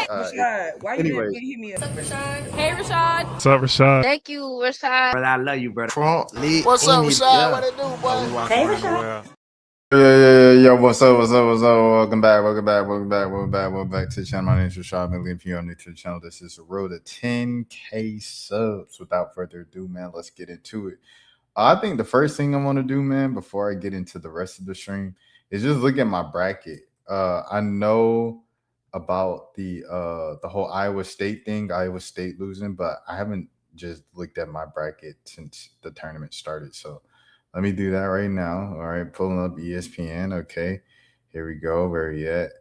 Rashad, why you Anyway, didn't hit me up? Rashad? Hey, Rashad. What's up, Rashad? Thank you, Rashad. brother, I love you, brother. Trump lit What's in up, it, Rashad? yeah. What it do, boy? Hey, Rashad. Yeah. What's up? Welcome back to the channel. My name is Rashad Milligan. If you're new to the channel, this is the road to 10K subs. Without further ado, man, let's get into it. I think the first thing I want to do, man, before I get into the rest of the stream, is just look at my bracket. I know about the whole Iowa State thing, Iowa State losing, but I haven't just looked at my bracket since the tournament started. So let me do that right now. All right, pulling up ESPN. Okay, here we go. Where are you at?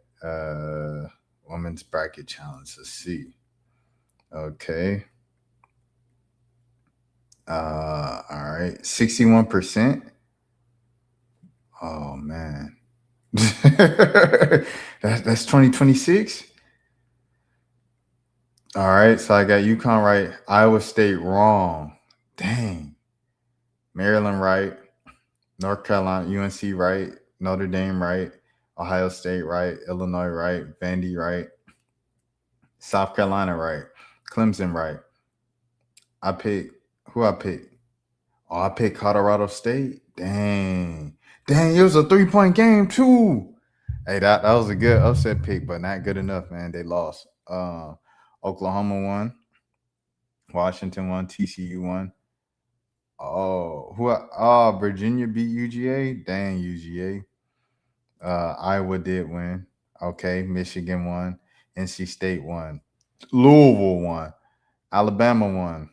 Women's bracket challenge. Let's see. Okay. All right. 61%. Oh man. that's 2026. All right. So I got UConn right. Iowa State wrong. Dang. Maryland right. North Carolina, UNC right. Notre Dame right. Ohio State right. Illinois right. Vandy right. South Carolina right. Clemson right. I picked who I picked. Oh, I picked Colorado State. Dang, it was a 3-point game too. Hey, that was a good upset pick, but not good enough, man. They lost. Oklahoma won. Washington won. TCU won. Virginia beat UGA. Dang, UGA. Iowa did win. Okay, Michigan won. NC State won. Louisville won. Alabama won.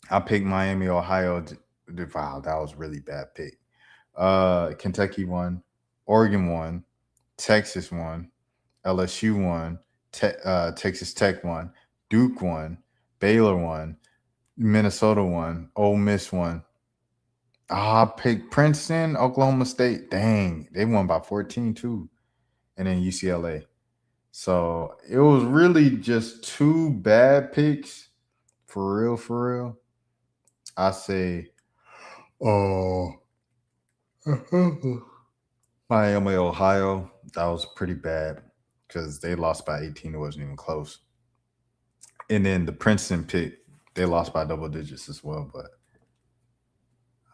I picked Miami, Ohio. Wow, that was really bad pick. Kentucky won. Oregon won. Texas won. LSU won. Texas Tech won. Duke won. Baylor won. Minnesota won. Ole Miss won. I picked Princeton, Oklahoma State. Dang, they won by 14 too. And then UCLA. So it was really just two bad picks. For real. I say, oh, Miami, Ohio. That was pretty bad because they lost by 18. It wasn't even close. And then the Princeton pick, they lost by double digits as well. But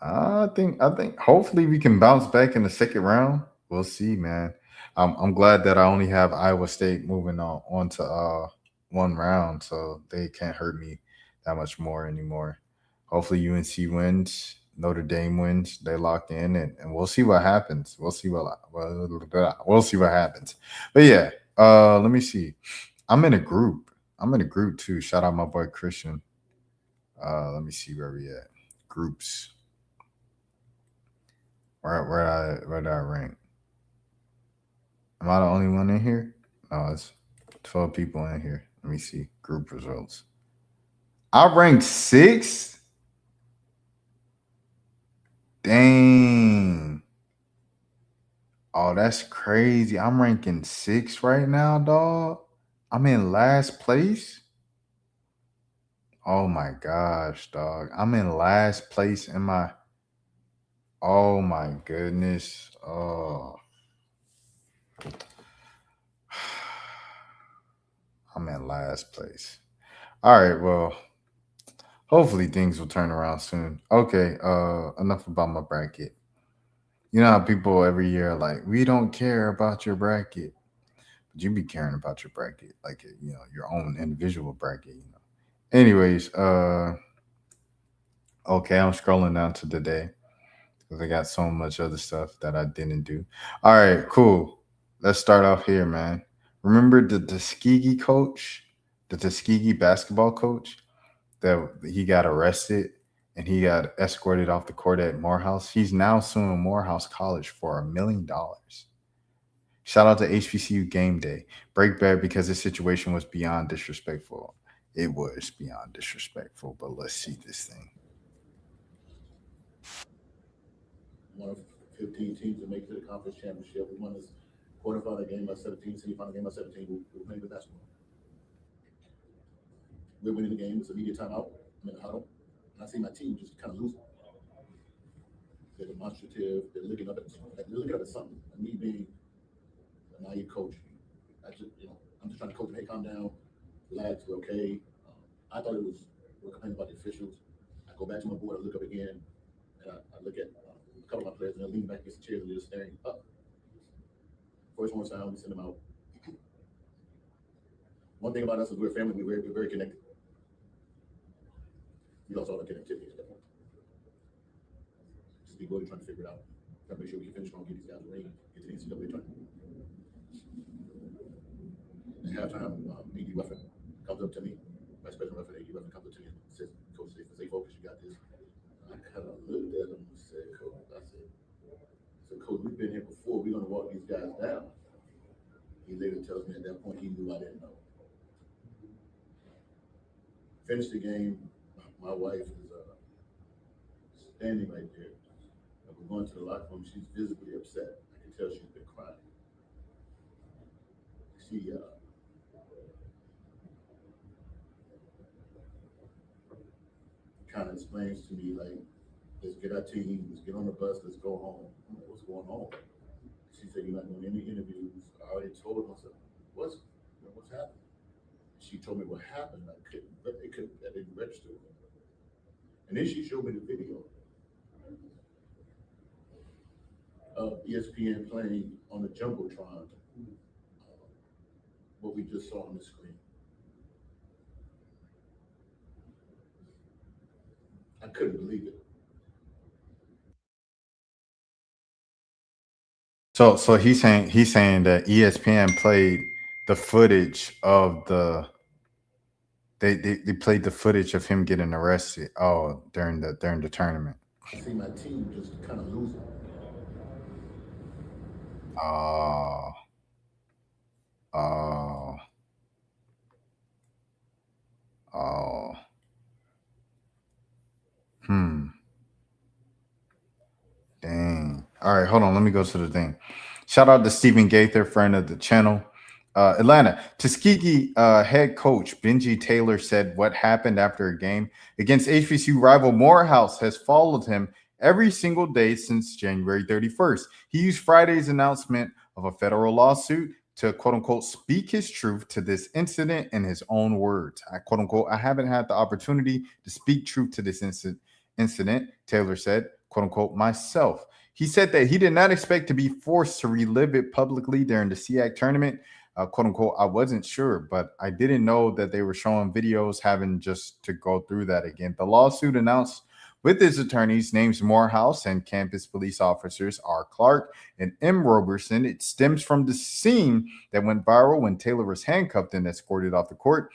I think hopefully we can bounce back in the second round. We'll see, man. I'm glad that I only have Iowa State moving on to one round, so they can't hurt me that much more anymore. Hopefully UNC wins, Notre Dame wins, they lock in, and we'll see what happens. We'll see what happens. But yeah, let me see. I'm in a group too. Shout out my boy Christian. Let me see where we at. Groups. Where did I rank? Am I the only one in here? No, it's 12 people in here. Let me see. Group results. I ranked 6th. Dang. Oh, that's crazy. I'm ranking 6th right now, dog. I'm in last place. Oh my gosh, dog. I'm in last place in my. Oh my goodness. Oh. I'm in last place. All right, well, hopefully things will turn around soon. Okay, enough about my bracket. You know how people every year are like, we don't care about your bracket. But you be caring about your bracket, like your own individual bracket, Anyways, okay, I'm scrolling down to the day because I got so much other stuff that I didn't do. All right, cool. Let's start off here, man. Remember the Tuskegee coach, the Tuskegee basketball coach, that he got arrested and he got escorted off the court at Morehouse. He's now suing Morehouse College for $1 million. Shout out to HBCU Game Day. Break bad because this situation was beyond disrespectful. It was beyond disrespectful, but let's see this thing. One of 15 teams to make it to the conference championship. We won this quarterfinal game by 17, semifinal game by 17. We're playing good basketball. We're winning the game. It's a media timeout. I'm in the huddle. And I see my team just kind of losing. They're demonstrative. They're looking up at something. Me being a naive coach, I just, I'm just trying to coach them. Hey, calm down, relax, we're okay. I thought it was we're complaining about the officials. I go back to my board, I look up again, and I look at a couple of my players, and they're leaning back against the chairs and they're just staring up. First one sound, we send them out. One thing about us is we're a family. We're very connected. We lost all the connectivity at that point. Just be really trying to figure it out. Try to make sure we can finish strong, get these guys a ring, get to the NCAA tournament. At halftime, AD Ruffin comes up to me, Vice President Ruffin, AD Ruffin comes up to me and says, Coach, stay focused, you got this. I kind of looked at him and said, Coach, Coach, we've been here before. We're going to walk these guys down. He later tells me at that point he knew I didn't know. Finished the game. My wife is standing right there. We're going to the locker room. She's visibly upset. I can tell she's been crying. She kind of explains to me, like, let's get our team, let's get on the bus, let's go home. I'm like, what's going on? She said, you're not doing any interviews. I already told her, I said, what's happening? She told me what happened. I didn't register. And then she showed me the video of ESPN playing on the Jumbotron, what we just saw on the screen. I couldn't believe it. So he's saying that ESPN played the footage of they played the footage of him getting arrested. Oh, during the tournament. I see my team just kind of losing. Oh. Dang. All right, hold on. Let me go to the thing. Shout out to Stephen Gaither, friend of the channel. Atlanta, Tuskegee head coach Benji Taylor said what happened after a game against HBCU rival Morehouse has followed him every single day since January 31st. He used Friday's announcement of a federal lawsuit to quote unquote speak his truth to this incident in his own words. I quote unquote, I haven't had the opportunity to speak truth to this incident, Taylor said, quote unquote, myself. He said that he did not expect to be forced to relive it publicly during the SEAC tournament. Quote unquote, I wasn't sure, but I didn't know that they were showing videos having just to go through that again. The lawsuit announced with his attorneys, names Morehouse and campus police officers R. Clark and M. Roberson. It stems from the scene that went viral when Taylor was handcuffed and escorted off the court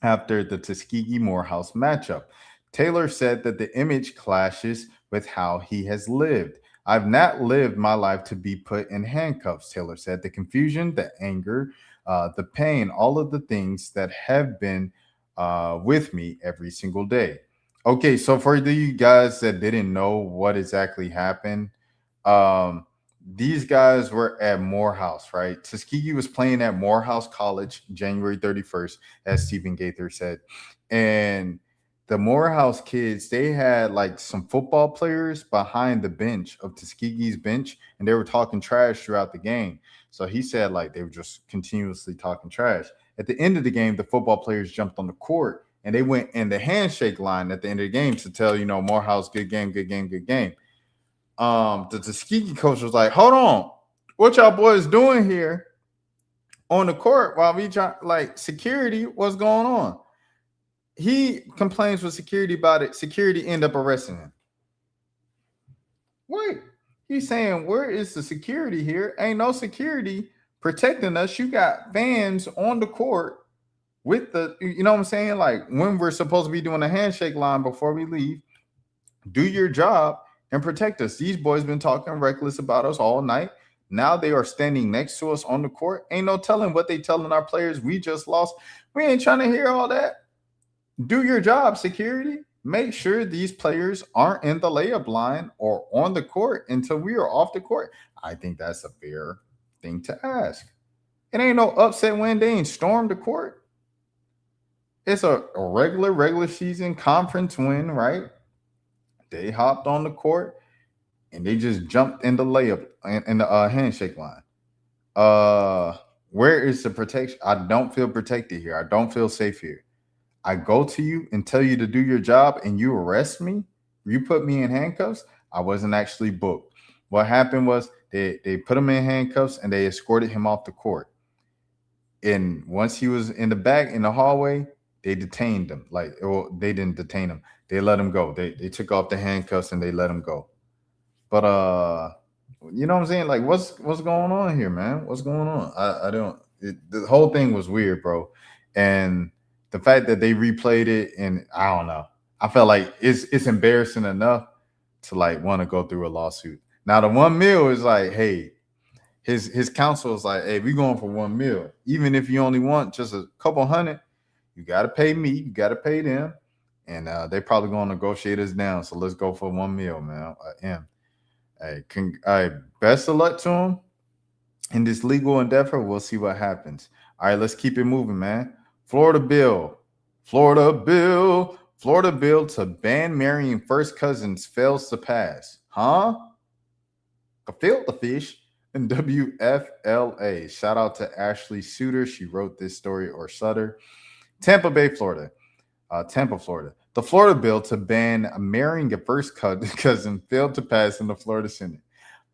after the Tuskegee Morehouse matchup. Taylor said that the image clashes with how he has lived. I've not lived my life to be put in handcuffs, Taylor said. The confusion, the anger, the pain, all of the things that have been with me every single day. Okay, so for you guys that didn't know what exactly happened, these guys were at Morehouse, right? Tuskegee was playing at Morehouse College January 31st, as Stephen Gaither said. And the Morehouse kids, they had like some football players behind the bench of Tuskegee's bench, and they were talking trash throughout the game. So he said like they were just continuously talking trash. At the end of the game, the football players jumped on the court and they went in the handshake line at the end of the game to tell, Morehouse, good game, good game, good game. The Tuskegee coach was like, hold on, what y'all boys doing here on the court while we try, like, security, what's going on? He complains with security about it. Security end up arresting him. Wait, he's saying, where is the security here? Ain't no security protecting us. You got fans on the court with the, you know what I'm saying? Like when we're supposed to be doing a handshake line before we leave, do your job and protect us. These boys been talking reckless about us all night. Now they are standing next to us on the court. Ain't no telling what they telling our players. We just lost. We ain't trying to hear all that. Do your job, security. Make sure these players aren't in the layup line or on the court until we are off the court. I think that's a fair thing to ask. It ain't no upset win. They ain't stormed the court. It's a regular season conference win, right? They hopped on the court and they just jumped in the layup in the handshake line. Where is the protection? I don't feel protected here. I don't feel safe here. I go to you and tell you to do your job and you arrest me. You put me in handcuffs. I wasn't actually booked. What happened was they put him in handcuffs and they escorted him off the court. And once he was in the back in the hallway, they detained him. Like, well, they didn't detain him. They let him go. They took off the handcuffs and they let him go. But you know what I'm saying? Like, what's going on here, man? What's going on? I don't. The whole thing was weird, bro. And the fact that they replayed it, and I don't know. I felt like it's embarrassing enough to like want to go through a lawsuit. Now the 1 mil is like, hey, his counsel is like, hey, we going for 1 mil. Even if you only want just a couple hundred, you got to pay me, you got to pay them, and they probably going to negotiate us down. So let's go for 1 mil, man. M. Hey, best of luck to him in this legal endeavor. We'll see what happens. All right, let's keep it moving, man. Florida bill to ban marrying first cousins fails to pass. Huh? Gefilte fish in WFLA. Shout out to Ashley Suter. She wrote this story, or Sutter. Tampa, Florida. The Florida bill to ban marrying a first cousin failed to pass in the Florida Senate.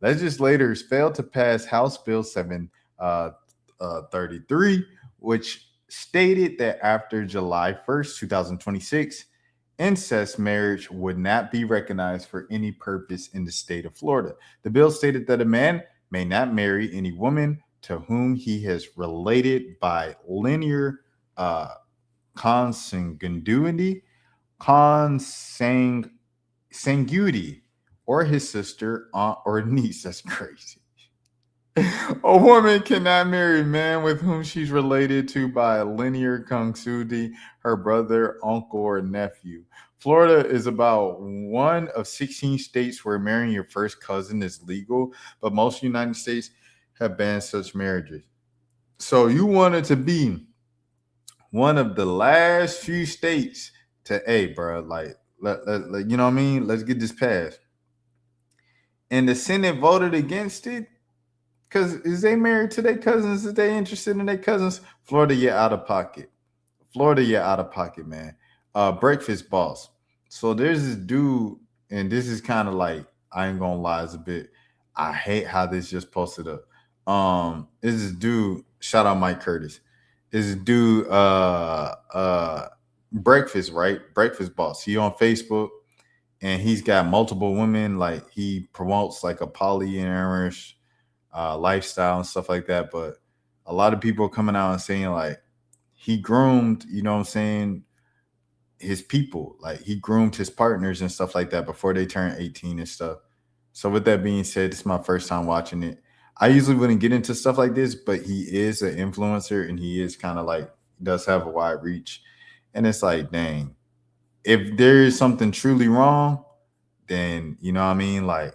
Legislators failed to pass House Bill 733, which stated that after July 1st, 2026, incest marriage would not be recognized for any purpose in the state of Florida. The bill stated that a man may not marry any woman to whom he has related by linear consanguinity, or his sister, aunt, or niece. That's crazy. A woman cannot marry a man with whom she's related to by a linear consanguinity, her brother, uncle, or nephew. Florida is about one of 16 states where marrying your first cousin is legal, but most United States have banned such marriages. So you wanted to be one of the last few states to, hey, bro, like, you know what I mean? Let's get this passed. And the Senate voted against it. Because is they married to their cousins? Is they interested in their cousins? Florida, you're out of pocket. Man. Breakfast Boss. So there's this dude, and this is kind of like, I ain't gonna lie, it's a bit. I hate how this just posted up. Is this dude, shout out Mike Curtis. Is this dude Breakfast, right? Breakfast Boss. He on Facebook and he's got multiple women, like he promotes like a polyamorous lifestyle and stuff like that. But a lot of people are coming out and saying like he groomed, you know what I'm saying, his people, like he groomed his partners and stuff like that before they turn 18 and stuff. So with that being said, this is my first time watching it. I usually wouldn't get into stuff like this, but he is an influencer and he is kind of like, does have a wide reach. And it's like, dang, if there is something truly wrong, then you know what I mean, like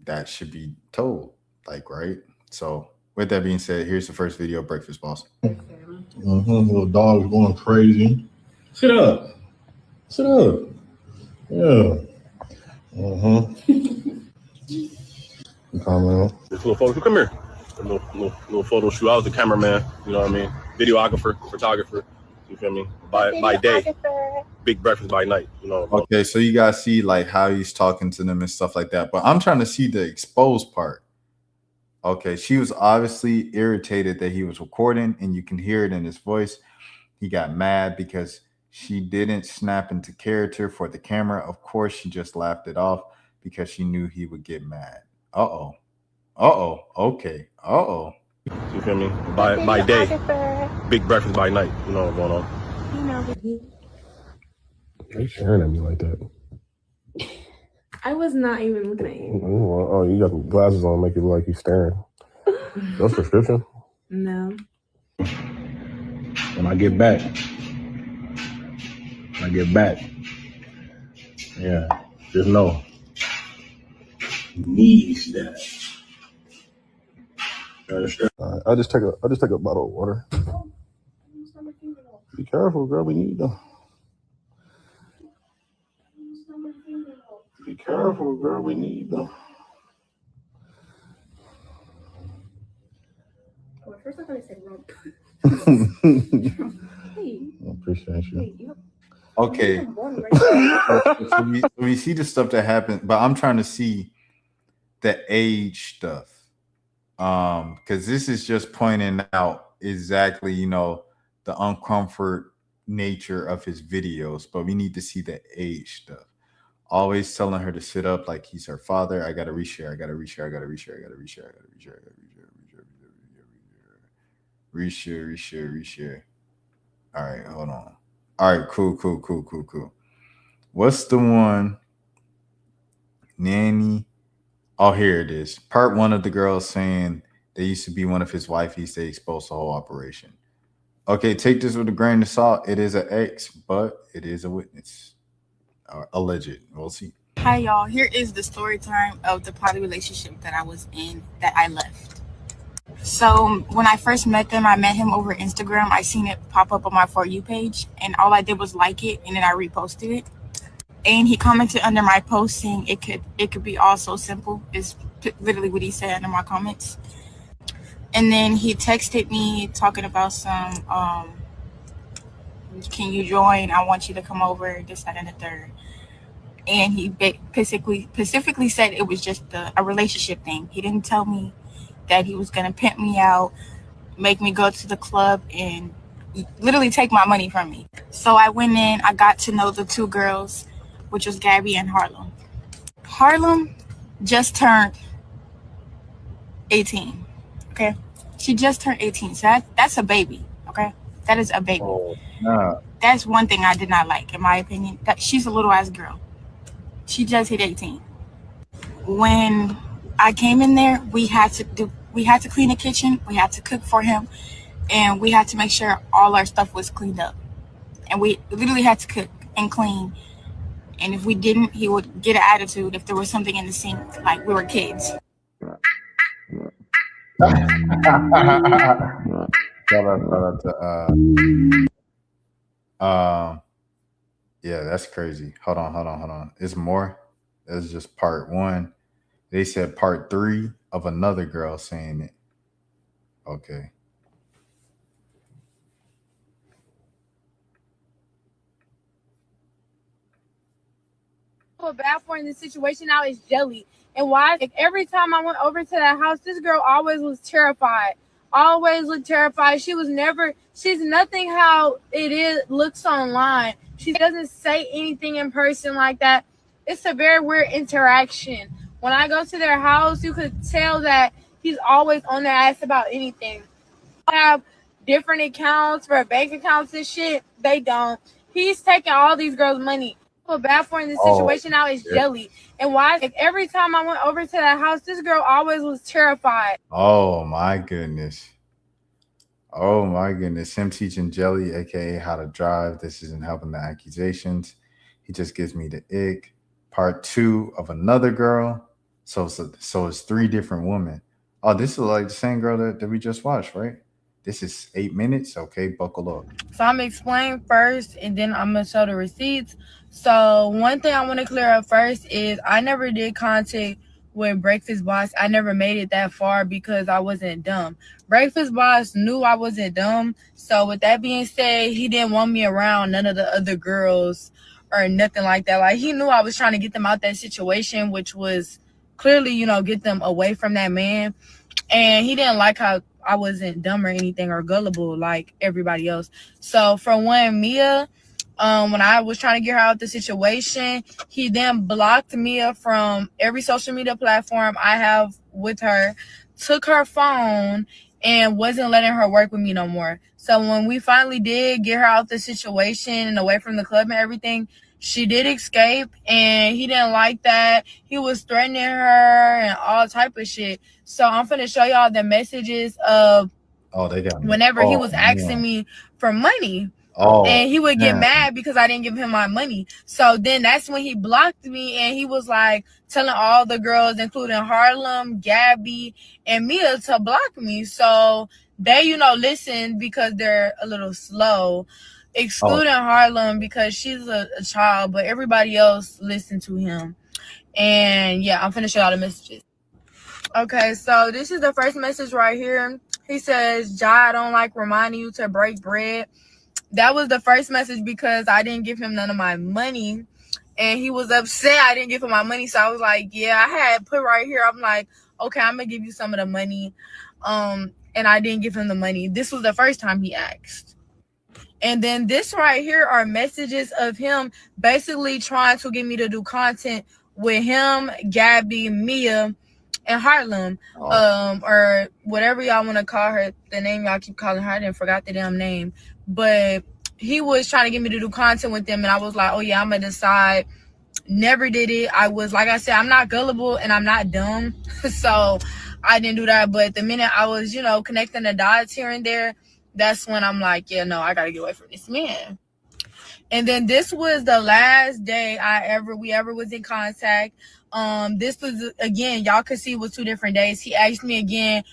that should be told, like, right? So with that being said, here's the first video of Breakfast Boss. Little dog's going crazy. Sit up. Yeah. Comment. This little photo shoot. Come here. A little photo shoot. I was the cameraman. You know what I mean? Videographer, photographer. You feel me? By day, big breakfast by night. You know. Okay, so you guys see like how he's talking to them and stuff like that. But I'm trying to see the exposed part. Okay, she was obviously irritated that he was recording, and you can hear it in his voice. He got mad because she didn't snap into character for the camera. Of course, she just laughed it off because she knew he would get mad. Okay. You feel me? By day, big breakfast by night. You know what's going on. Why are you staring at me like that? I was not even looking at you. Oh, you got glasses on, make it look like you're staring. That's prescription? No. When I get back, yeah, just know. Needs that. I just take a bottle of water. Be careful, girl. We need them. Be careful, girl. We need them. First I thought it said rump. Hey, I appreciate you. wait, you Okay. have one right there. So we see the stuff that happened, but I'm trying to see the age stuff. Because this is just pointing out exactly, the uncomfort nature of his videos, but we need to see the age stuff. Always telling her to sit up like he's her father. I gotta reshare, I gotta reshare, I gotta reshare, I gotta reshare, I gotta reshare, I gotta reshare, reshare. All right, hold on. All right, cool. What's the one? Nanny. Oh, here it is. Part one of the girls saying they used to be one of his wifeys. They exposed the whole operation. Okay, take this with a grain of salt. It is an ex, but it is a witness. Alleged. We'll see. Hi, y'all. Here is the story time of the poly relationship that I was in that I left. So when I first met them, I met him over Instagram. I seen it pop up on my For You page, and all I did was like it, and then I reposted it. And he commented under my post saying it could be all so simple. Is literally what he said under my comments. And then he texted me talking about some, can you join? I want you to come over, this, that, and the third. And he specifically said it was just a relationship thing. He didn't tell me that he was going to pimp me out, make me go to the club, and literally take my money from me. So I went in, I got to know the two girls, which was Gabby and Harlem. Harlem just turned 18, okay? She just turned 18, so that's a baby, okay? That is a baby. Oh, nah. That's one thing I did not like, in my opinion. That she's a little ass girl. She just hit 18. When I came in there, we had to clean the kitchen, we had to cook for him, and we had to make sure all our stuff was cleaned up. And we literally had to cook and clean. And if we didn't, he would get an attitude if there was something in the sink, like we were kids. Shout out to yeah, that's crazy. Hold on. It's more. That's just part one. They said part 3 of another girl saying it. Okay. feel bad for in this situation now is Jelly. And why? Like, every time I went over to that house, this girl always was terrified. Always looked terrified. She's nothing how it looks online. She doesn't say anything in person like that. It's a very weird interaction. When I go to their house, you could tell that he's always on their ass about anything. They have different accounts for bank accounts and shit. They don't. He's taking all these girls' money. I feel bad for in this situation now is Jelly. And why? Like, every time I went over to that house, this girl always was terrified. Oh my goodness. Him teaching Jelly, aka how to drive. This isn't helping the accusations. He just gives me the ick. Part 2 of another girl. So it's 3 different women. Oh, this is like the same girl that we just watched, right? This is 8 minutes. Okay, buckle up. So I'm going to explain first, and then I'm going to show the receipts. So one thing I want to clear up first is I never did contact with Breakfast Boss. I never made it that far because I wasn't dumb. Breakfast Boss knew I wasn't dumb. So with that being said, he didn't want me around none of the other girls or nothing like that. Like, he knew I was trying to get them out that situation, which was clearly, get them away from that man. And he didn't like how I wasn't dumb or anything or gullible like everybody else. So for one, Mia, when I was trying to get her out of the situation, he then blocked Mia from every social media platform I have with her, took her phone, and wasn't letting her work with me no more. So when we finally did get her out of the situation and away from the club and everything, she did escape, and he didn't like that. He was threatening her and all type of shit. So I'm finna show y'all the messages of whenever he was asking me for money. And he would get mad because I didn't give him my money. So then that's when he blocked me, and he was like telling all the girls, including Harlem, Gabby, and Mia, to block me. So they, listen because they're a little slow, excluding Harlem because she's a child, but everybody else listened to him. And yeah, I'm finna show y'all the messages. Okay, so this is the first message right here. He says, "Jai, I don't like reminding you to break bread." That was the first message because I didn't give him none of my money. And he was upset I didn't give him my money. So I was like, yeah, I had put right here. I'm like, okay, I'm going to give you some of the money. And I didn't give him the money. This was the first time he asked. And then this right here are messages of him basically trying to get me to do content with him, Gabby, Mia, and Harlem. Or whatever y'all want to call her. The name y'all keep calling her. I didn't forgot the damn name. But he was trying to get me to do content with them. And I was like, oh, yeah, I'm going to decide. Never did it. I was, like I said, I'm not gullible and I'm not dumb. So I didn't do that. But the minute I was, you know, connecting the dots here and there, that's when I'm like, yeah, no, I got to get away from this man. And then this was the last day we ever was in contact. This was, again, y'all could see it was 2 different days. He asked me again,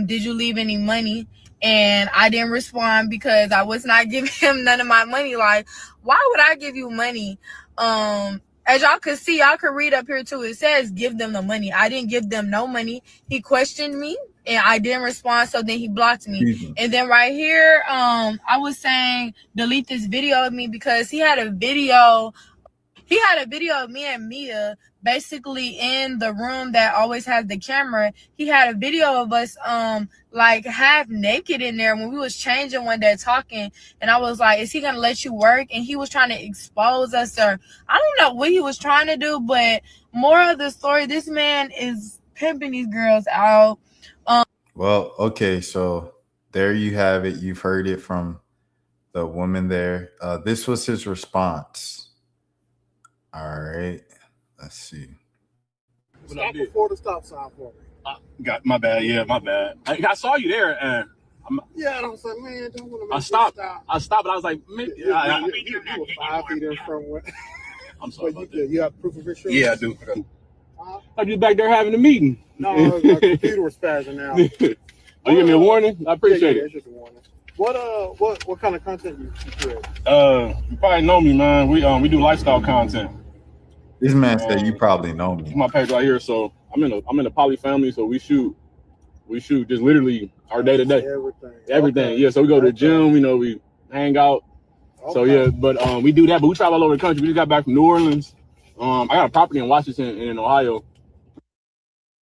did you leave any money? And I didn't respond because I was not giving him none of my money. Like, why would I give you money? As y'all could see, y'all could read up here too. It says give them the money. I didn't give them no money. He questioned me and I didn't respond. So then he blocked me. Mm-hmm. And then right here, I was saying delete this video of me because he had a video of me and Mia basically in the room that always has the camera. He had a video of us like half naked in there when we was changing one day talking. And I was like, is he gonna let you work? And he was trying to expose us, or I don't know what he was trying to do, but more of the story, this man is pimping these girls out. Well, okay, so there you have it. You've heard it from the woman there. This was his response. All right, let's see. Stop before the stop sign for me. Got my bad. Yeah, my bad. I saw you there, and yeah, I was like, man, don't want to. I stopped. I stopped, but I was like, maybe. You were 5 feet in from what? I'm sorry about that. You have proof of insurance? Yeah, I do. I'm just back there having a meeting. No, my computer was spazzing out. Oh, you give me a warning? I appreciate it. It's just a warning. What kind of content you create? You probably know me, man. We do lifestyle content. This man said you probably know me. My page right here. So I'm in a poly family, so we shoot just literally our day to day. Everything. Okay. Yeah. So we go to the gym, you know, we hang out. Okay. So yeah, but we do that, but we travel all over the country. We just got back from New Orleans. I got a property in Washington and in Ohio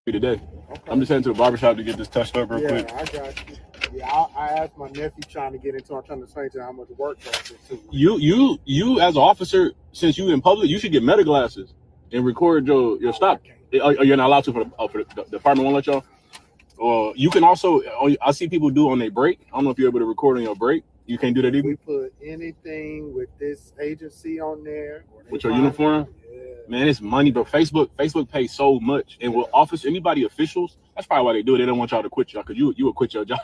today. Okay. I'm just heading to the barbershop to get this touched up real quick. I got you. Yeah, I asked my nephew trying to get into. I'm trying to explain to him how much work goes into. You as an officer, since you in public, you should get meta glasses and record your stop. You're not allowed to for the department won't let y'all. You can also. I see people do on their break. I don't know if you're able to record on your break. You can't do that either. We put anything with this agency on there. With your uniform. Yeah. Man, it's money, but Facebook pays so much, and with anybody officials, that's probably why they do it. They don't want y'all to quit y'all, because you would quit your job.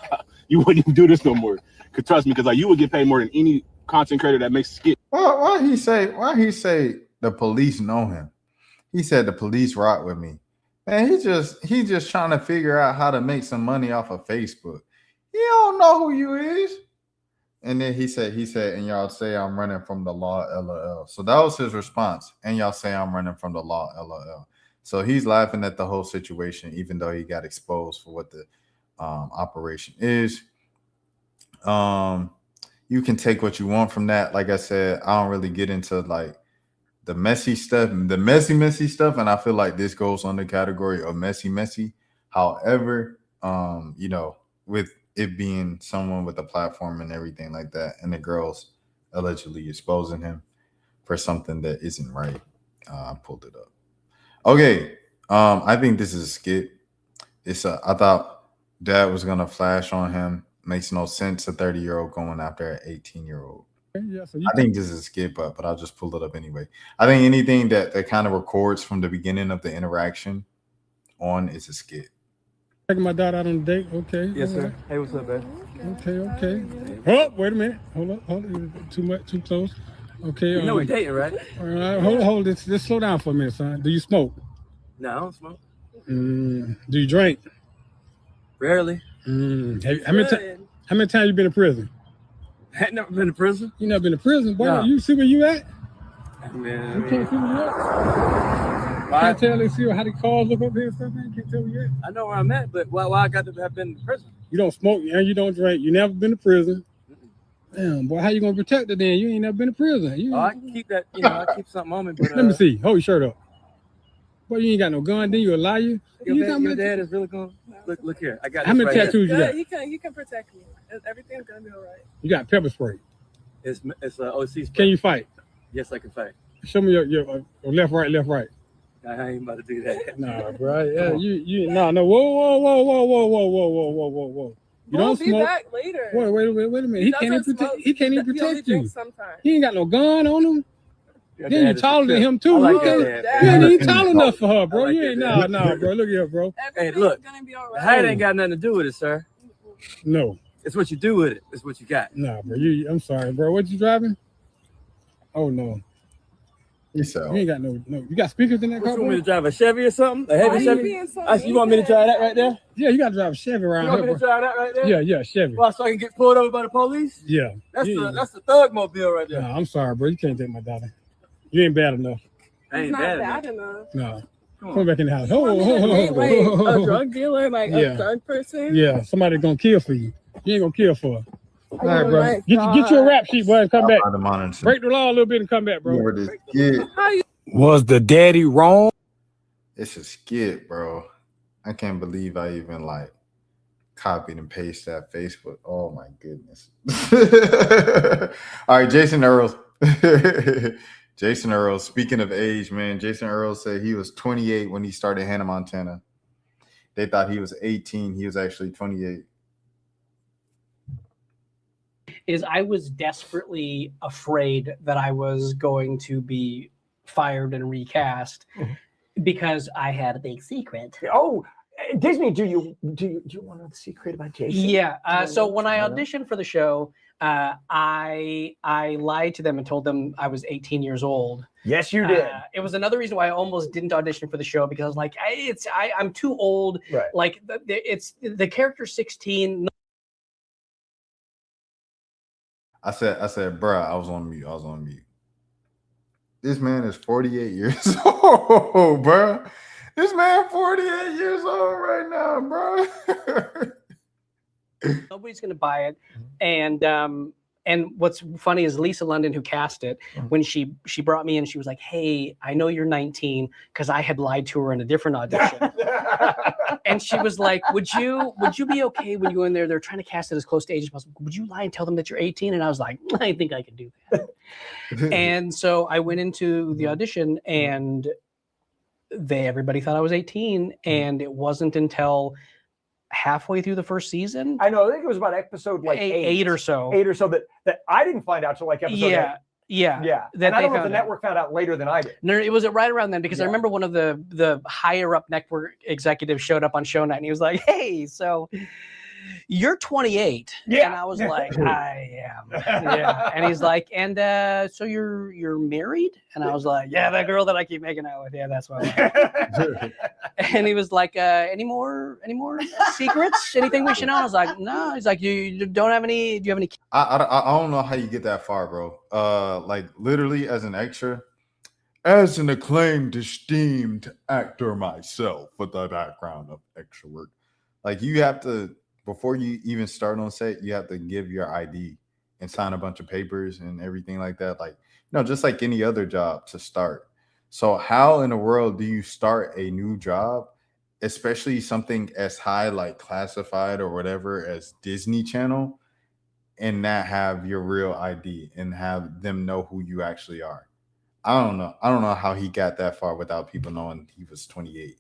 You wouldn't even do this no more. Cause trust me, because like you would get paid more than any content creator that makes a skit. Why he say the police know him? He said the police rock with me. Man, he just trying to figure out how to make some money off of Facebook. He don't know who you is. And then he said, and y'all say I'm running from the law, LOL. So that was his response. And y'all say I'm running from the law, LOL. So he's laughing at the whole situation, even though he got exposed for what the operation is. You can take what you want from that. Like I said, I don't really get into like the messy stuff, the messy stuff. And I feel like this goes on the category of messy. However, you know, with it being someone with a platform and everything like that, and the girls allegedly exposing him for something that isn't right. I pulled it up. Okay. I think this is a skit. I thought dad was gonna flash on him. Makes no sense. A 30-year-old going after an 18-year-old. Yeah, so I think this is a skit, but I'll just pull it up anyway. I think anything that kind of records from the beginning of the interaction on is a skit. Taking my daughter out on a date. Okay. Yes, sir. Right. Hey, what's up, babe? Okay. Oh, wait a minute. Hold up. Too close. Okay. You know we're dating, right? All right. Hold this. Just slow down for a minute, son. Do you smoke? No, I don't smoke. Do you drink? Rarely. How many times you been in prison? I ain't never been to prison. You never been to prison? Boy, no. You see where you at? Man, you can't see where you at? Can't tell they see how the cars look up here and stuff, man. Can't tell me yet. I know where I'm at, but why I got to have been in prison? You don't smoke and you don't drink. You never been to prison. Damn, boy, how you gonna protect it then? You ain't never been to prison. You I can keep that, I keep something on me, but let me see. Hold your shirt up. Boy, you ain't got no gun, then you a liar. Your dad is really going. Look here. I got how many tattoos you got? He can protect me. Everything's gonna be all right. You got pepper spray. It's OC spray. Can you fight? Yes, I can fight. Show me your left, right. I ain't about to do that. Nah, bro. Yeah, no. Whoa. You don't smoke. Be back later. Wait a minute. He can't even protect you. He ain't got no gun on him. Then you taller than him too. Like you ain't even tall enough for her, bro. You ain't nah, bro. Look here, bro. Hey, look. Gonna be all right. Height ain't got nothing to do with it, sir. No. It's what you do with it. It's what you got. Nah, bro. I'm sorry, bro. What you driving? Oh no. You ain't got no. You got speakers in that car? You want me to drive a Chevy or something? A heavy Chevy? You want me to drive that right there? Yeah, you gotta drive a Chevy around here. You want me to drive that right there? Yeah, Chevy. Well, so I can get pulled over by the police? Yeah. That's the thug mobile right there. Nah, I'm sorry, bro. You can't take my daughter. You ain't bad enough. I ain't bad enough. No. Come back in the house. A drug dealer, a thug person? Yeah, somebody gonna kill for you. You ain't gonna kill for her. All right, bro. Get your rap sheet, boy, and come back. Break the law a little bit and come back, bro. Was the daddy wrong? It's a skit, bro. I can't believe I even copied and pasted that Facebook. Oh my goodness. All right, Jason Earls. Jason Earls. Speaking of age, man, Jason Earls said he was 28 when he started Hannah Montana. They thought he was 18. He was actually 28. I was desperately afraid that I was going to be fired and recast because I had a big secret. Oh, Disney, do you want to know the secret about Jason? Yeah. So when I auditioned for the show, I lied to them and told them I was 18 years old. Yes, you did. It was another reason why I almost didn't audition for the show because I was like, I'm too old. Right. Like it's the character 16. I said, bruh, I was on mute. This man is 48 years old, bruh. This man 48 years old right now, bruh. Nobody's gonna buy it. And what's funny is Lisa London, who cast it, when she brought me in, she was like, "Hey, I know you're 19," because I had lied to her in a different audition. And she was like, "Would you be okay when you go in there? They're trying to cast it as close to age as possible. Would you lie and tell them that you're 18?" And I was like, "I think I can do that." And so I went into the audition, and everybody thought I was 18, and it wasn't until halfway through the first season. I know. I think it was about episode eight or so. That I didn't find out till episode 8. Yeah. And I don't know if the network found out later than I did. No, it was right around then because I remember one of the higher up network executives showed up on show night and he was like, "Hey, so you're 28." Yeah. And I was like, "I am." Yeah. And he's like, "And so you're married?" And I was like, "Yeah, that girl that I keep making out with. Yeah, that's why." And he was like, any more secrets? Anything we should know? I was like, "No." He's like, "You don't have any? Do you have any?" I don't know how you get that far, bro. Like literally as an extra, as an acclaimed, esteemed actor myself with a background of extra work, like you have to, before you even start on set, you have to give your ID and sign a bunch of papers and everything like that. Like, just like any other job to start. So how in the world do you start a new job, especially something as high like classified or whatever as Disney Channel, and not have your real ID and have them know who you actually are? I don't know how he got that far without people knowing he was 28.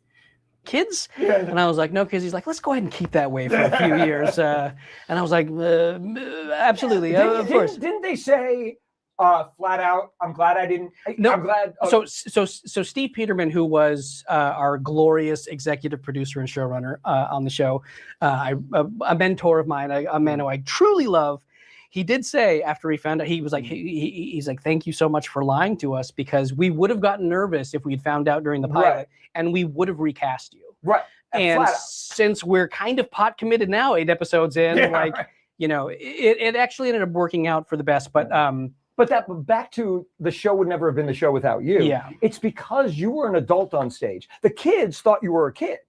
Kids? And I was like, "No kids." He's like, "Let's go ahead and keep that way for a few years." And I was like, "Absolutely, of course." Didn't they say flat out, "I'm glad I didn't"? No. I'm glad. So Steve Peterman, who was our glorious executive producer and showrunner on the show, a mentor of mine, a man who I truly love. He did say after he found out, he was like, he's like, "Thank you so much for lying to us because we would have gotten nervous if we'd found out during the pilot, and we would have recast you." Right. And since we're kind of pot committed now, 8 episodes in, it actually ended up working out for the best. But But back to the show would never have been the show without you. Yeah. It's because you were an adult on stage. The kids thought you were a kid.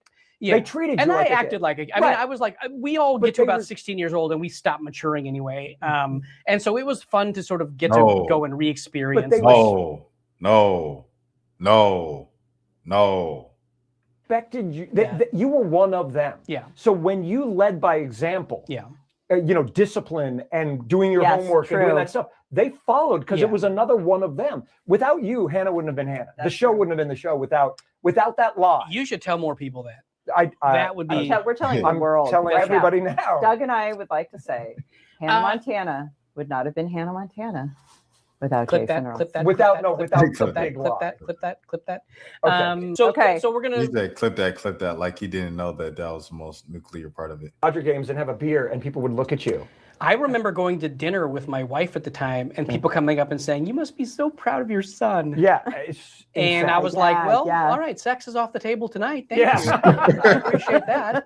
Yeah. They treated you and like I a acted kid. like a, I mean, I was like, we all get to about 16 years old and we stop maturing anyway. And so it was fun to sort of get to go and re-experience. No. Expected you. You were one of them. Yeah. So when you led by example. Yeah. Discipline and doing your homework and doing that stuff. They followed because it was another one of them. Without you, Hannah wouldn't have been Hannah. The show wouldn't have been the show without that lie. You should tell more people that. That would be. We're telling the world. Telling everybody now. Doug and I would like to say, Hannah Montana would not have been Hannah Montana without Jason Ross. Clip that. Clip that. Okay. So we're gonna. He said, clip that, like he didn't know that was the most nuclear part of it. Dodger games and have a beer, and people would look at you. I remember going to dinner with my wife at the time, and people coming up and saying, "You must be so proud of your son." Yeah. And I was like, "Well, all right, sex is off the table tonight. Thank you. I appreciate that."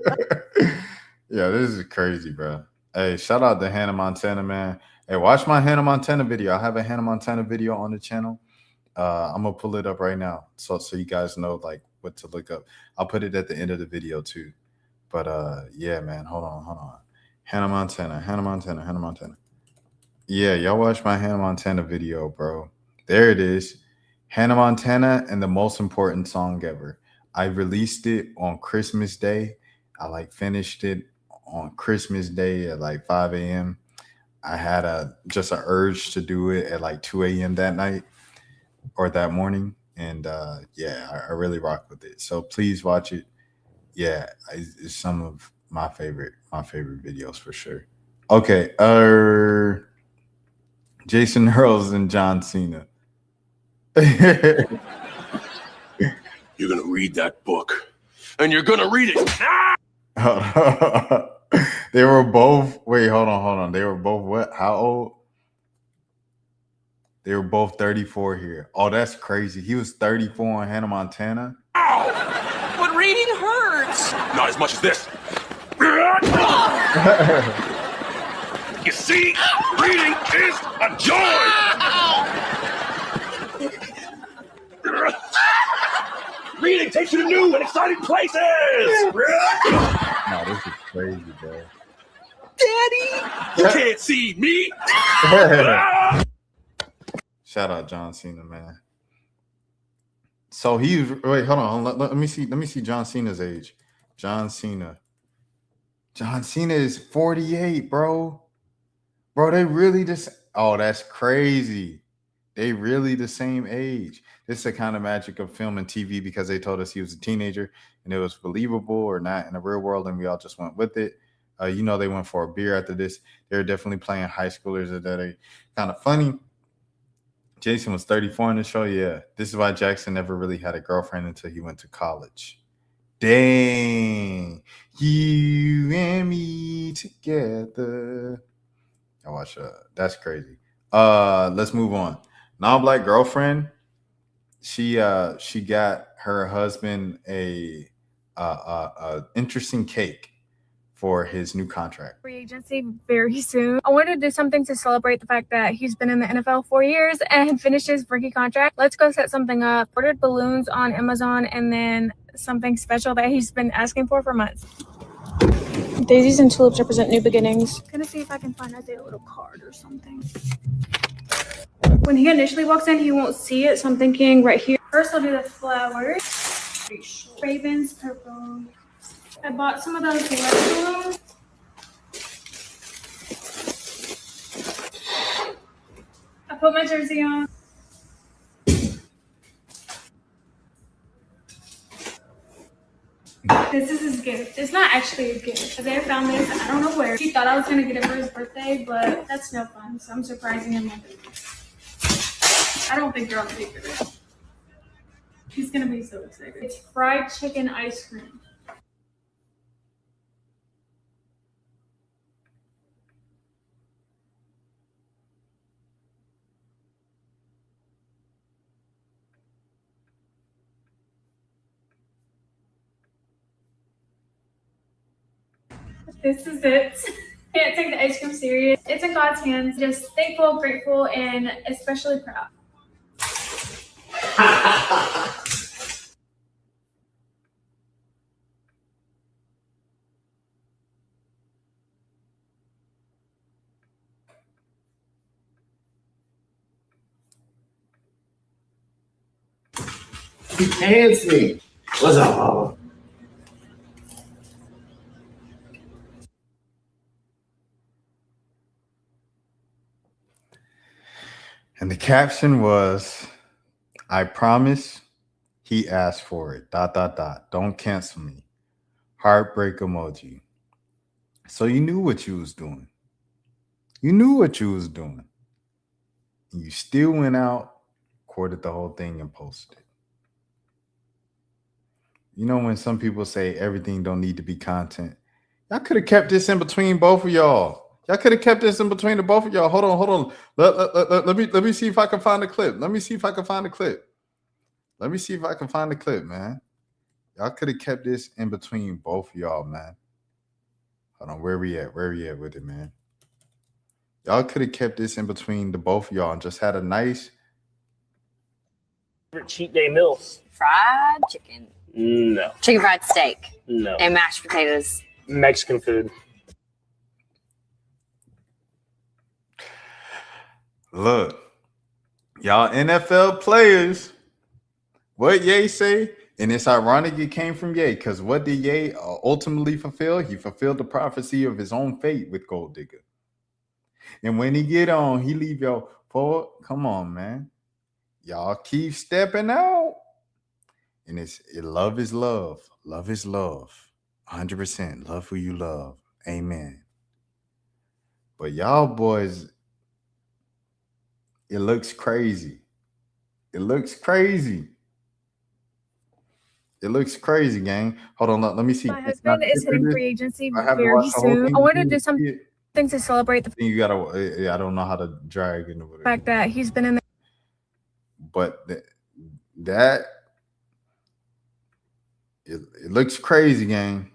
Yeah, this is crazy, bro. Hey, shout out to Hannah Montana, man. Hey, watch my Hannah Montana video. I have a Hannah Montana video on the channel. I'm gonna pull it up right now, so you guys know like what to look up. I'll put it at the end of the video too. But yeah, man, hold on. Hannah Montana. Yeah, y'all watch my Hannah Montana video, bro. There it is. Hannah Montana and the most important song ever. I released it on Christmas Day. I finished it on Christmas Day at 5 a.m. I had just an urge to do it at 2 a.m. that night or that morning. And yeah, I really rock with it. So please watch it. Yeah, it's some of my favorite videos for sure. Okay, Jason Earls and John Cena. You're gonna read that book, and you're gonna read it now. They were both. Wait, hold on. They were both what? How old? They were both 34 here. Oh, that's crazy. He was 34 on Hannah Montana. Ow! But reading hurts. Not as much as this. You see, reading is a joy. Reading takes you to new and exciting places. No, this is crazy, bro. Daddy, you can't see me. Shout out John Cena, man. So wait, hold on. Let me see John Cena's age. John Cena is 48, bro. Bro, they really just. Oh, that's crazy. They really the same age. This is the kind of magic of film and TV because they told us he was a teenager and it was believable or not in the real world, and we all just went with it. They went for a beer after this. They're definitely playing high schoolers that are kind of funny. Jason was 34 in the show. Yeah, this is why Jackson never really had a girlfriend until he went to college. Dang, you and me together. I watch. That's crazy. Let's move on. Non-black girlfriend. She got her husband a interesting cake for his new contract. Free agency very soon. I wanted to do something to celebrate the fact that he's been in the NFL 4 years and finished his rookie contract. Let's go set something up. Ordered balloons on Amazon and then something special that he's been asking for months. Daisies and tulips represent new beginnings. I'm gonna see if I can find a little card or something. When he initially walks in, he won't see it, so I'm thinking right here. First, I'll do the flowers. Ravens, purple. I bought some of those red balloons. I put my jersey on. This is his gift. It's not actually a gift. Isaiah found this, I don't know where. He thought I was gonna get it for his birthday, but that's no fun. So I'm surprising him with it. I don't think you're on tape for it. He's gonna be so excited. It's fried chicken ice cream. This is it. Can't take the ice cream serious. It's in God's hands. Just thankful, grateful, and especially proud. He pants me. What's up, Mama? And the caption was, I promise he asked for it. ... Don't cancel me. Heartbreak emoji. So you knew what you was doing. You knew what you was doing. And you still went out, recorded the whole thing, and posted it. You know when some people say everything don't need to be content? Y'all could have kept this in between both of y'all. Y'all could have kept this in between the both of y'all. Hold on. Let me see if I can find the clip. Let me see if I can find the clip. Man. Y'all could have kept this in between both of y'all, man. Hold on, where we at with it, man? Y'all could have kept this in between the both of y'all and just had a nice cheat day meals. Fried chicken. No. Chicken fried steak. No. And mashed potatoes. Mexican food. Look, y'all NFL players, what Ye say? And it's ironic it came from Ye, because what did Ye ultimately fulfill? He fulfilled the prophecy of his own fate with Gold Digger. And when he get on, he leave y'all forward. Come on, man. Y'all keep stepping out. And love is love. Love is love. 100%. Love who you love. Amen. But y'all boys, it looks crazy. It looks crazy, gang. Hold on, let me see. My husband is hitting free agency very soon. I wanted to do something to celebrate the You gotta. I don't know how to drag into it. fact that he's been in the. But that it looks crazy, gang.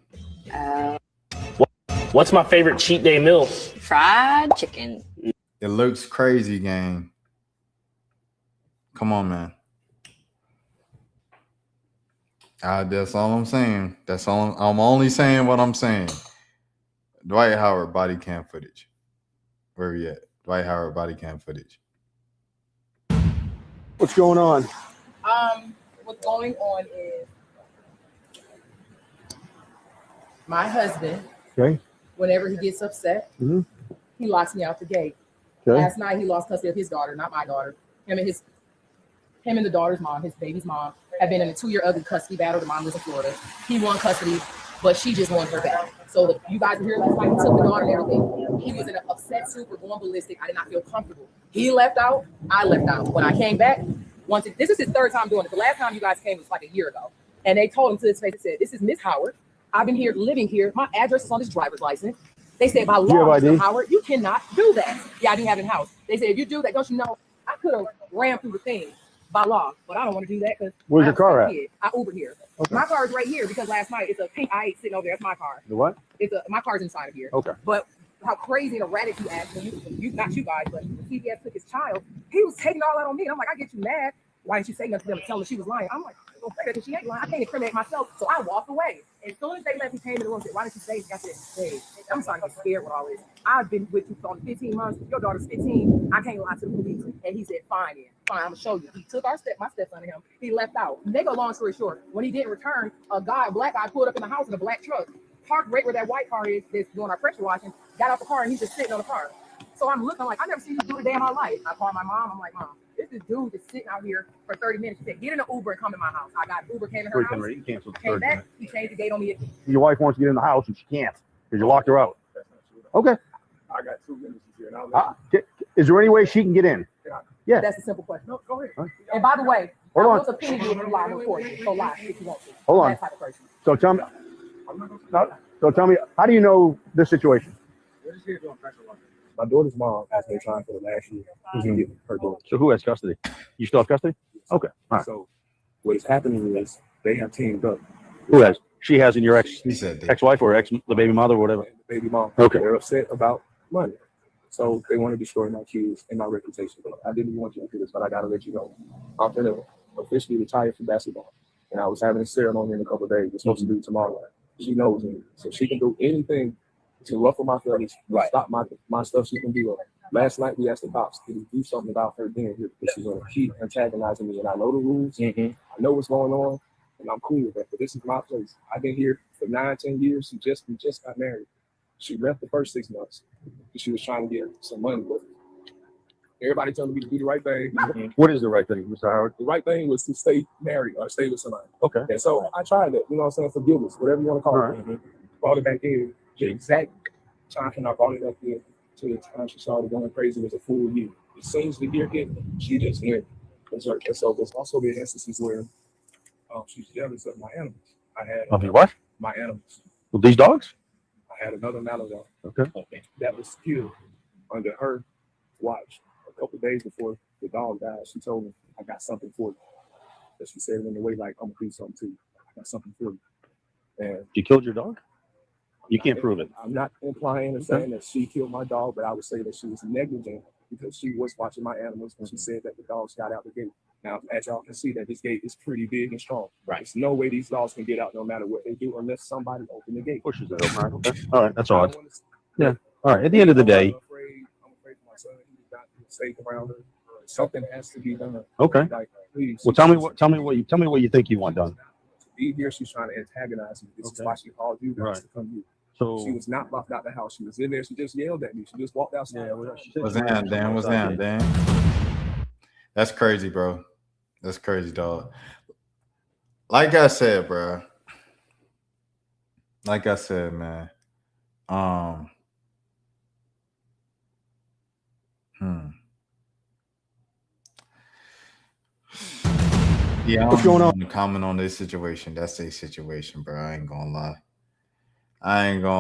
What's my favorite cheat day meal? Fried chicken. It looks crazy, gang. Come on, man. That's all I'm saying. I'm only saying what I'm saying. Dwight Howard body cam footage. Where are we at? Dwight Howard body cam footage. What's going on? What's going on is my husband, Okay. whenever he gets upset, he locks me out the gate. Okay. Last night he lost custody of his daughter, not my daughter. Him and the daughter's mom, his baby's mom, have been in a 2-year ugly custody battle. The mom lives in Florida. He won custody, but she just won her back. So you guys were here last night. He took the daughter and everything. He was in an upset super, going ballistic. I did not feel comfortable. He left out. I left out. When I came back, this is his 3rd time doing it. The last time you guys came was like a year ago. And they told him to his face, they said, "This is Miss Howard. I've been here, living here. My address is on his driver's license." They said, "By law, Mr. Howard, you cannot do that." Yeah, I didn't have it in house. They said, "If you do that, don't you know, I could have ran through the thing by law, but I don't want to do that because where's your car at? I Ubered here. Okay. My car is right here because last night it's a pink I-8 sitting over there. That's my car. The what? My car's inside of here. Okay. But how crazy and erratic you act when you not you guys, but when CBS took his child, he was taking all that on me. And I'm like, I get you mad. Why didn't you say nothing to them and tell them she was lying? I'm like, I don't say that because she ain't lying. I can't incriminate myself. So I walked away. And as soon as they left, he came in the room and said, "Why didn't you say it?" I said, "Hey, I'm starting to get scared with all this. I've been with you for 15 months. Your daughter's 15. I can't lie to the police." And he said, "Fine, then. Fine, I'm gonna show you." He took my stepson to him. He left out. Make a long story short, when he didn't return, a black guy pulled up in the house in a black truck, parked right where that white car is that's doing our pressure washing, got out the car and he's just sitting on the car. So I'm looking, I'm like, I never seen this dude a day in my life. I called my mom. I'm like, "Mom, this dude is sitting out here for 30 minutes. She said, get in an Uber and come to my house." I got Uber, came to her house. You canceled the Came 30 back, minutes. he changed the gate on me. Your wife wants to get in the house and she can't because you locked her out. Okay. I got 2 minutes here. And I'll Is there any way she can get in? Yeah. That's a simple question. No, go ahead. Huh? And by the way, Hold on. what's a penny if you lie before you? So lie if you want to. Hold on. That type of person. So tell me, how do you know this situation? We're just here doing pressure washing. My daughter's mom asked me time for the last year to get her daughter. So who has custody? You still have custody? Okay. All right. So what is happening is they have teamed up. Who has? She has in your He said ex-wife or the baby mother or whatever. The baby mom. Okay. They're upset about money. So they want to destroy my kids and my reputation. I didn't even want you to do this, but I got to let you know. I'm going to officially retire from basketball. And I was having a ceremony in a couple of days. We're supposed to do it tomorrow. She knows me. So she can do anything to ruffle my feathers, stop my stuff. She can do it. Last night we asked the cops to do something about her being here because she's going to keep antagonizing me. And I know the rules. I know what's going on. And I'm cool with that. But this is my place. I've been here for 9-10 years. We just got married. She left the first 6 months because she was trying to get some money with it. Everybody telling me to do the right thing. What is the right thing, Mr. Howard? The right thing was to stay married or stay with somebody. Okay. And so I tried that. You know what I'm saying? Forgiveness, whatever you want to call it. Brought it back in. The exact time when I brought it up in to the time she started going crazy was a full year. As soon as the year hit, she just went. And so there's also been instances where she's jealous of my animals. I had Of your what? My animals. Well, these dogs? I had another Malinois. Okay. That was killed under her watch. A couple of days before the dog died, she told me, I got something for you. That she said it in a way like, I'm going to do something to you. I got something for you. And You killed your dog? You can't prove it. I'm not implying or saying that she killed my dog, but I would say that she was negligent because she was watching my animals when she said that the dogs got out the gate. Now, as y'all can see, that this gate is pretty big and strong. Right. There's no way these dogs can get out no matter what they do unless somebody open the gate. Pushes it open. Okay. All right. That's odd. Yeah. All right. At the end of the day. I'm afraid for my son. He's not safe around her. Something has to be done. Okay. Like, please. Well, tell me what you think you want done. To be here, she's trying to antagonize me. This is why she called you guys to come here. So she was not locked out the house. She was in there. She just yelled at me. She just walked outside. Yeah, What's down, Dan? What's down, Dan? That's crazy, bro. That's crazy, dog. Like I said, bro. Like I said, man. Yeah, what's going on? Comment on this situation. That's a situation, bro. I ain't gonna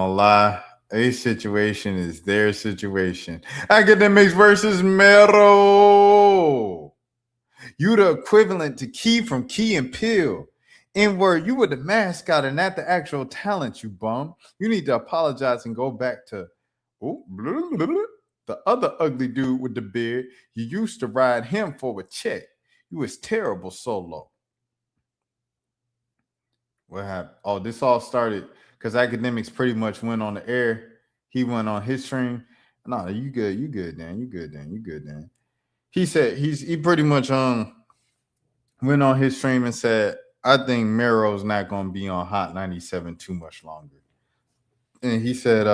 lie. A situation is their situation. Academics versus Mero. You the equivalent to Key from Key and Peele. N-word, you were the mascot and not the actual talent, you bum. You need to apologize and go back to the other ugly dude with the beard. You used to ride him for a check. You was terrible solo. What happened? Oh, this all started because Academics pretty much went on the air. He went on his stream. No, you good, Dan. You good, Dan. He said he pretty much went on his stream and said, I think Mero's not gonna be on Hot 97 too much longer. And he said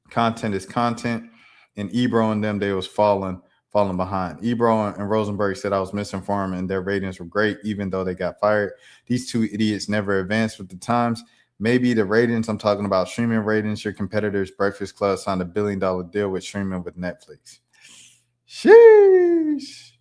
content is content, and Ebro and them, they was falling behind. Ebro and Rosenberg said I was misinformed and their ratings were great, even though they got fired. These two idiots never advanced with the times. Maybe the ratings, I'm talking about streaming ratings. Your competitors, Breakfast Club, signed $1 billion deal with streaming with Netflix. Sheesh.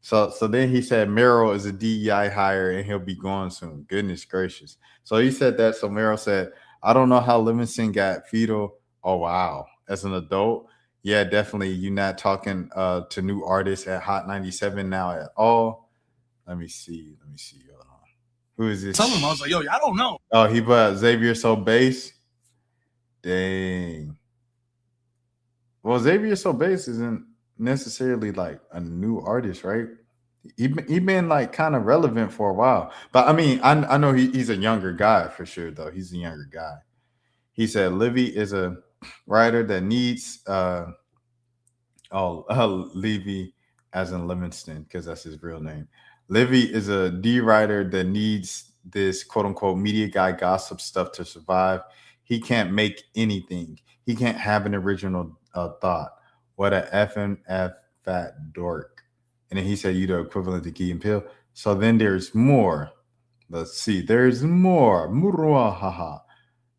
So then he said Mero is a DEI hire and he'll be gone soon. Goodness gracious. So he said that. So Mero said, I don't know how Livingston got fetal. Oh, wow. As an adult. Yeah, definitely. You're not talking to new artists at Hot 97 now at all. Let me see. Hold on. Who is this? Some of them I was like, yo, I don't know. Oh, he put Xavier So Bass. Dang. Well, Xavier So Bass isn't necessarily like a new artist, right? He been like kind of relevant for a while. But I mean, I know he's a younger guy for sure, though. He's a younger guy. He said Livy is a writer that needs Levy as in Livingston, because that's his real name. Livy is a D writer that needs this quote unquote media guy gossip stuff to survive. He can't make anything. He can't have an original thought. What a effing fat dork. And then he said you the equivalent to Key and Peele. So then there's more. Let's see. There's more.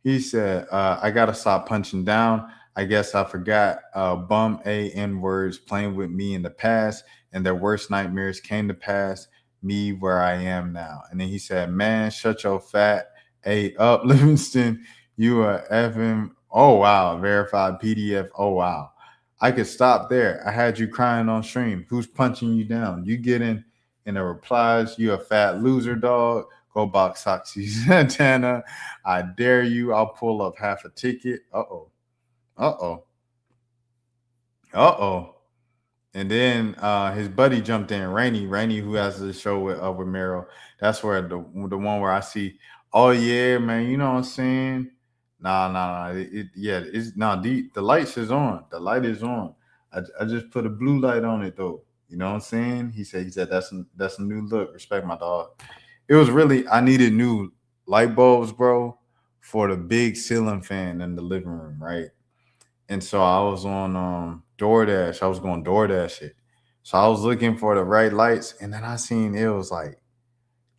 He said, I gotta stop punching down. I guess I forgot bum A-N words playing with me in the past, and their worst nightmares came to pass, me where I am now. And then he said, man, shut your fat A up, Livingston. You are effing, oh wow, verified PDF, oh wow. I could stop there. I had you crying on stream. Who's punching you down? You get in the replies, you a fat loser, dog. Go box Soxy Santana. I dare you. I'll pull up half a ticket. Uh-oh. And then his buddy jumped in, Rainy, who has the show with Mero. That's where the one where I see, oh yeah, man, you know what I'm saying? Nah. The lights is on. The light is on. I just put a blue light on it though. You know what I'm saying? He said that's a new look. Respect my dog. It was really, I needed new light bulbs, bro, for the big ceiling fan in the living room, right? And so I was on DoorDash. I was going DoorDash it. So I was looking for the right lights, and then I seen it was like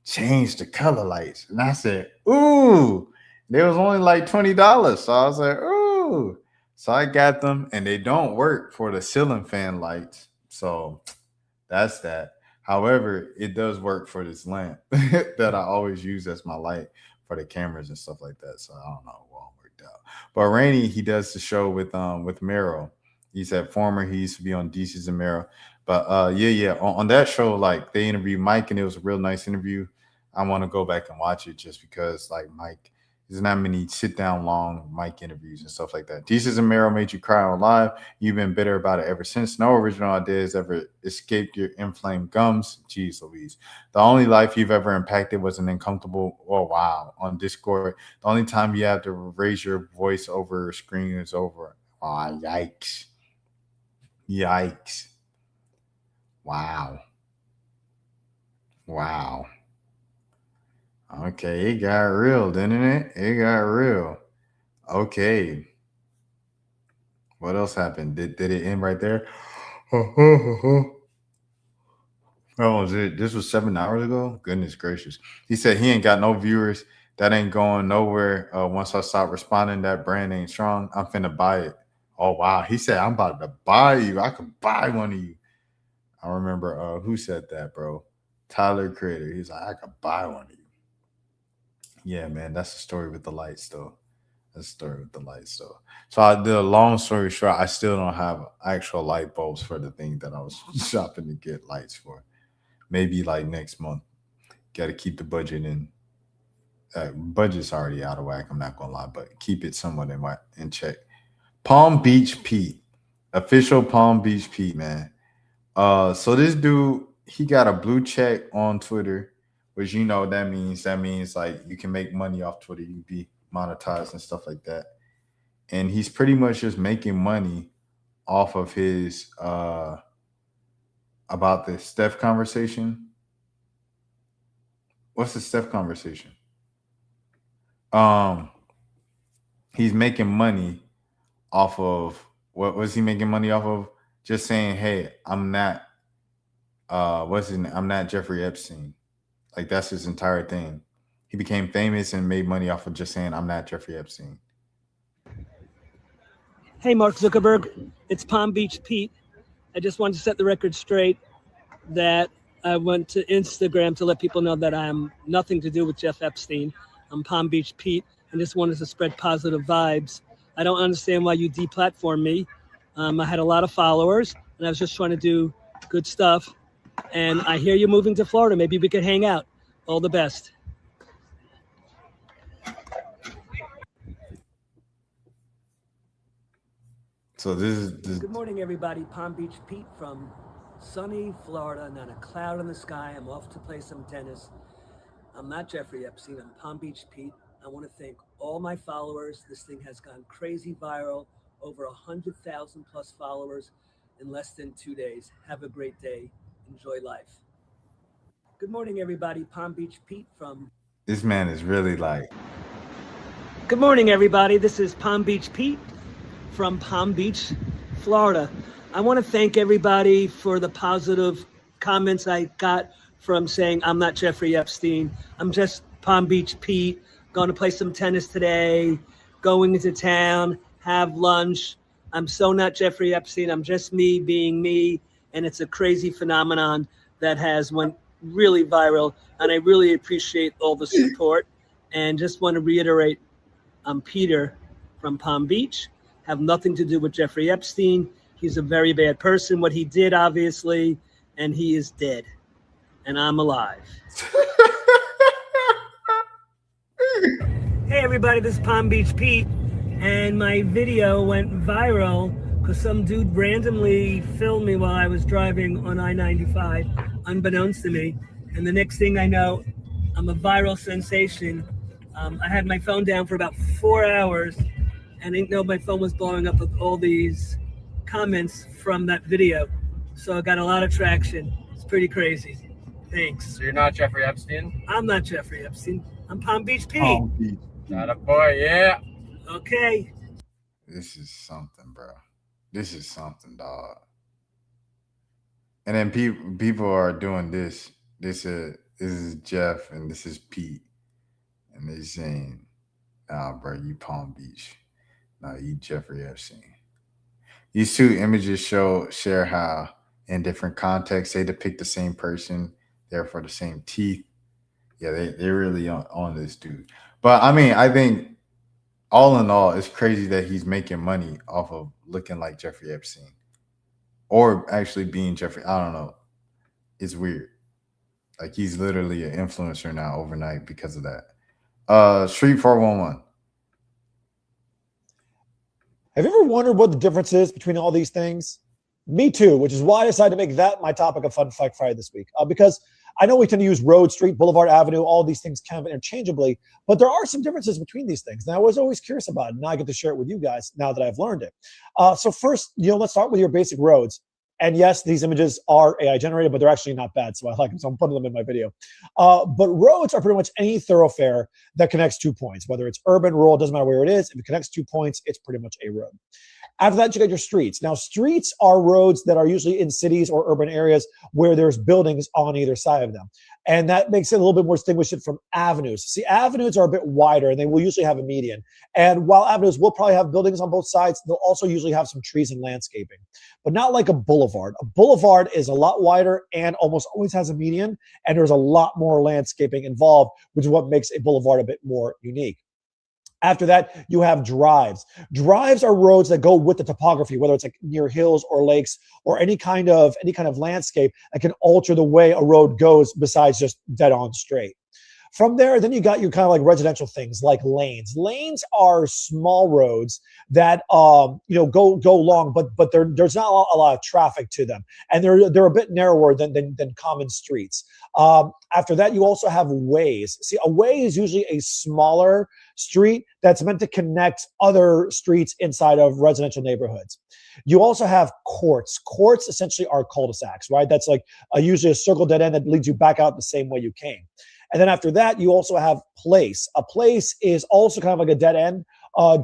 change the color lights. And I said, ooh, they was only like $20. So I was like, ooh. So I got them, and they don't work for the ceiling fan lights. So that's that. However, it does work for this lamp that I always use as my light for the cameras and stuff like that. So I don't know what worked out. But Rainy, he does the show with Mero. He said he used to be on DC's and Mero. But on that show, like they interviewed Mike, and it was a real nice interview. I want to go back and watch it just because like Mike, there's not many sit down long Mike interviews and stuff like that. DC's and Mero made you cry on live. You've been bitter about it ever since. No original ideas ever escaped your inflamed gums. Jeez Louise. The only life you've ever impacted was an uncomfortable, on Discord. The only time you have to raise your voice over a screen is over. Oh, yikes. Wow. Okay, it got real, didn't it? It got real. Okay. What else happened? Did it end right there? Oh, this was 7 hours ago? Goodness gracious. He said he ain't got no viewers. That ain't going nowhere. Once I stop responding, that brand ain't strong. I'm finna buy it. Oh, wow. He said, I'm about to buy you. I could buy one of you. I remember who said that, bro? Tyler Creator. He's like, I could buy one of you. Yeah, man, that's the story with the lights, though. So the long story short, I still don't have actual light bulbs for the thing that I was shopping to get lights for. Maybe like next month. Got to keep the budget in. Budget's already out of whack. I'm not gonna lie, but keep it somewhat in check. Palm Beach Pete, official Palm Beach Pete, man. So this dude, he got a blue check on Twitter. Which that means like you can make money off Twitter, you be monetized and stuff like that. And he's pretty much just making money off of his about the Steph conversation. What's the Steph conversation? He's making money off of what was he making money off of? Just saying, hey, I'm not I'm not Jeffrey Epstein. Like that's his entire thing. He became famous and made money off of just saying, I'm not Jeffrey Epstein. Hey, Mark Zuckerberg, it's Palm Beach Pete. I just wanted to set the record straight that I went to Instagram to let people know that I'm nothing to do with Jeff Epstein. I'm Palm Beach Pete and just wanted to spread positive vibes. I don't understand why you deplatformed me. I had a lot of followers and I was just trying to do good stuff. And I hear you're moving to Florida. Maybe we could hang out. All the best. So this is Good morning, everybody. Palm Beach Pete from sunny Florida. Not a cloud in the sky. I'm off to play some tennis. I'm not Jeffrey Epstein. I'm Palm Beach Pete. I want to thank all my followers. This thing has gone crazy viral. Over 100,000 plus followers in less than 2 days. Have a great day. Enjoy life. Good morning, everybody. Palm Beach Pete from... This man is really like... Good morning, everybody. This is Palm Beach Pete from Palm Beach, Florida. I want to thank everybody for the positive comments I got from saying I'm not Jeffrey Epstein. I'm just Palm Beach Pete, going to play some tennis today, going into town, have lunch. I'm so not Jeffrey Epstein. I'm just me being me. And it's a crazy phenomenon that has went really viral. And I really appreciate all the support. And just want to reiterate, I'm Peter from Palm Beach. Have nothing to do with Jeffrey Epstein. He's a very bad person, what he did, obviously, and he is dead. And I'm alive. Hey everybody, this is Palm Beach Pete, and my video went viral because some dude randomly filmed me while I was driving on I-95, unbeknownst to me. And the next thing I know, I'm a viral sensation. I had my phone down for about 4 hours, and I didn't know my phone was blowing up with all these comments from that video. So I got a lot of traction. It's pretty crazy. Thanks. So you're not Jeffrey Epstein? I'm not Jeffrey Epstein. I'm Palm Beach Pete. Palm Beach. Not a boy, yeah. Okay. This is something, bro. This is something, dog. And then people are doing this. This is Jeff and this is Pete. And they're saying, nah, bro, you Palm Beach. Nah, you Jeffrey Epstein. These two images share how in different contexts they depict the same person, therefore the same teeth. Yeah, they're really on this dude. But I mean, I think all in all, it's crazy that he's making money off of looking like Jeffrey Epstein. Or actually being Jeffrey. I don't know. It's weird. Like he's literally an influencer now overnight because of that. Street 411. Have you ever wondered what the difference is between all these things? Me too, which is why I decided to make that my topic of Fun Fact Friday this week. Because I know we tend to use road, street, boulevard, avenue, all these things kind of interchangeably, but there are some differences between these things. And I was always curious about it. Now I get to share it with you guys now that I've learned it. So first, let's start with your basic roads. And yes, these images are AI generated, but they're actually not bad. So I like them. So I'm putting them in my video. But roads are pretty much any thoroughfare that connects 2 points, whether it's urban, rural, doesn't matter where it is. If it connects 2 points, it's pretty much a road. After that, you got your streets. Now, streets are roads that are usually in cities or urban areas where there's buildings on either side of them. And that makes it a little bit more distinguished from avenues. See, avenues are a bit wider and they will usually have a median. And while avenues will probably have buildings on both sides, they'll also usually have some trees and landscaping, but not like a boulevard. A boulevard is a lot wider and almost always has a median. And there's a lot more landscaping involved, which is what makes a boulevard a bit more unique. After that, you have drives. Drives are roads that go with the topography, whether it's like near hills or lakes or any kind of landscape that can alter the way a road goes besides just dead on straight. From there, then you got your kind of like residential things like lanes. Lanes are small roads that go long, but there's not a lot of traffic to them, and they're a bit narrower than common streets. After that, you also have ways. See, a way is usually a smaller street that's meant to connect other streets inside of residential neighborhoods. You also have courts. Courts essentially are cul-de-sacs, right? That's like usually a circle dead end that leads you back out the same way you came. And then after that, you also have place. A place is also kind of like a dead end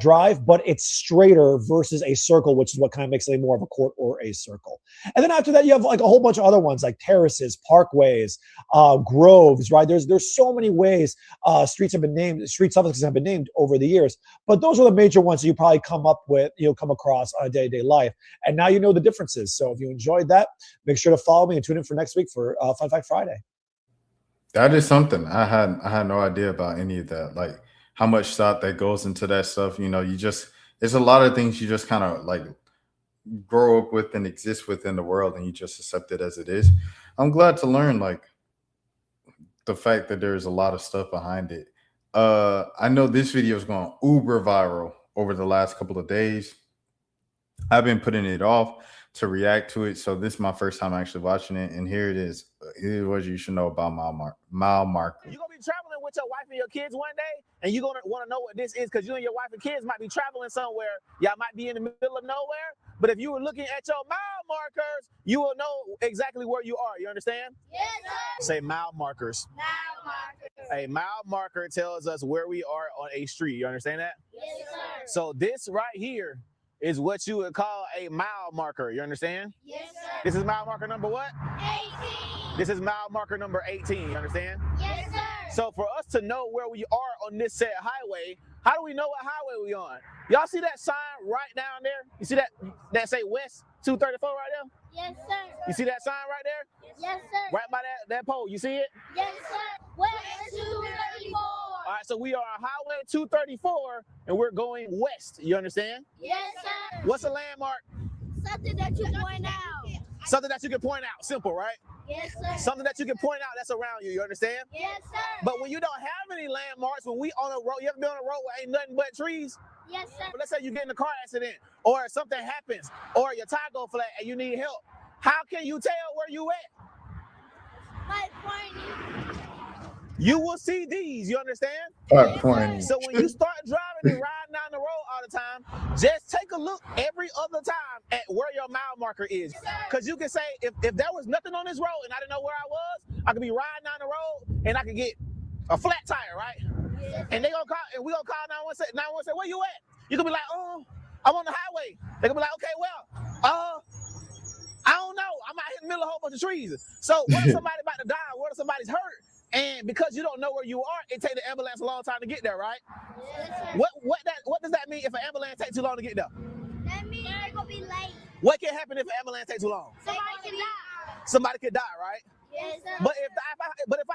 drive, but it's straighter versus a circle, which is what kind of makes it more of a court or a circle. And then after that, you have like a whole bunch of other ones like terraces, parkways, groves, right? There's so many ways street suffixes have been named over the years, but those are the major ones that you probably come across on a day-to-day life. And now you know the differences. So if you enjoyed that, make sure to follow me and tune in for next week for Fun Fact Friday. That is something I had no idea about any of that. Like how much thought that goes into that stuff. There's a lot of things you just kind of like grow up with and exist within the world, and you just accept it as it is. I'm glad to learn like the fact that there's a lot of stuff behind it. I know this video is going uber viral over the last couple of days. I've been putting it off to react to it. So this is my first time actually watching it. And here it is. Here's what you should know about mile marker. You're going to be traveling with your wife and your kids one day, and you're going to want to know what this is because you and your wife and kids might be traveling somewhere. Y'all might be in the middle of nowhere. But if you were looking at your mile markers, you will know exactly where you are. You understand? Yes, sir. Say mile markers. Mile markers. A mile marker tells us where we are on a street. You understand that? Yes, sir. So this right here is what you would call a mile marker. You understand? Yes, sir. This is mile marker number what? 18. This is mile marker number 18. You understand? Yes, sir. So for us to know where we are on this said highway, how do we know what highway we on? Y'all see that sign right down there? You see that say West 234 right there? Yes, sir. You see that sign right there? Yes, sir. Right by that pole. You see it? Yes, sir. West 234. All right, so we are on Highway 234, and we're going west. You understand? Yes, sir. What's a landmark? Something that you point out. Something that you can point out. Simple, right? Yes, sir. Something that you can point out that's around you. You understand? Yes, sir. But when you don't have any landmarks, when we on a road, you ever been on a road where ain't nothing but trees? Yes, sir. But let's say you get in a car accident, or something happens, or your tire go flat and you need help. How can you tell where you at? By pointing. You will see these, you understand? Pointing. So when you start driving and riding down the road all the time, just take a look every other time at where your mile marker is. Because you can say, if there was nothing on this road and I didn't know where I was, I could be riding down the road and I could get a flat tire, right? And they gonna call, and we gonna call 911, 911 say, where you at? You could be like, oh, I'm on the highway. They could be like, okay, well, I don't know. I'm out here in the middle of a whole bunch of trees. So what if somebody about to die? What if somebody's hurt? And because you don't know where you are, it take the ambulance a long time to get there, right? Yes, what does that mean if an ambulance takes too long to get there? That means they're gonna be late. What can happen if an ambulance takes too long? Somebody could die. Somebody could die, right? Yes, sir. But if I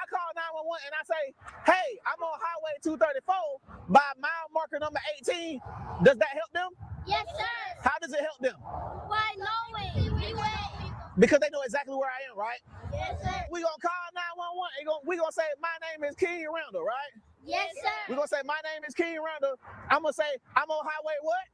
call 911 and I say, hey, I'm on Highway 234 by mile marker number 18, does that help them? Yes, sir. How does it help them? By knowing. Because they know exactly where I am, right? Yes, sir. We gonna call 911. We gonna say, my name is King Randall, right? Yes, sir. We gonna say, my name is King Randall. I'm gonna say, I'm on highway what?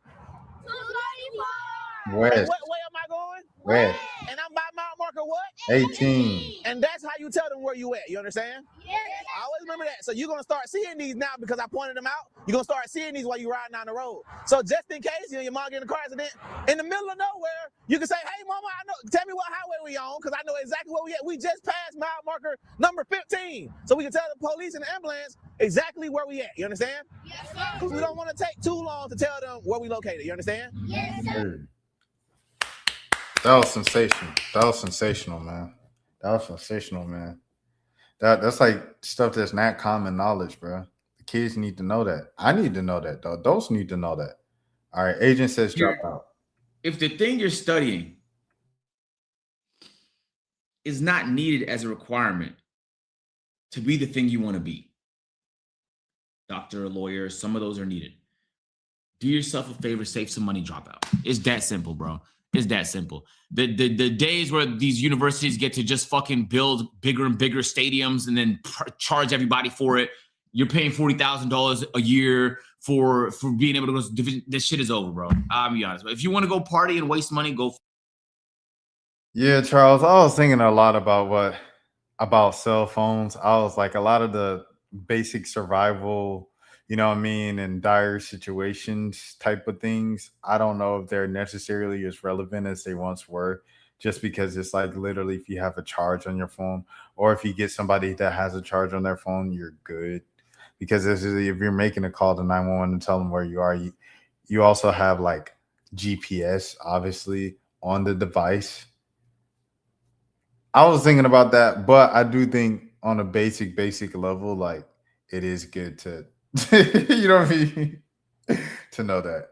234. West. And what way am I going? West. And I'm by mile marker what? 18. And that's how you tell them where you at. You understand? Yes. I always remember that. So you're gonna start seeing these now because I pointed them out. You're gonna start seeing these while you're riding down the road. So just in case your mom get in a car accident in the middle of nowhere, you can say, hey mama, I know, tell me what highway we on, because I know exactly where we at. We just passed mile marker number 15. So we can tell the police and the ambulance exactly where we at. You understand? Yes, sir. Because we don't want to take too long to tell them where we located. You understand? Yes, sir. That was sensational. That was sensational, man. That's like stuff that's not common knowledge, bro. The kids need to know that. I need to know that. The adults need to know that. All right, agent says drop out. If the thing you're studying is not needed as a requirement to be the thing you want to be, doctor, lawyer, some of those are needed. Do yourself a favor, save some money, drop out. It's that simple, bro. It's that simple. The days where these universities get to just fucking build bigger and bigger stadiums and then charge everybody for it. You're paying $40,000 a year for being able to go. This shit is over, bro. I'll be honest. But if you want to go party and waste money, go. Yeah, Charles. I was thinking a lot about cell phones. I was like, a lot of the basic survival, you know what I mean, in dire situations type of things, I don't know if they're necessarily as relevant as they once were, just because it's like literally if you have a charge on your phone, or if you get somebody that has a charge on their phone, you're good. Because if you're making a call to 911 to tell them where you are, you also have like GPS, obviously, on the device. I was thinking about that, but I do think on a basic level, like, it is good to you know what I mean? To know that.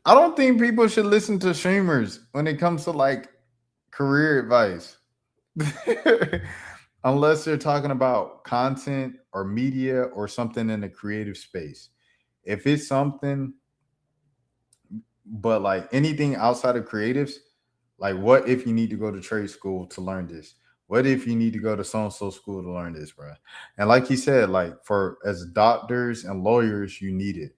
I don't think people should listen to streamers when it comes to like career advice. Unless they're talking about content or media or something in the creative space. If it's something, but like anything outside of creatives, like what if you need to go to trade school to learn this? What if you need to go to so-and-so school to learn this, bro? And like he said, like as doctors and lawyers, you need it.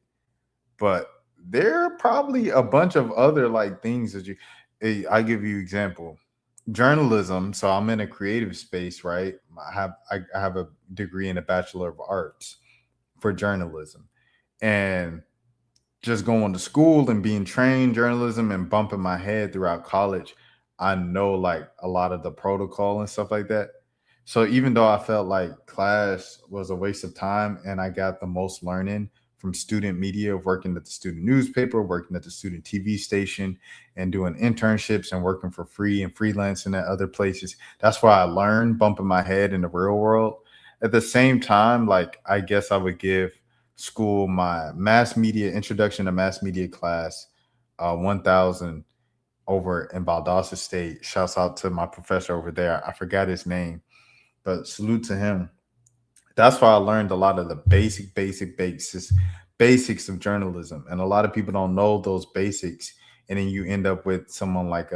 But there are probably a bunch of other like things that I give you example. Journalism. So I'm in a creative space, right? I have a degree in a Bachelor of Arts for journalism. And just going to school and being trained journalism and bumping my head throughout college, I know like a lot of the protocol and stuff like that. So even though I felt like class was a waste of time and I got the most learning from student media, working at the student newspaper, working at the student TV station, and doing internships and working for free and freelancing at other places, that's why I learned bumping my head in the real world. At the same time, like, I guess I would give school my introduction to mass media class, 1000 over in Valdosta State. Shouts out to my professor over there. I forgot his name, but salute to him. That's why I learned a lot of the basics of journalism. And a lot of people don't know those basics. And then you end up with someone like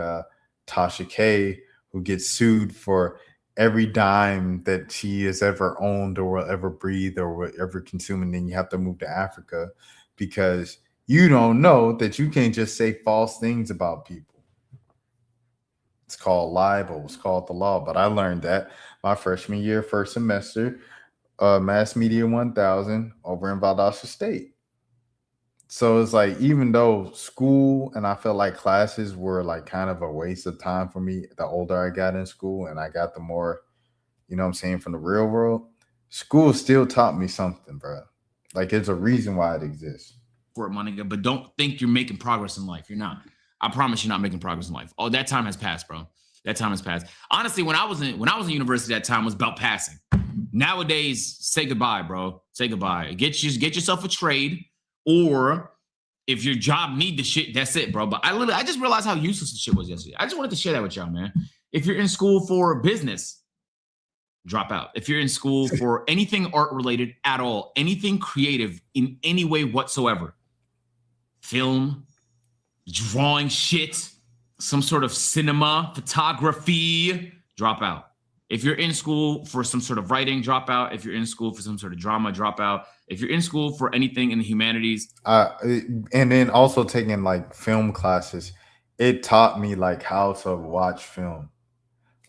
Tasha K, who gets sued for every dime that she has ever owned or will ever breathe or will ever consume, and then you have to move to Africa because you don't know that you can't just say false things about people. It's called libel. It's called the law. But I learned that my freshman year, first semester, Mass Media 1000 over in Valdosta State. So it's like, even though school and I felt like classes were like kind of a waste of time for me, the older I got in school and I got the more, you know what I'm saying, from the real world, school still taught me something, bro. Like, there's a reason why it exists. For money, but don't think you're making progress in life. You're not. I promise you're not making progress in life. Oh, that time has passed, bro. That time has passed. Honestly, when I was in university, that time was about passing. Nowadays, say goodbye, bro. Say goodbye. Get yourself a trade, or if your job need the shit, that's it, bro. But I just realized how useless the shit was yesterday. I just wanted to share that with y'all, man. If you're in school for business, drop out. If you're in school for anything art related at all, anything creative in any way whatsoever, film, drawing shit, some sort of cinema, photography, drop out. If you're in school for some sort of writing, drop out. If you're in school for some sort of drama, drop out. If you're in school for anything in the humanities. And then also taking like film classes, it taught me like how to watch film.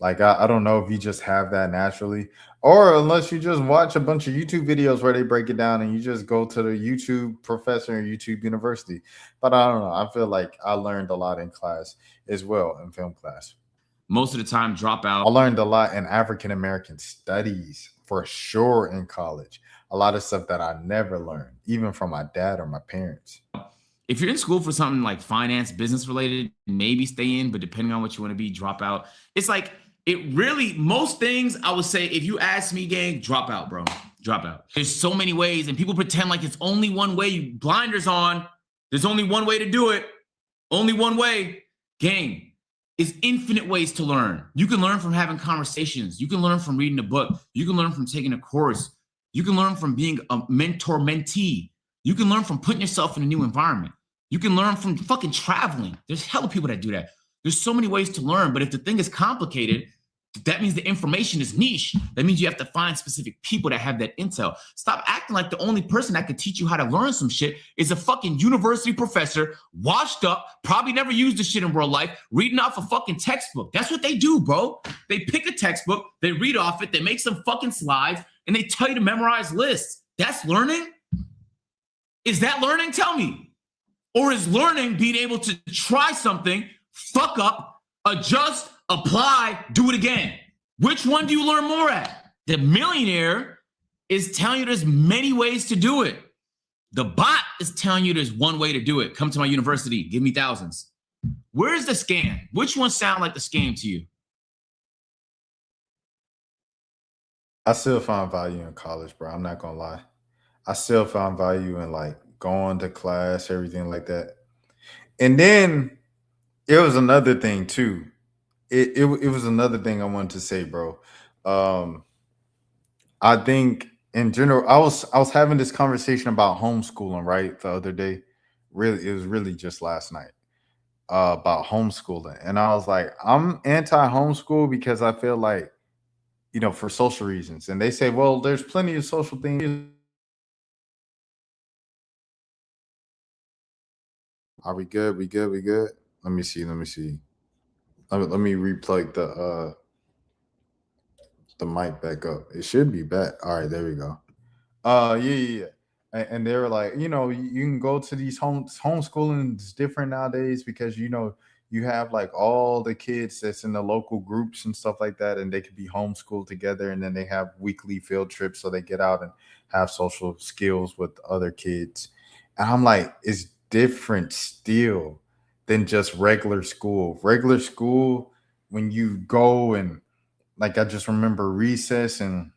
Like, I don't know if you just have that naturally, or unless you just watch a bunch of YouTube videos where they break it down and you just go to the YouTube professor and YouTube university. But I don't know. I feel like I learned a lot in class as well, in film class. Most of the time, drop out. I learned a lot in African-American studies for sure in college. A lot of stuff that I never learned, even from my dad or my parents. If you're in school for something like finance, business related, maybe stay in, but depending on what you want to be, drop out. It's like, it really, most things I would say, if you ask me, gang, drop out, bro. Drop out. There's so many ways, and people pretend like it's only one way. You blinders on. There's only one way to do it. Only one way. Gang, is infinite ways to learn. You can learn from having conversations. You can learn from reading a book. You can learn from taking a course. You can learn from being a mentor-mentee. You can learn from putting yourself in a new environment. You can learn from fucking traveling. There's hella people that do that. There's so many ways to learn, but if the thing is complicated, that means the information is niche. That means you have to find specific people that have that intel. Stop acting like the only person that could teach you how to learn some shit is a fucking university professor, washed up, probably never used this shit in real life, reading off a fucking textbook. That's what they do, bro. They pick a textbook, they read off it, they make some fucking slides, and they tell you to memorize lists. That's learning? Is that learning? Tell me. Or is learning being able to try something, fuck up, adjust, apply, do it again? Which one do you learn more at? The millionaire is telling you there's many ways to do it. The bot is telling you there's one way to do it. Come to my university, give me thousands. Where's the scam? Which one sound like the scam to you? I still found value in college, bro. I'm not gonna lie. I still found value in like going to class, everything like that. And then it was another thing too. It was another thing I wanted to say, bro. I think in general, I was having this conversation about homeschooling, right, the other day. Really, it was really just last night about homeschooling, and I was like, I'm anti-homeschool because I feel like, you know, for social reasons. And they say, well, there's plenty of social things. Are we good? We good? We good? Let me see. Let me replug the mic back up. It should be back. All right, there we go. Yeah. And they were like, you know, you can go to these homeschooling is different nowadays because, you know, you have like all the kids that's in the local groups and stuff like that, and they could be homeschooled together, and then they have weekly field trips so they get out and have social skills with other kids. And I'm like, it's different still than just regular school. Regular school, when you go and like, I just remember recess, and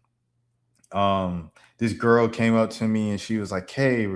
this girl came up to me and she was like, hey,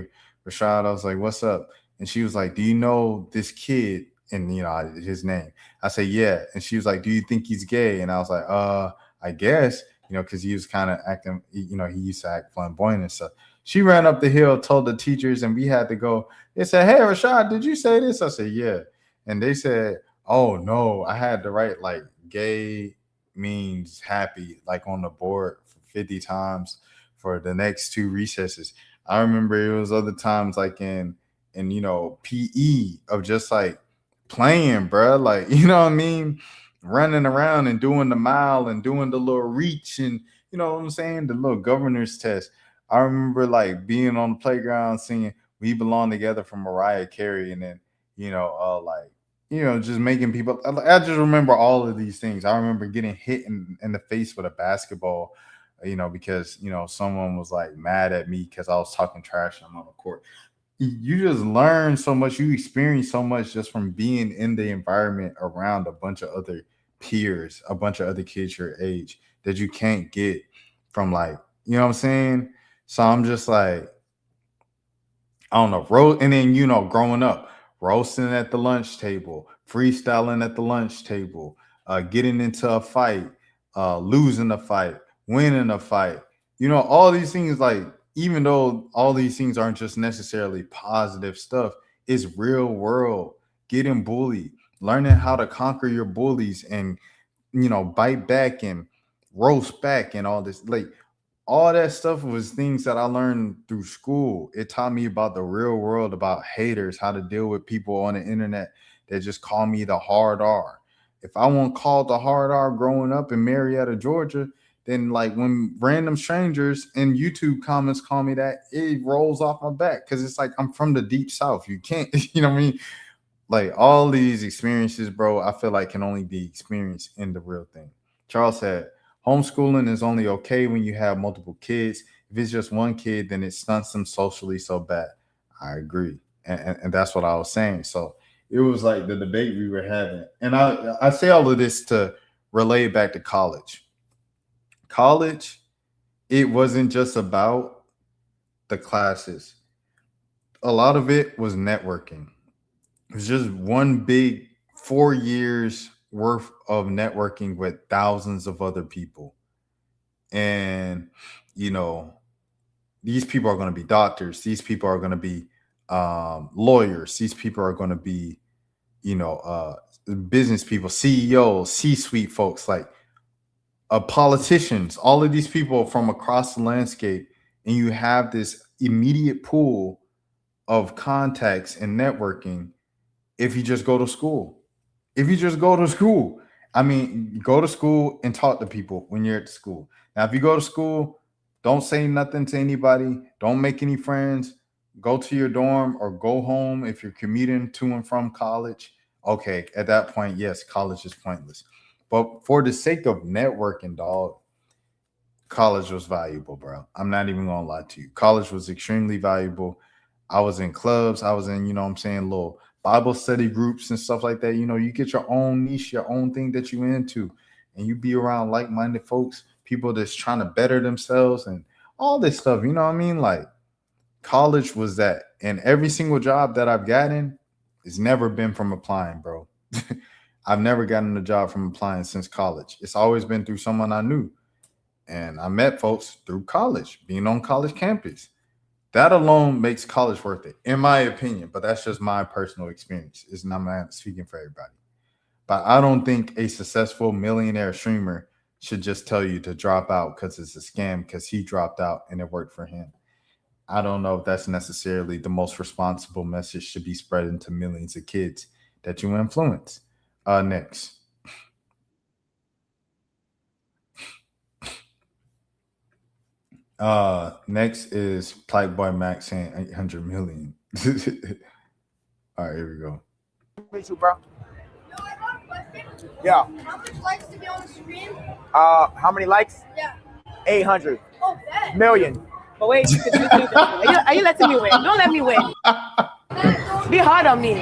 Rashad. I was like, what's up? And she was like, do you know this kid? And, you know, his name. I said, yeah. And she was like, do you think he's gay? And I was like, I guess, you know, because he was kind of acting, you know, he used to act flamboyant and stuff. She ran up the hill, told the teachers, and we had to go. They said, hey, Rashad, did you say this? I said, yeah. And they said, Oh no, I had to write like gay means happy like on the board for 50 times for the next 2 recesses. I remember it was other times like in PE of just like playing, bruh. Like, you know what I mean? Running around and doing the mile and doing the little reach and you know what I'm saying? The little governor's test. I remember like being on the playground singing We Belong Together from Mariah Carey and then, just making people. I just remember all of these things. I remember getting hit in the face with a basketball, because someone was like mad at me because I was talking trash on the court. You just learn so much. You experience so much just from being in the environment around a bunch of other peers, a bunch of other kids your age that you can't get from like, you know what I'm saying? So I'm just like, I don't know, and then growing up, roasting at the lunch table, freestyling at the lunch table, getting into a fight, losing a fight, winning a fight. All these things, like, even though all these things aren't just necessarily positive stuff, it's real world. Getting bullied, learning how to conquer your bullies and, bite back and roast back and all this. Like, all that stuff was things that I learned through school. It taught me about the real world, about haters, how to deal with people on the internet that just call me the hard R. If I wasn't called the hard R growing up in Marietta, Georgia, then like when random strangers in YouTube comments call me that, it rolls off my back because it's like I'm from the deep south. You can't, you know what I mean? Like all these experiences, bro, I feel like can only be experienced in the real thing. Charles said, homeschooling is only okay when you have multiple kids. If it's just one kid, then it stunts them socially so bad. I agree. And that's what I was saying. So it was like the debate we were having. And I say all of this to relay it back to college. College, it wasn't just about the classes. A lot of it was networking. It was just one big 4 years worth of networking with thousands of other people. And, these people are going to be doctors. These people are going to be lawyers. These people are going to be, business people, CEOs, C-suite folks, like politicians, all of these people from across the landscape. And you have this immediate pool of contacts and networking if you just go to school. If you just go to school. I mean, go to school and talk to people when you're at school. Now, if you go to school, don't say nothing to anybody. Don't make any friends. Go to your dorm or go home if you're commuting to and from college. Okay, at that point, yes, college is pointless. But for the sake of networking, dog, college was valuable, bro. I'm not even going to lie to you. College was extremely valuable. I was in clubs. I was in, little Bible study groups and stuff like that. You get your own niche, your own thing that you into, and you be around like-minded folks, people that's trying to better themselves and all this stuff. You know what I mean? Like, college was that. And every single job that I've gotten has never been from applying, bro. I've never gotten a job from applying since college. It's always been through someone I knew. And I met folks through college, being on college campus. That alone makes college worth it, in my opinion. But that's just my personal experience. I'm not speaking for everybody. But I don't think a successful millionaire streamer should just tell you to drop out because it's a scam because he dropped out and it worked for him. I don't know if that's necessarily the most responsible message to be spread into millions of kids that you influence. Next. Next is Plight Boy Max saying 800 million. All right, here we go. Meet you, bro. Yeah. How much likes to be on the stream? How many likes? Yeah. 800 Oh, that. million. But wait, are you letting me win? Don't let me win. Be hard on me.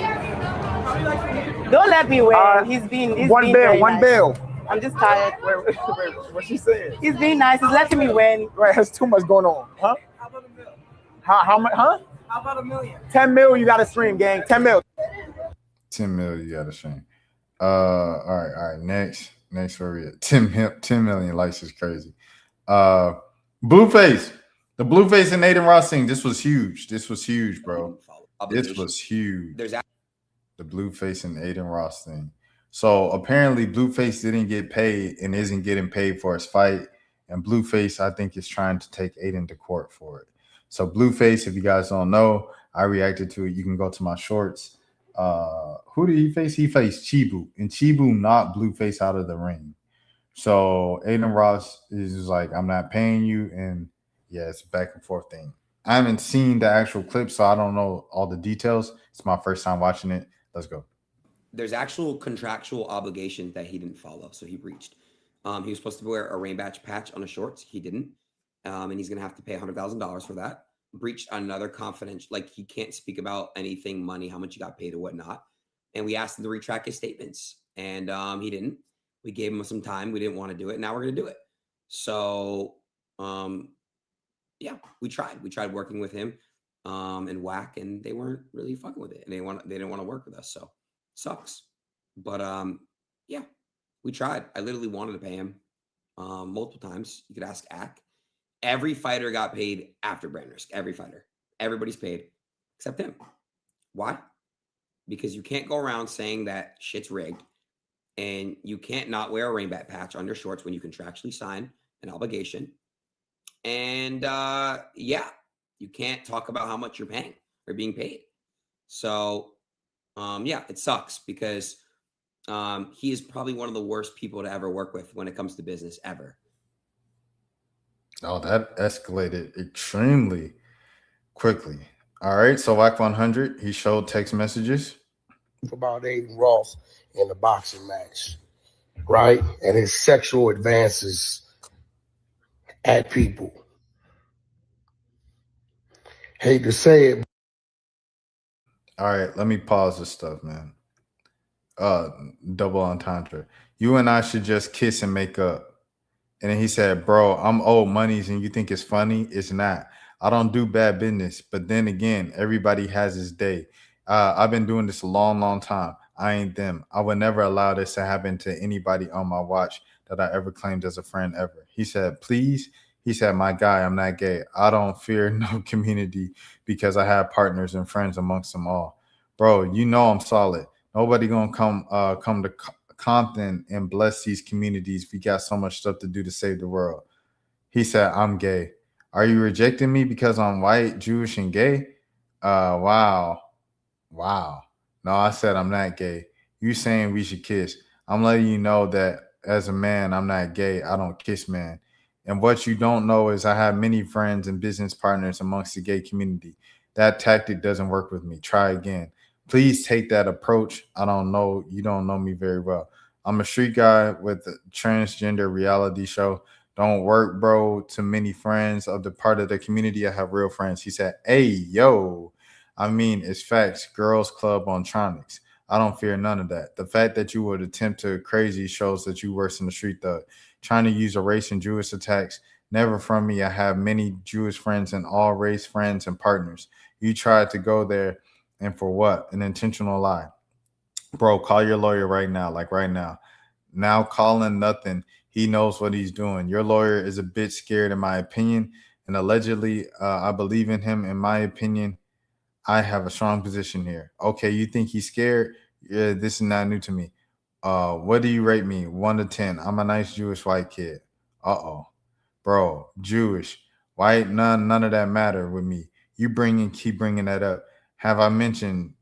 Don't let me win. He's being one bill. I'm just tired. What she said? He's being nice. He's letting me win. Right, there's too much going on. Huh? How about $1 million? How much? Huh? How about $1 million? 10 mil, you got to stream, gang. 10 mil. 10 mil, you got to stream. All right. Next where we at? 10 million likes is crazy. Blueface. The Blueface and Nathan Ross thing. This was huge, bro. This was huge. The Blueface and Aiden Ross thing. So apparently Blueface didn't get paid and isn't getting paid for his fight. And Blueface, I think, is trying to take Aiden to court for it. So Blueface, if you guys don't know, I reacted to it. You can go to my shorts. Who did he face? He faced Chibu. And Chibu knocked Blueface out of the ring. So Aiden Ross is like, I'm not paying you. And yeah, it's a back and forth thing. I haven't seen the actual clip, so I don't know all the details. It's my first time watching it. Let's go. There's actual contractual obligation that he didn't follow, so he breached. He was supposed to wear a rainbow patch on his shorts. He didn't. And he's going to have to pay $100,000 for that. Breached another confidential, like he can't speak about anything, money, how much he got paid or whatnot. And we asked him to retract his statements, and he didn't. We gave him some time. We didn't want to do it. Now we're going to do it. So, yeah, we tried. We tried working with him and Whack, and they weren't really fucking with it. And they didn't want to work with us. So sucks. But yeah, we tried. I literally wanted to pay him multiple times. You could ask Ack. Every fighter got paid after Brand Risk. Every fighter. Everybody's paid except him. Why? Because you can't go around saying that shit's rigged, and you can't not wear a rainbow patch on your shorts when you contractually sign an obligation. And yeah, you can't talk about how much you're paying or being paid. So yeah, it sucks because he is probably one of the worst people to ever work with when it comes to business ever. Oh, that escalated extremely quickly. All right, so Whack 100, he showed text messages about Aiden Ross in the boxing match, right? And his sexual advances at people. Hate to say it. All right, let me pause this stuff, man. Double entendre. You and I should just kiss and make up. And then he said, bro, I'm owed monies and you think it's funny? It's not. I don't do bad business. But then again, everybody has his day. I've been doing this a long, long time. I ain't them. I would never allow this to happen to anybody on my watch that I ever claimed as a friend ever. He said, please. He said, my guy, I'm not gay. I don't fear no community because I have partners and friends amongst them all. Bro, you know I'm solid. Nobody gonna come to Compton and bless these communities. We got so much stuff to do to save the world. He said, I'm gay. Are you rejecting me because I'm white, Jewish, and gay? Wow. No, I said I'm not gay. You saying we should kiss. I'm letting you know that as a man, I'm not gay. I don't kiss man. And what you don't know is I have many friends and business partners amongst the gay community. That tactic doesn't work with me. Try again. Please take that approach. I don't know. You don't know me very well. I'm a street guy with a transgender reality show. Don't work, bro. To many friends of the part of the community, I have real friends. He said, hey, yo. I mean, it's facts. Girls Club on Tronics. I don't fear none of that. The fact that you would attempt to crazy shows that you worse than the street thug. Trying to use a race and Jewish attacks. Never from me. I have many Jewish friends and all race friends and partners. You tried to go there. And for what? An intentional lie. Bro, call your lawyer right now. Like right now. Now calling nothing. He knows what he's doing. Your lawyer is a bit scared in my opinion. And allegedly, I believe in him. In my opinion, I have a strong position here. Okay, you think he's scared? Yeah, this is not new to me. What do you rate me? 1 to 10. I'm a nice Jewish white kid. Uh-oh. Bro, Jewish, white, none of that matter with me. You keep bringing that up. Have I mentioned,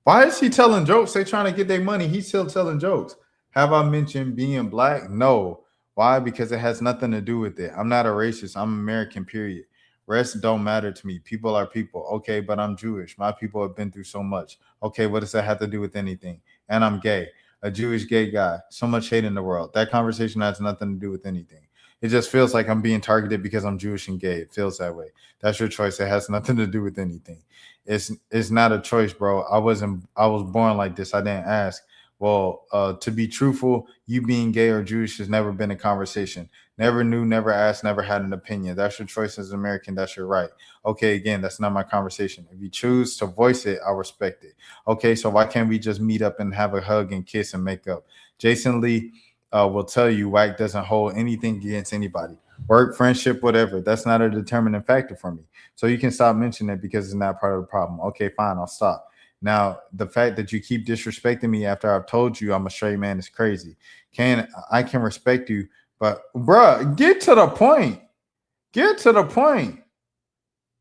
why is he telling jokes? They trying to get their money. He's still telling jokes. Have I mentioned being black? No. Why? Because it has nothing to do with it. I'm not a racist. I'm American, period. Rest don't matter to me. People are people. Okay, but I'm Jewish. My people have been through so much. Okay, what does that have to do with anything? And I'm gay. A Jewish gay guy. So much hate in the world. That conversation has nothing to do with anything. It just feels like I'm being targeted because I'm Jewish and gay. It feels that way. That's your choice. It has nothing to do with anything. It's not a choice, bro. I was born like this. I didn't ask. Well, to be truthful, you being gay or Jewish has never been a conversation. Never knew, never asked, never had an opinion. That's your choice as an American. That's your right. Okay, again, that's not my conversation. If you choose to voice it, I respect it. Okay, so why can't we just meet up and have a hug and kiss and make up? Jason Lee will tell you Wack doesn't hold anything against anybody. Work, friendship, whatever. That's not a determining factor for me. So you can stop mentioning it because it's not part of the problem. Okay, fine, I'll stop. Now, the fact that you keep disrespecting me after I've told you I'm a straight man is crazy. I can respect you, but bruh, get to the point. Get to the point.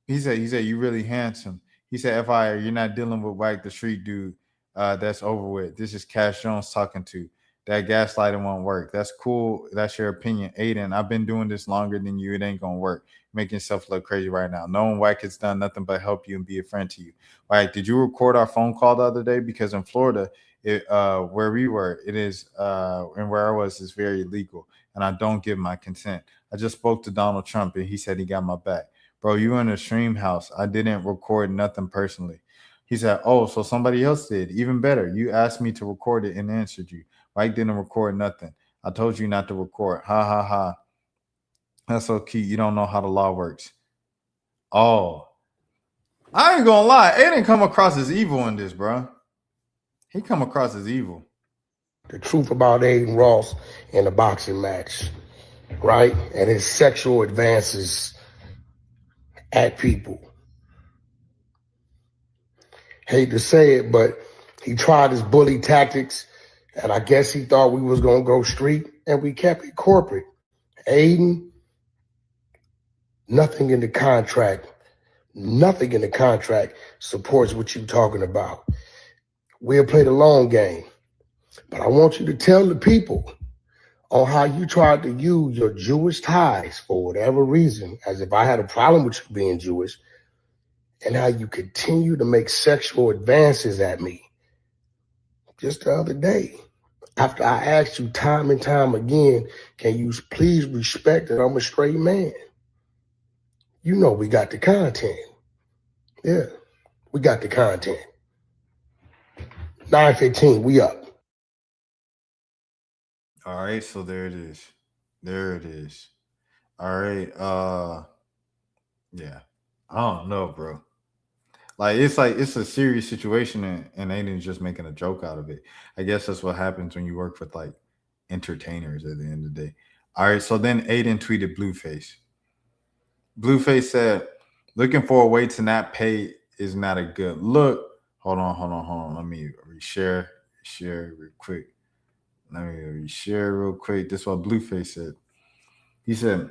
He said, you really handsome. He said, FIR, you're not dealing with Wack the street dude. That's over with. This is Cash Jones talking to. That gaslighting won't work. That's cool. That's your opinion. Aiden, I've been doing this longer than you. It ain't gonna work. Making yourself look crazy right now. No one Wack has done nothing but help you and be a friend to you. Wack, did you record our phone call the other day? Because in Florida, where we were, it is and where I was is very illegal. And I don't give my consent. I just spoke to Donald Trump and he said he got my back. Bro, you in a stream house. I didn't record nothing personally. He said, oh, so somebody else did. Even better. You asked me to record it and answered you. Mike didn't record nothing. I told you not to record. Ha, ha, ha. That's so cute. You don't know how the law works. Oh. I ain't gonna lie. Aiden come across as evil in this, bro. He come across as evil. The truth about Aiden Ross in the boxing match, right? And his sexual advances at people. Hate to say it, but he tried his bully tactics, and I guess he thought we was going to go street, and we kept it corporate. Aiden, nothing in the contract supports what you're talking about. We'll play the long game, but I want you to tell the people on how you tried to use your Jewish ties for whatever reason, as if I had a problem with you being Jewish, and how you continue to make sexual advances at me. Just the other day, after I asked you time and time again, can you please respect that I'm a straight man? You know we got the content. Yeah, we got the content. 9:15, we up. All right, so there it is. There it is. All right. Yeah. I don't know, bro. It's a serious situation and Aiden's just making a joke out of it. I guess that's what happens when you work with like entertainers at the end of the day. All right, so then Aiden tweeted Blueface. Blueface said, looking for a way to not pay is not a good look. Hold on. Let me reshare real quick. This is what Blueface said. He said,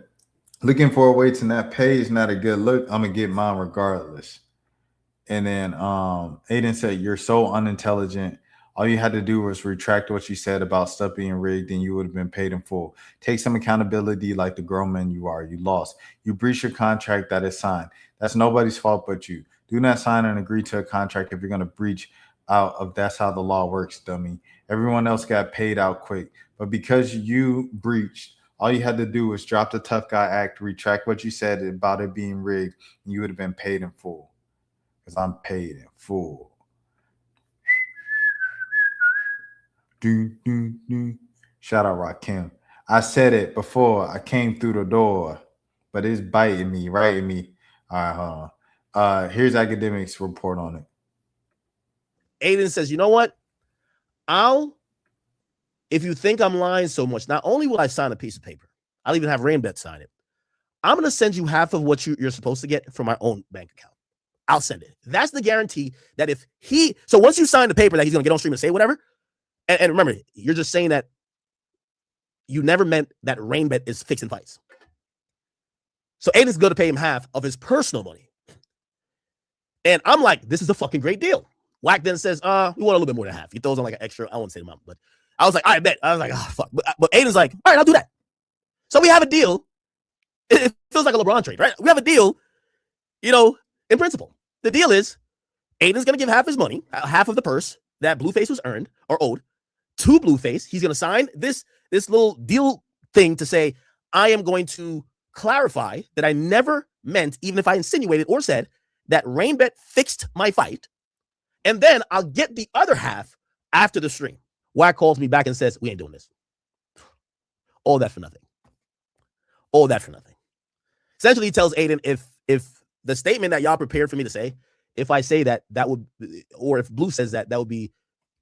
looking for a way to not pay is not a good look. I'm going to get mine regardless. And then Aiden said, you're so unintelligent. All you had to do was retract what you said about stuff being rigged and you would have been paid in full. Take some accountability like the grown man you are. You lost. You breached your contract that is signed. That's nobody's fault but you. Do not sign and agree to a contract if you're going to breach out of that's how the law works, dummy. Everyone else got paid out quick. But because you breached, all you had to do was drop the tough guy act, retract what you said about it being rigged, and you would have been paid in full. Because I'm paid in full. Shout out Rakim. I said it before I came through the door, but it's biting me, right in me. All right, hold on. Here's Academics report on it. Aiden says, you know what? If you think I'm lying so much, not only will I sign a piece of paper, I'll even have Rainbet sign it. I'm going to send you half of what you're supposed to get from my own bank account. I'll send it. That's the guarantee that so once you sign the paper that he's going to get on stream and say whatever, and remember, you're just saying that you never meant that Rainbet is fixing fights. So Aiden's going to pay him half of his personal money. And I'm like, this is a fucking great deal. Wack then says, we want a little bit more than half. He throws on like an extra, I won't say the amount, but I was like, I bet. I was like, oh, fuck. But Aiden's like, all right, I'll do that. So we have a deal. It feels like a LeBron trade, right? We have a deal, in principle. The deal is Aiden's going to give half his money, half of the purse that Blueface was earned or owed to Blueface. He's going to sign this little deal thing to say, I am going to clarify that I never meant, even if I insinuated or said, that Rainbet fixed my fight. And then I'll get the other half after the stream. Wack calls me back and says, we ain't doing this. All that for nothing. All that for nothing. Essentially, he tells Aiden, if the statement that y'all prepared for me to say, if I say that would, or if Blue says that would be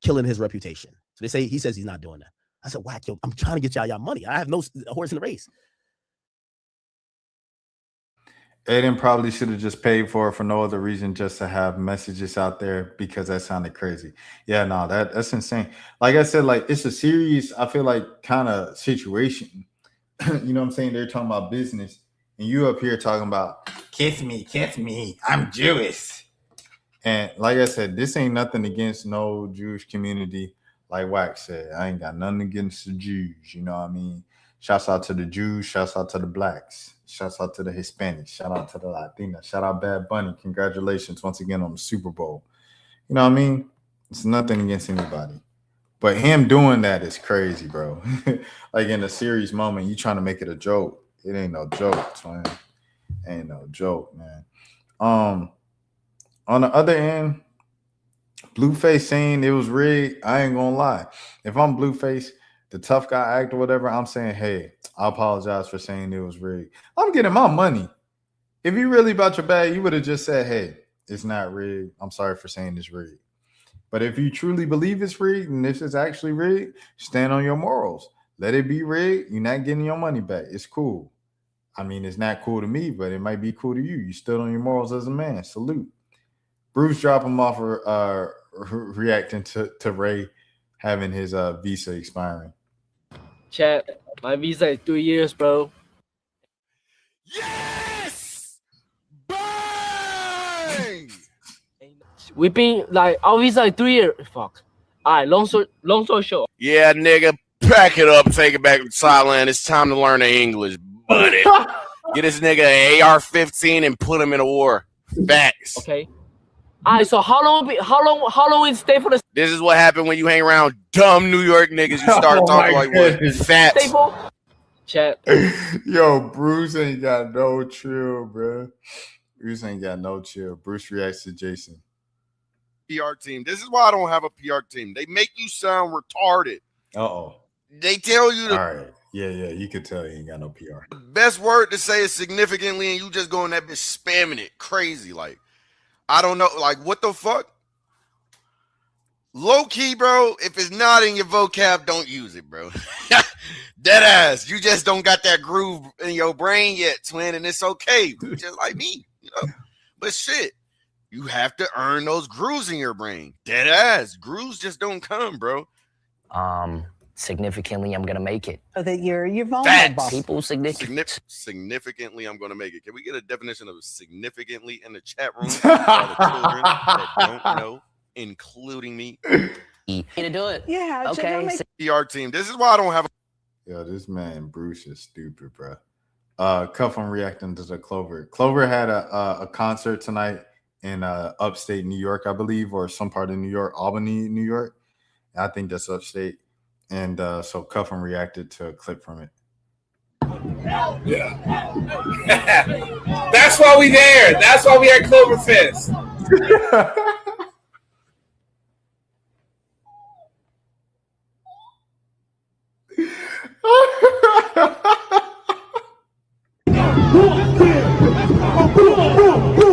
killing his reputation. So he says he's not doing that. I said, Wack, I'm trying to get y'all money. I have no horse in the race. Aiden probably should have just paid for it for no other reason, just to have messages out there, because that sounded crazy. Yeah, no, that's insane. Like I said, like it's a serious, I feel like, kind of situation. You know what I'm saying? They're talking about business, and you up here talking about kiss me, I'm Jewish. And like I said, this ain't nothing against no Jewish community. Like Wax said, I ain't got nothing against the Jews. You know what I mean? Shouts out to the Jews. Shouts out to the blacks. Shouts out to the Hispanics. Shout out to the Latinas. Shout out Bad Bunny. Congratulations once again on the Super Bowl. You know what I mean? It's nothing against anybody. But him doing that is crazy, bro. Like in a serious moment, you trying to make it a joke. It ain't no joke, twin. Ain't no joke, man. On the other end, Blueface saying it was rigged. I ain't gonna lie. If I'm Blueface, the tough guy act or whatever, I'm saying, hey, I apologize for saying it was rigged. I'm getting my money. If you really about your bag, you would have just said, hey, it's not rigged. I'm sorry for saying it's rigged. But if you truly believe it's rigged and this is actually rigged, stand on your morals. Let it be rigged. You're not getting your money back. It's cool. I mean, it's not cool to me, but it might be cool to you. You stood on your morals as a man. Salute. Bruce dropped him off reacting to Ray having his visa expiring. Chat, my visa is 2 years, bro. Yes! Bang! We've been like our visa is 3 years. Fuck. Alright, long story short. Yeah, nigga, pack it up, take it back to Thailand. It's time to learn the English, buddy. Get this nigga an AR-15 and put him in a war. Facts. Okay. Alright, so how long we stay for the This is what happened when you hang around dumb New York niggas. You start talking like what? Facts. stay for? Chat. Yo, Bruce ain't got no chill, bro. Bruce ain't got no chill. Bruce reacts to Jason. PR team. This is why I don't have a PR team. They make you sound retarded. Uh-oh. They tell you All right. Yeah, you could tell he ain't got no PR. the best word to say is significantly, and you just going that bitch spamming it crazy. Like, I don't know. Like, what the fuck? Low key, bro. If it's not in your vocab, don't use it, bro. Dead ass. You just don't got that groove in your brain yet, twin, and it's okay. You just like me, you know. But shit, you have to earn those grooves in your brain. Dead ass. Grooves just don't come, bro. Significantly, I'm gonna make it. That you're vulnerable. Facts. People significant. Significantly, I'm gonna make it. Can we get a definition of significantly in the chat room for all the children that don't know, including me? To do it. Yeah. Okay. PR team. This is why I don't have. Yo, this man Bruce is stupid, bro. Cuff on reacting to the Clover. Clover had a concert tonight in upstate New York, I believe, or some part of New York, Albany, New York. I think that's upstate. And so Cuffin reacted to a clip from it. Yeah. That's why we there. That's why we at Cloverfest.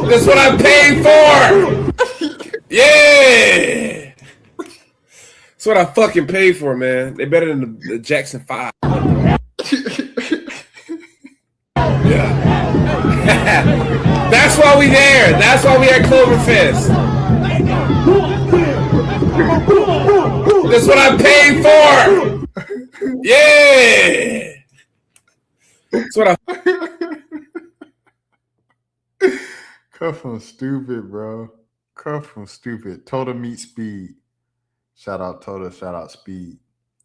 That's what I paid for. Yeah. That's what I fucking paid for, man. They better than the Jackson 5. Yeah. That's why we there. That's why we at Cloverfest. That's what I paid for. Yeah. That's what Cuff from stupid, bro. Cuff from stupid. Total meet Speed. Shout out Total. Shout out Speed.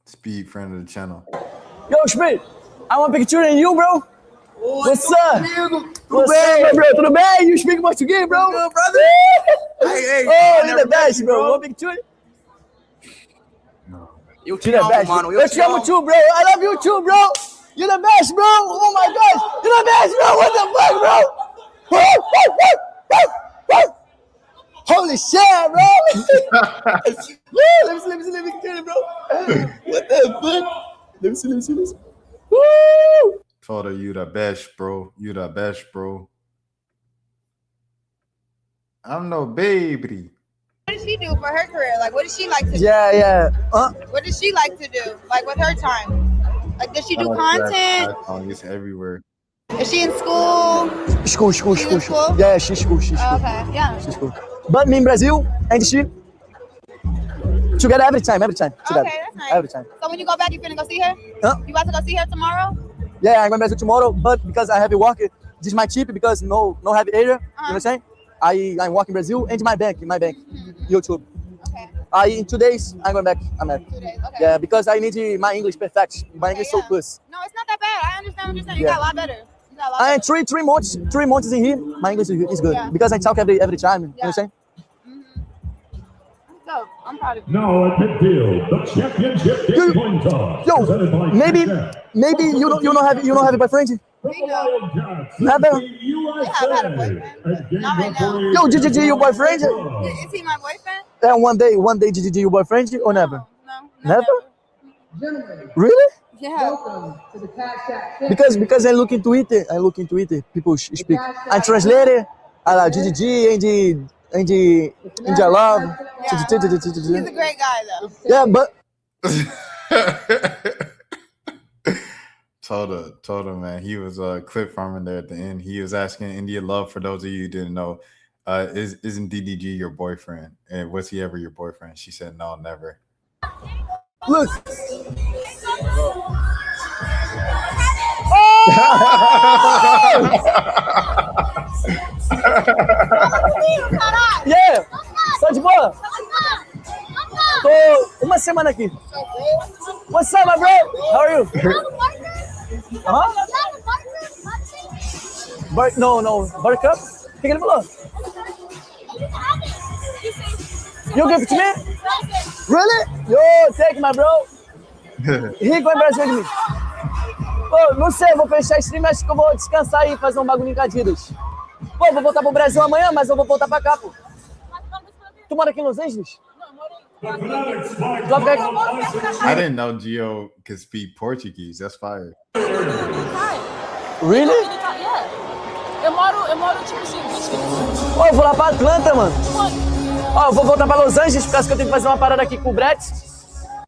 Speed, friend of the channel. Yo, Schmidt, I want picture in you, bro. What's up? What's up, bro? Tudo bem? You speak Portuguese, bro? Good, brother. Hey, oh, you're the best, bro. One picture. Eu te amo, mano. Eu te amo too, bro. I love you too, bro. You're the best, bro. Oh my gosh. You're the best, bro. What the fuck, bro? Holy shit, bro. Let me get it, bro. What the fuck? Let me see. Woo! Told her, you the best, bro. You the best, bro. I'm no baby. What does she do for her career? Like, what does she like to do? Yeah. What does she like to do? Like, with her time? Like, does she do content? It's everywhere. Is she in school? School. Yeah, she's school. Okay, yeah. She's school. But me in Brazil and she together every time. Together. Okay, that's nice. Every time. So when you go back, you finna go see her? Huh? You about to go see her tomorrow? Yeah, I'm going to Brazil tomorrow, but because I have a work, this is my tip because no have area. You know what I'm saying? I'm working Brazil and my bank, YouTube. Okay. In 2 days, I'm going back. 2 days, okay. Yeah, because I need my English perfect. My English so plus. No, it's not that bad. I understand what you're saying. You got a lot better. You got a lot And better. 3 months in here, my English is good. Yeah. Because I talk every time. You know what I'm saying? So, I'm proud of you. Now at midfield, the championship game coin toss. presented by Maybe Cash App. you don't have a boyfriend? Never. Yo, GGG, your boyfriend? Is he my boyfriend? And one day, GGG, your boyfriend or never? No. Never? Really? Yeah. Because I look in Twitter, people speak. I translate it. I like GGG and I love. He's a great guy though. Yeah, but told her, man. He was clip farming there at the end. He was asking India Love, for those of you who didn't know, isn't DDG your boyfriend? And was he ever your boyfriend? She said no, never. Look. Yeah, só de boa. Tô uma semana aqui. What's up, my bro? How are you? No. Buttercup? O que ele falou? You give it to me? Really? Yo, take my bro. Rico em Brasil de mim. Pô, não sei, eu vou fechar a stream, acho que eu vou descansar e fazer um bagulho em Adidas. Pô, vou voltar pro Brasil amanhã, mas eu vou voltar pra cá, pô. Tu mora aqui em Los Angeles? I didn't know Gio could speak Portuguese. That's fire. Really? Eu moro tipo assim, 20 minutos. Ó, eu vou lá pra Atlanta, mano. Ó, eu vou voltar pra Los Angeles por causa que eu tenho que fazer uma parada aqui com o Brett.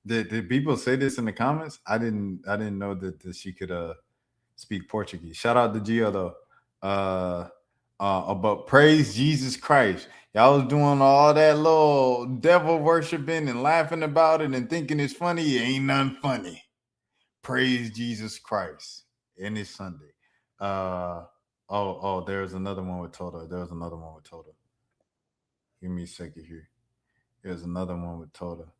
Did people say this in the comments? I didn't know that she could speak Portuguese. Shout out to Gio though. But praise Jesus Christ. Y'all was doing all that little devil worshiping and laughing about it and thinking it's funny. It ain't nothing funny. Praise Jesus Christ. And it's Sunday. There's another one with Toto. Give me a second here. There's another one with Toto.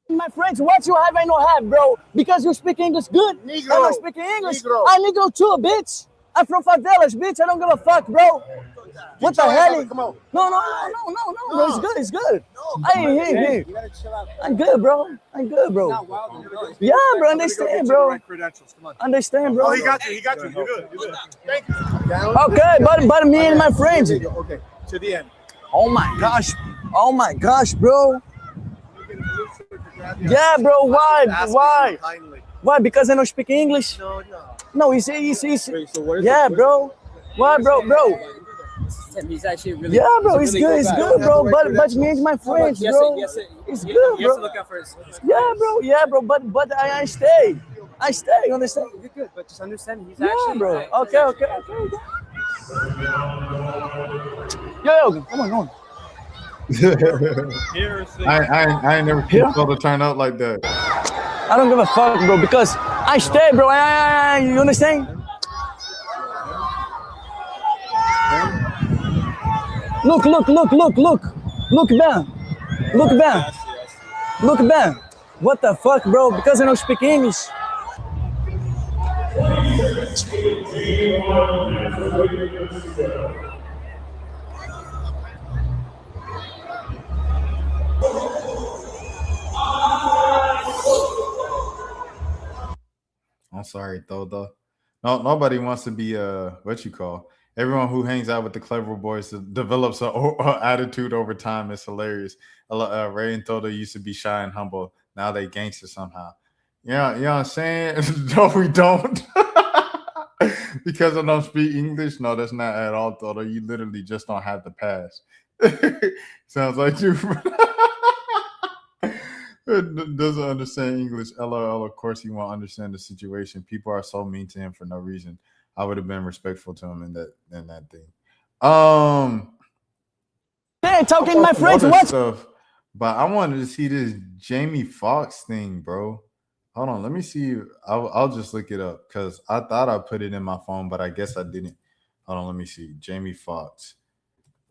My friends, what you have, I don't have, bro. Because you speak English good. Negro. I'm not speaking English. Negro. I'm Negro too, bitch. I'm from favelas, bitch. I don't give a fuck, bro. What the hell? Come on. No, bro. It's good. Hey. I'm good, bro. Yeah, bro. Understand, bro. Understand, bro. Oh, he got you. You're good. Thank you. Okay, but me and my friends. Okay, to the end. Oh my gosh, bro. Yeah, bro. Why? Why? Because I don't speak English? No, it's yeah, bro. Why, bro? He's actually really. Yeah, bro. It's good, bro. But me and my friends, bro. It's good, bro. You have to look out for his Yeah, bro. But I stay. You understand? You're good, but just understand he's Yeah, actually. bro. Okay. Yo, come on. I ain't never seen Toto turn out like that. I don't give a fuck, bro, because I stay, bro. You understand? Look, Ben. What the fuck, bro? Because I don't speak English. I'm sorry, Toto. No, nobody wants to be everyone who hangs out with the clever boys develops an attitude over time. It's hilarious. Ray and Toto used to be shy and humble. Now they gangster somehow. Yeah, you know what I'm saying? No, we don't. Because I don't speak English? No, that's not at all, Toto. You literally just don't have the pass. Sounds like you. Doesn't understand English. LOL. Of course, he won't understand the situation. People are so mean to him for no reason. I would have been respectful to him in that thing. Hey, talking my friends. What? Stuff, but I wanted to see this Jamie Foxx thing, bro. Hold on, let me see. I'll just look it up because I thought I put it in my phone, but I guess I didn't. Hold on, let me see. Jamie Foxx.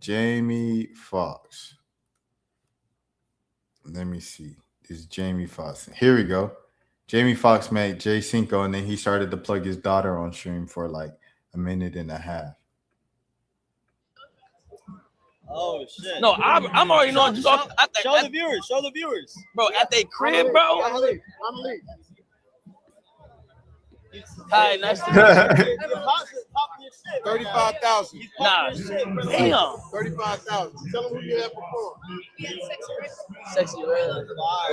Jamie Foxx. Let me see. This is Jamie Foxx. Here we go. Jamie Foxx made Jay Cinco, and then he started to plug his daughter on stream for like a minute and a half. Oh shit! No, I'm already knowing. Show the viewers. Show the viewers, bro. At their crib, bro. I'm Lee. Hi, nice to meet you. 35,000. Nah, damn. 35,000. Tell them who you had before. Sexy Red.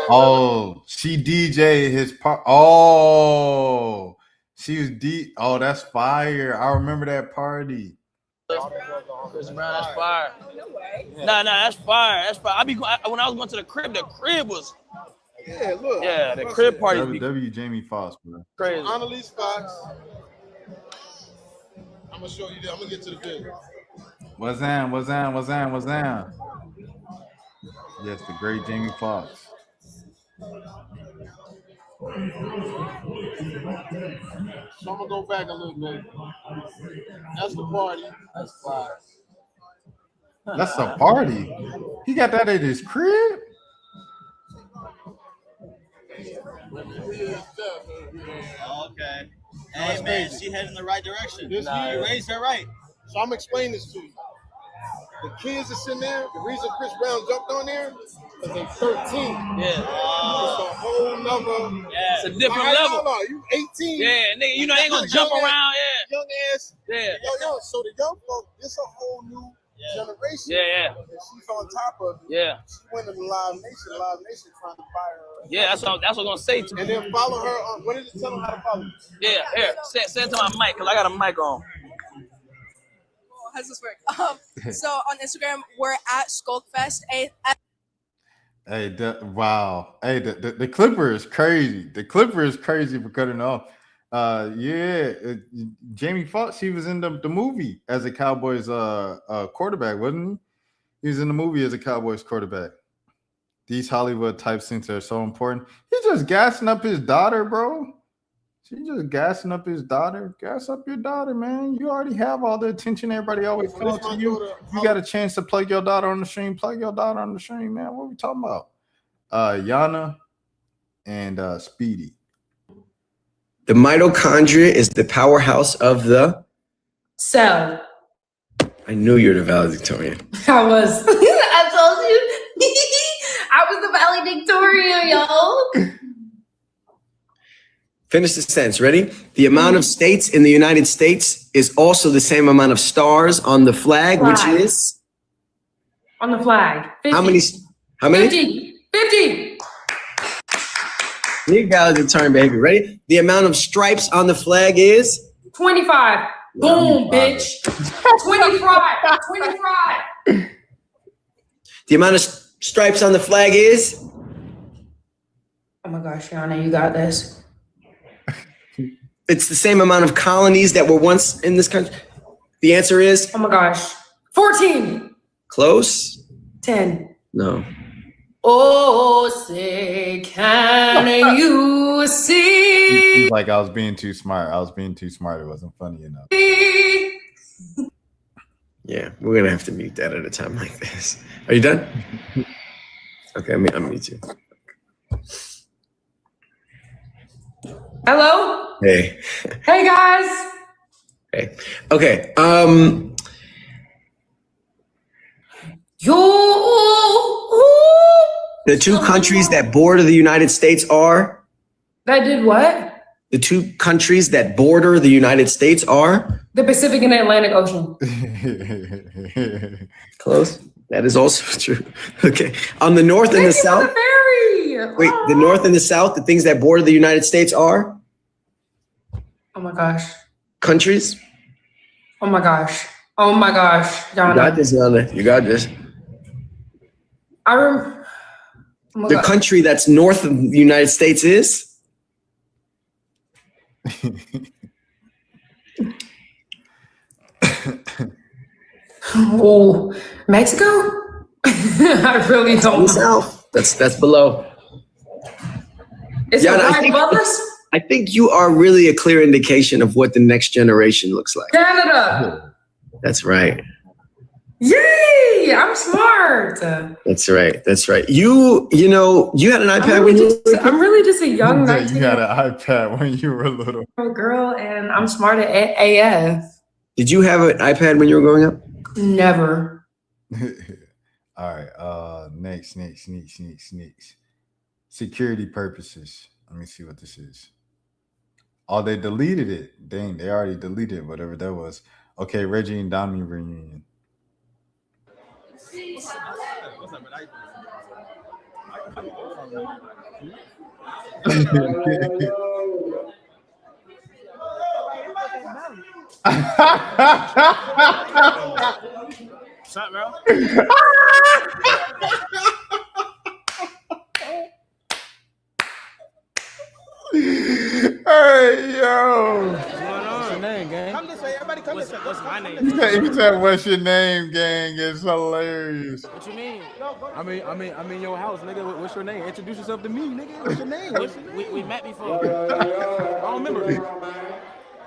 Oh, she DJ his part. Oh, she was Oh, that's fire. I remember that party. Chris Brown, that's fire. Nah, that's fire. That's fire. When I was going to the crib was. Yeah, look. Yeah, the crib party. W Jamie Foxx, bro. Crazy. Annalise Fox. I'm gonna show you that. I'm gonna get to the video. What's that? Yes, the great Jamie Foxx. So I'm gonna go back a little bit. That's the party. That's fire. That's a party. He got that at his crib. Okay. Hey man, she heading in the right direction. You raised her right. So I'm explaining this to you. The kids that's in there, the reason Chris Brown jumped on there is they're 13. Yeah. It's a whole nother. Yeah. It's a different level. No, you 18. Yeah, nigga, you know, they ain't gonna jump around. Yeah. Young ass. Yeah. Yo, so the young folk, this a whole new generation. Yeah. And she's on top of it. Yeah. She went to Live Nation. Live Nation trying to buy her. Yeah, that's what I'm gonna say to you. And then follow her on. What did it tell them how to follow? Yeah, here. Send it to my mic, because I got a mic on. How does this work? So on Instagram, we're at Skulkfest. Wow. Hey, the Clipper is crazy. The Clipper is crazy for cutting off. Jamie Foxx, he was in the movie as a Cowboys quarterback, wasn't he? He was in the movie as a Cowboys quarterback. These Hollywood type things are so important. He's just gassing up his daughter, bro. She's just gassing up his daughter. Gas up your daughter, man. You already have all the attention. Everybody always comes to you. You got a chance to plug your daughter on the stream. Plug your daughter on the stream, man. What are we talking about? Yana and Speedy. The mitochondria is the powerhouse of the cell. I knew you were the valedictorian. I was. I told you. I was the valedictorian, y'all. Finish the sentence. Ready? The amount of states in the United States is also the same amount of stars on the flag, which is on the flag. 50. How many? 50. Big valedictorian behavior. Ready? The amount of stripes on the flag is 25. Boom, bitch. 25. 25. The amount of stripes on the flag is. Oh my gosh, Yana, you got this. It's the same amount of colonies that were once in this country. The answer is. Oh my gosh. 14. Close. 10. No. Oh, say, can you see? He's like, I was being too smart. It wasn't funny enough. Yeah, we're gonna have to mute that at a time like this. Are you done? Okay, I'll mute you. Hello? Hey. Hey, guys. Hey. Okay. The two countries that border the United States are? That did what? The two countries that border the United States are? The Pacific and Atlantic Ocean. Close. That is also true. Okay. On the north and the south? Wait, the north and the south, the things that border the United States are? Oh my gosh. Countries? Oh my gosh. Oh my gosh. Yana. You got this, Yana. You got this. the country that's north of the United States is? Oh, Mexico? I really don't know. South. That's below. Is it right above us? I think you are really a clear indication of what the next generation looks like. Canada. That's right. Yay! I'm smart. That's right. That's right. You know, you had an iPad when you were I'm really just a young You 19 had an iPad when you were little. girl, and I'm smart at AF. Did you have an iPad when you were growing up? Never. All right. Next. Security purposes. Let me see what this is. Oh, they deleted it. Dang, they already deleted it, whatever that was. Okay, Reggie and Dami reunion. What's up, bro? Hey, yo. What's your name, gang? Come this way, everybody come this way. What's my name? He said, "What's your name, gang?" It's hilarious. What you mean? I'm in your house, nigga. What's your name? Introduce yourself to me, nigga. What's your name? We met before. I don't remember.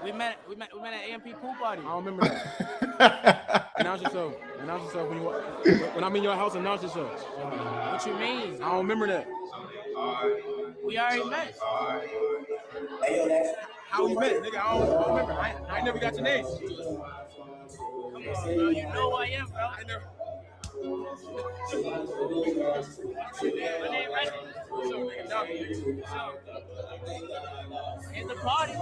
We met at AMP pool party. I don't remember that. Announce yourself when I'm in your house. Announce yourself. What you mean? I don't remember that. We already met. How we met, nigga? I don't remember. I never got your name. Come on, bro. You know who I am, bro. I never. My name Reggie. In the party.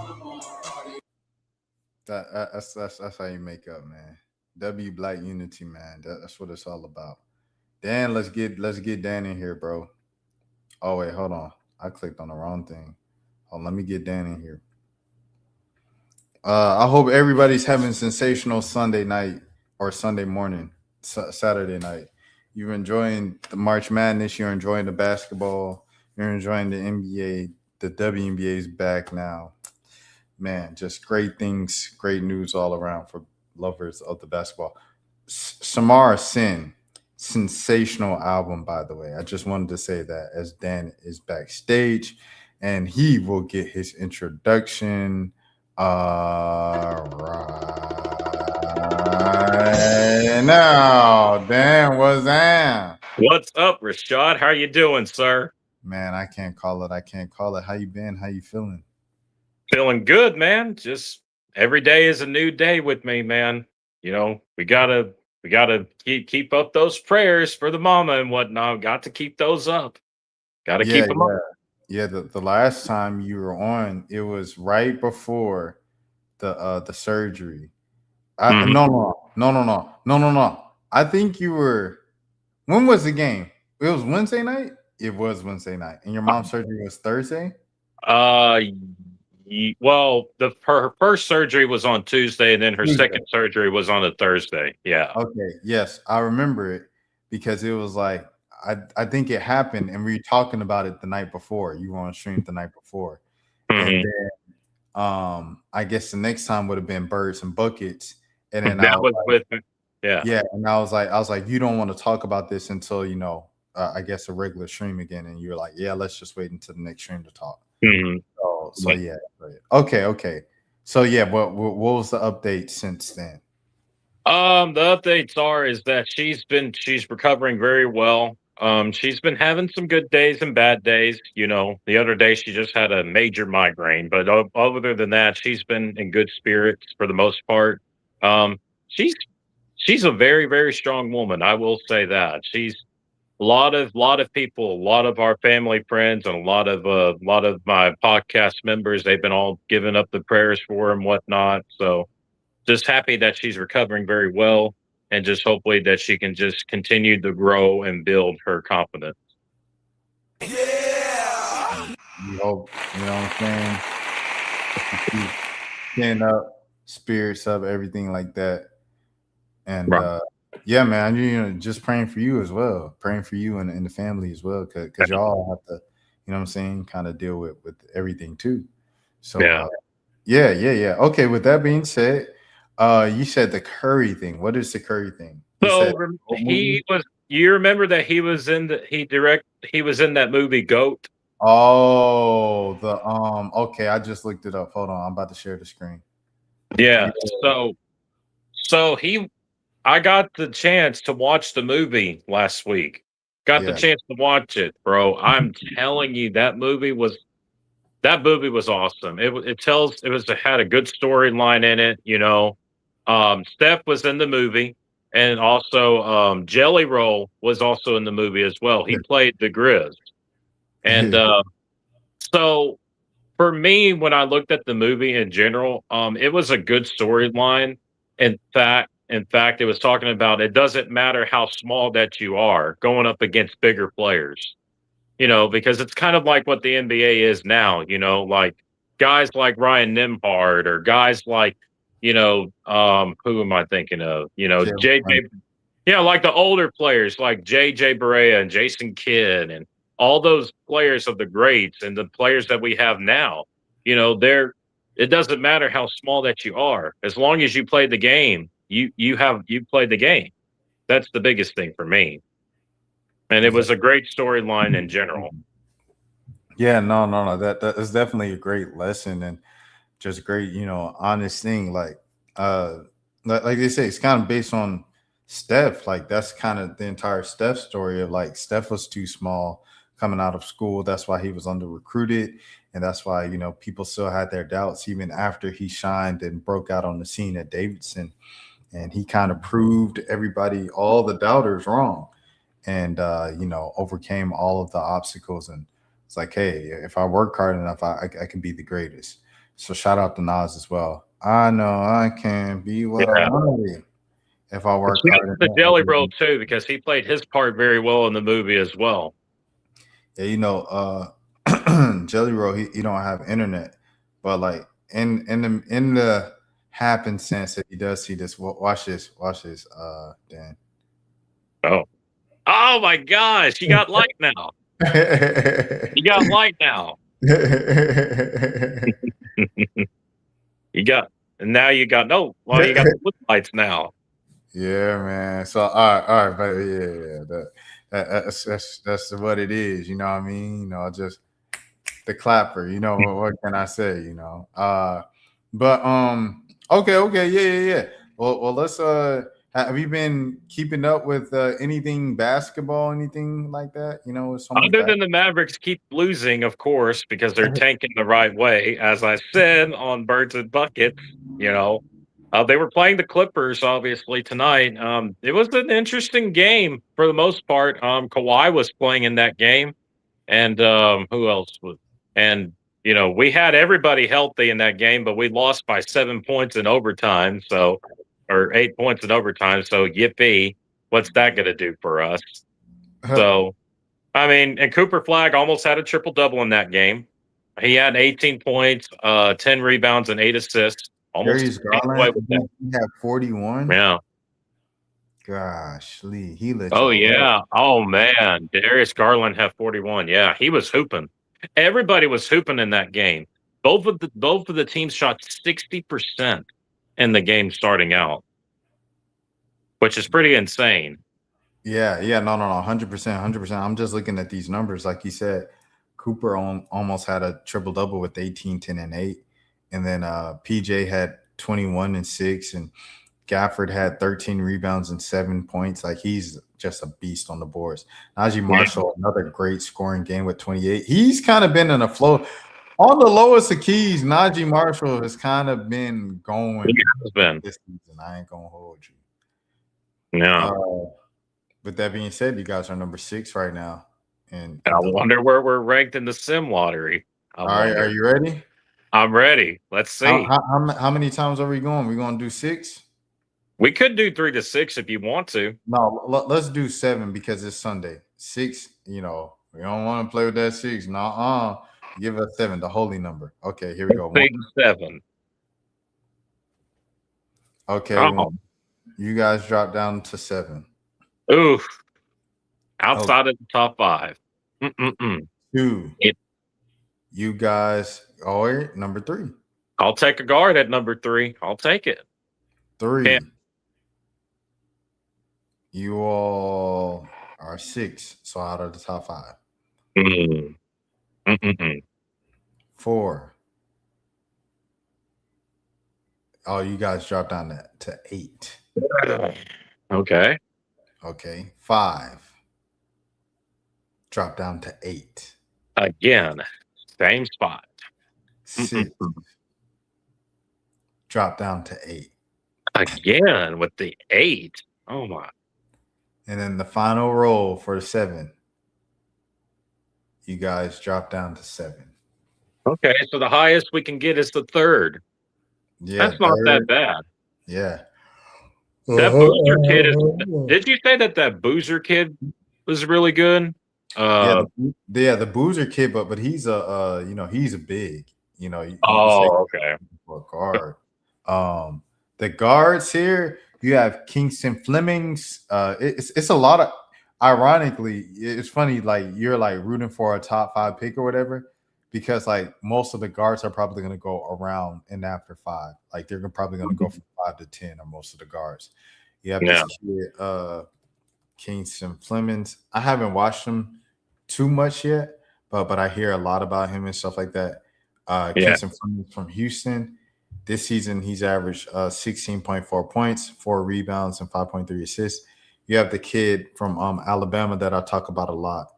That's how you make up, man. W Black Unity, man. That's what it's all about. Dan, let's get Dan in here, bro. Oh wait, hold on. I clicked on the wrong thing. Oh, let me get Dan in here. I hope everybody's having sensational Sunday night or Sunday morning, Saturday night. You're enjoying the March Madness. You're enjoying the basketball. You're enjoying the NBA. The WNBA is back now. Man, just great things, great news all around for lovers of the basketball. Samara Sin, sensational album, by the way. I just wanted to say that as Dan is backstage, and he will get his introduction right now. Dan, what's that? What's up, Rashad? How you doing, sir? Man, I can't call it. How you been? How you feeling? Feeling good, man. Just every day is a new day with me, man. You know, we gotta keep up those prayers for the mama and whatnot. Got to keep those up. Gotta keep them up. Yeah, the last time you were on, it was right before the surgery. No. I think you were. When was the game? It was Wednesday night. It was Wednesday night, and your mom's surgery was Thursday. Well, her first surgery was on Tuesday, and then her second surgery was on a Thursday. Yeah. Okay. Yes, I remember it because it was like I think it happened, and we were talking about it the night before. You were on stream the night before, and then I guess the next time would have been Birds and Buckets, and then that was like, with yeah, and I was like, you don't want to talk about this until I guess a regular stream again, and you were like, yeah, let's just wait until the next stream to talk. So yeah, okay. So yeah, what was the update since then? The updates is that she's recovering very well. She's been having some good days and bad days. You know, the other day she just had a major migraine, but other than that, she's been in good spirits for the most part. She's a very, very strong woman. I will say that. She's a lot of people, a lot of our family friends, and a lot of my podcast members. They've been all giving up the prayers for her and whatnot. So just happy that she's recovering very well, and just hopefully that she can just continue to grow and build her confidence. Yeah. You hope, you know what I'm saying? Keep up, spirits up, everything like that. And right. Yeah, man. Just praying for you as well, praying for you and the family as well, because y'all have to, what I'm saying, kind of deal with everything too. So, Yeah. yeah. Okay. With that being said, you said the Curry thing. What is the Curry thing? You said So old he movie? was. You remember that he was in he was in that movie Goat. Oh, okay, I just looked it up. Hold on, I'm about to share the screen. Yeah. So I got the chance to watch the movie last week. Got the Yeah. chance to watch it, bro. I'm telling you, that movie was awesome. It had a good storyline in it. Steph was in the movie, and also Jelly Roll was also in the movie as well. He played the Grizz, and so for me, when I looked at the movie in general, it was a good storyline. In fact, it was talking about it doesn't matter how small that you are going up against bigger players. Because it's kind of like what the NBA is now. Like guys like Ryan Nembhard or guys like, who am I thinking of? Jalen JJ. Like the older players like JJ Barea and Jason Kidd and all those players of the greats and the players that we have now. It doesn't matter how small that you are, as long as you play the game. You played the game. That's the biggest thing for me. And it was a great storyline in general. Yeah, no. That is definitely a great lesson and just great, honest thing. Like they say, it's kind of based on Steph. Like that's kind of the entire Steph story of like Steph was too small coming out of school. That's why he was under recruited, and that's why people still had their doubts even after he shined and broke out on the scene at Davidson, and he kind of proved everybody, all the doubters, wrong, and overcame all of the obstacles. And it's like, hey, if I work hard enough, I can be the greatest. So shout out to Nas as well. I know I can be what I Yeah. want to be if I work Shout out hard to enough. Jelly Roll too, because he played his part very well in the movie as well. Yeah, Jelly Roll, he don't have internet, but like in the happen sense that he does see this. Watch this, Dan. Oh my gosh, you got light now. You got light now. And now you got you got the flip lights now. Yeah, man. So all right, but that's what it is. You know what I mean? Just the clapper. What can I say? But okay, yeah. Well, let's. Have you been keeping up with anything basketball, anything like that? Other than the Mavericks keep losing, of course, because they're tanking the right way. As I said on Birds and Buckets, they were playing the Clippers, obviously, tonight. It was an interesting game for the most part. Kawhi was playing in that game. And who else was? And, we had everybody healthy in that game, but we lost by 7 points in overtime. Or 8 points in overtime. So, yippee. What's that going to do for us? So, I mean, and Cooper Flag almost had a triple double in that game. He had 18 points, 10 rebounds, and 8 assists. Darius Garland, he had 41. Yeah. Gosh, Lee, he let. Oh yeah. Oh man, Darius Garland had 41. Yeah, he was hooping. Everybody was hooping in that game. Both of the teams shot 60% in the game starting out, which is pretty insane. Yeah, no, 100%. I'm just looking at these numbers. Like you said, Cooper almost had a triple double with 18, 10, and 8. And then PJ had 21 and 6, and Gafford had 13 rebounds and 7 points. Like he's just a beast on the boards. Najee Marshall, another great scoring game with 28. He's kind of been in a flow. On the lowest of keys, Najee Marshall has kind of been going this season. I ain't gonna hold you. Yeah. With that being said, you guys are number 6 right now. And I wonder where we're ranked in the sim lottery. All right, are you ready? I'm ready. Let's see. How many times are we going? We're going to do 6? We could do 3 to 6 if you want to. No, let's do 7 because it's Sunday. 6, we don't want to play with that 6. Nuh-uh. Give us 7, the holy number. Okay, here we go. 7. Okay. Oh. You guys dropped down to 7. Oof. Outside of the top 5. 2. You guys are number 3. I'll take a guard at number 3. I'll take it. 3. Can't. You all are 6. So out of the top 5. 4. Oh, you guys dropped down to 8. Okay. 5. Drop down to 8. Again, same spot. 6. Drop down to 8. Again with the 8. Oh my. And then the final roll for 7. You guys drop down to 7. Okay, so the highest we can get is the 3rd. Yeah, that's not that bad. Yeah. That Boozer kid is. Did you say that Boozer kid was really good? The Boozer kid, but he's he's a big, okay. For a guard. The guards here, you have Kingston Flemings. It's a lot of. Ironically, it's funny. Like you're like rooting for a top 5 pick or whatever, because like most of the guards are probably going to go around and after 5. Like they're probably going to go from 5 to 10 on most of the guards. You have this kid, Kingston Flemings. I haven't watched him too much yet, but I hear a lot about him and stuff like that. Kingston Flemings from Houston. This season, he's averaged 16.4 points, 4 rebounds, and 5.3 assists. You have the kid from Alabama that I talk about a lot,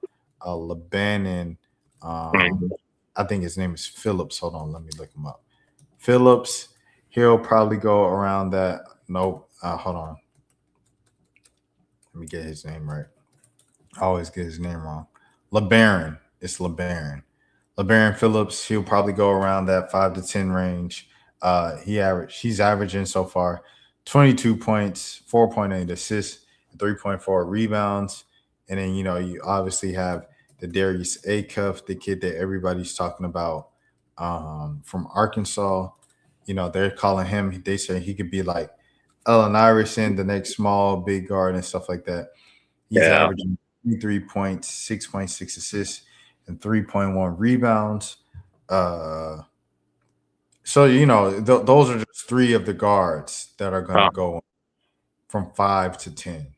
Lebanon. I think his name is Phillips. Hold on, let me look him up. Phillips, he'll probably go around that. Nope. Hold on. Let me get his name right. I always get his name wrong. LeBaron. It's LeBaron. LeBaron Phillips, he'll probably go around that 5 to 10 range. He's averaging so far 22 points, 4.8 assists, 3.4 rebounds. And then, you obviously have the Darius Acuff, the kid that everybody's talking about from Arkansas. They're calling him, they say he could be like Allen Iverson, the next small, big guard and stuff like that. He's averaging 3 points, 6.6 assists, and 3.1 rebounds. So, those are just 3 of the guards that are going to go from 5 to 10.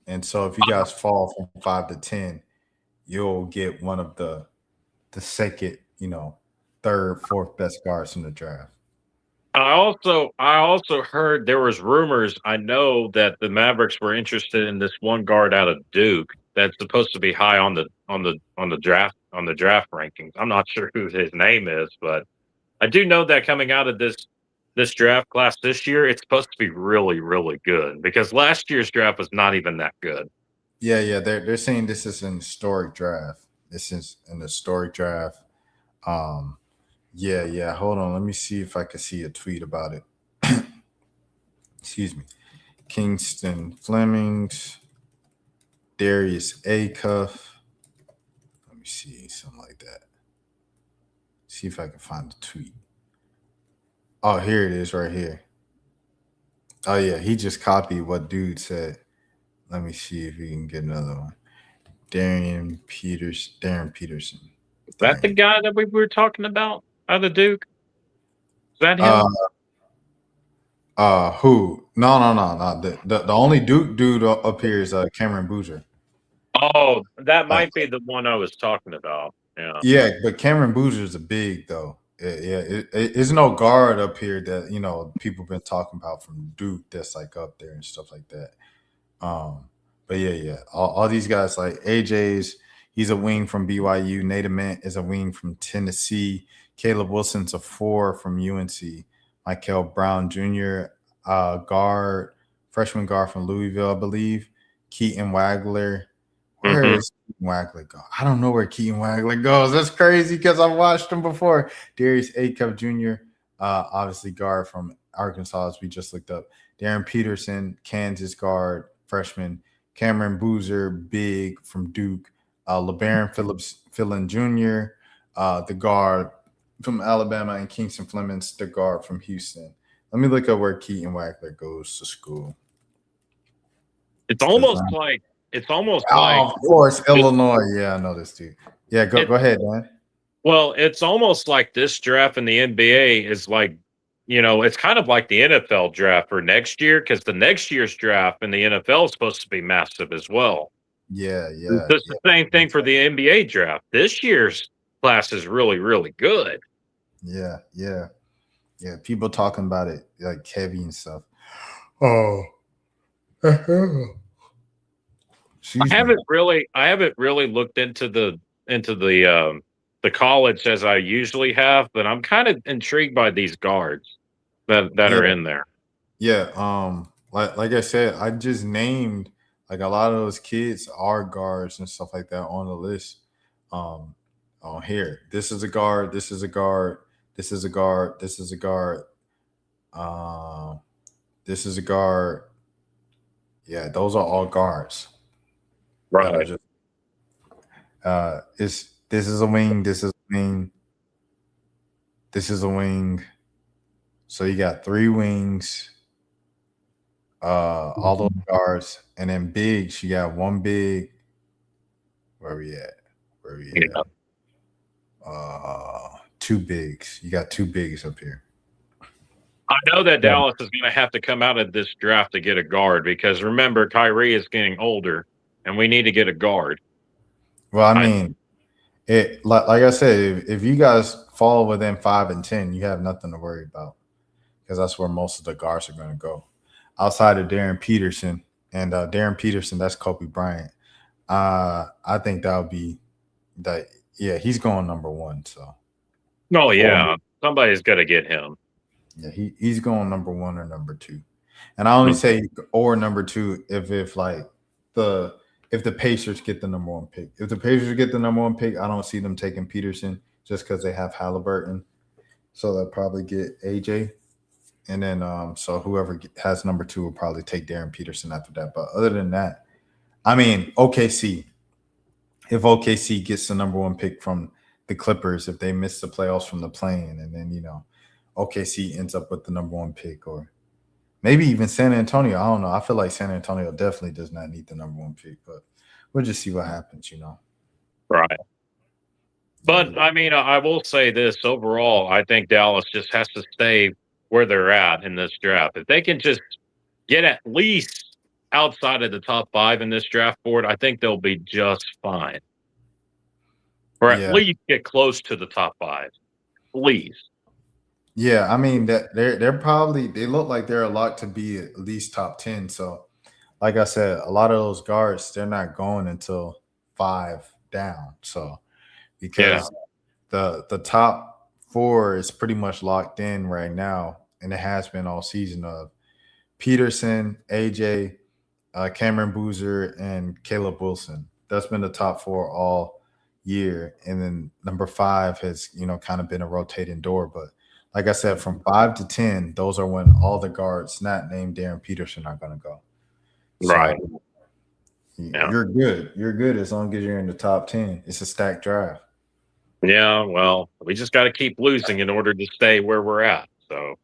And so if you guys fall from 5 to 10, you'll get one of the second, 3rd, 4th best guards in the draft. I also heard there was rumors. I know that the Mavericks were interested in this one guard out of Duke that's supposed to be high on the draft rankings. I'm not sure who his name is, but I do know that coming out of this draft class this year, it's supposed to be really, really good because last year's draft was not even that good. Yeah, they're saying this is an historic draft. This is an historic draft. Yeah. Hold on, let me see if I can see a tweet about it. Excuse me. Kingston Flemings, Darius Acuff. Let me see, something like that. See if I can find the tweet. Oh, here it is right here. Oh, yeah, he just copied what dude said. Let me see if we can get another one. Darren Peterson. Is that the guy that we were talking about out of Duke? Is that him? Who? No. The only Duke dude up here is Cameron Boozer. Oh, that might be the one I was talking about. Yeah, but Cameron Boozer is a big though. It's no guard up here that people been talking about from Duke that's like up there and stuff like that. But yeah, all these guys like AJ's, he's a wing from BYU. Nate Ament is a wing from Tennessee. Caleb Wilson's a 4 from UNC. Michael Brown Jr., freshman guard from Louisville, I believe. Keaton Wagler. Where is Keaton Wagler go? I don't know where Keaton Wagler goes. That's crazy because I've watched him before. Darius Acuff Jr., obviously guard from Arkansas, as we just looked up. Darren Peterson, Kansas guard, freshman. Cameron Boozer, big from Duke. LeBaron Phillips Jr., the guard from Alabama, and Kingston Flemings, the guard from Houston. Let me look up where Keaton Wagler goes to school. It's almost like of course, Illinois. Yeah, I know this too. Yeah, go ahead, man. Well, it's almost like this draft in the NBA is like, it's kind of like the NFL draft for next year, because the next year's draft in the NFL is supposed to be massive as well. Yeah. It's the same thing for the NBA draft. This year's class is really, really good. Yeah. People talking about it like heavy and stuff. Oh. I haven't really looked into the college as I usually have, but I'm kind of intrigued by these guards that are in there. Yeah. Like I said, I just named like a lot of those kids are guards and stuff like that on the list. On here, this is a guard. This is a guard. This is a guard. This is a guard. This is a guard. Yeah, those are all guards. Right. This is a wing. This is a wing. This is a wing. So you got 3 wings. All those guards, and then bigs. You got 1 big. Where we at? 2 bigs. You got 2 bigs up here. I know that Dallas is going to have to come out of this draft to get a guard, because remember, Kyrie is getting older, and we need to get a guard. Well, I mean, like I said, if you guys fall within 5 and 10, you have nothing to worry about, because that's where most of the guards are going to go. Outside of Darren Peterson, and Darren Peterson, that's Kobe Bryant. I think that would be that. Yeah, he's going number 1. So. Oh yeah, somebody's got to get him. Yeah, he's going number 1 or number 2, and I only say or number 2 if the Pacers get the number 1 pick. If the Pacers get the number 1 pick, I don't see them taking Peterson just because they have Halliburton, so they'll probably get AJ, and then so whoever has number 2 will probably take Darren Peterson after that. But other than that, I mean, OKC. If OKC gets the number 1 pick from the Clippers, if they miss the playoffs from the play-in, and then OKC ends up with the number 1 pick, or maybe even San Antonio. I don't know. I feel like San Antonio definitely does not need the number 1 pick, but we'll just see what happens, Right. But I mean, I will say this overall, I think Dallas just has to stay where they're at in this draft. If they can just get at least outside of the top 5 in this draft board, I think they'll be just fine. Or at least get close to the top 5. Please. Yeah, I mean that they're probably, they look like they're a lot to be at least top 10. So, like I said, a lot of those guards, they're not going until 5 down. So, because the top 4 is pretty much locked in right now, and it has been all season, of Peterson, AJ, Cameron Boozer, and Caleb Wilson. That's been the top 4 all year, and then number 5 has kind of been a rotating door, but. Like I said, from 5 to 10, those are when all the guards not named Darren Peterson are going to go. So right. You're good. You're good as long as you're in the top 10. It's a stacked draft. Yeah, well, we just got to keep losing in order to stay where we're at. So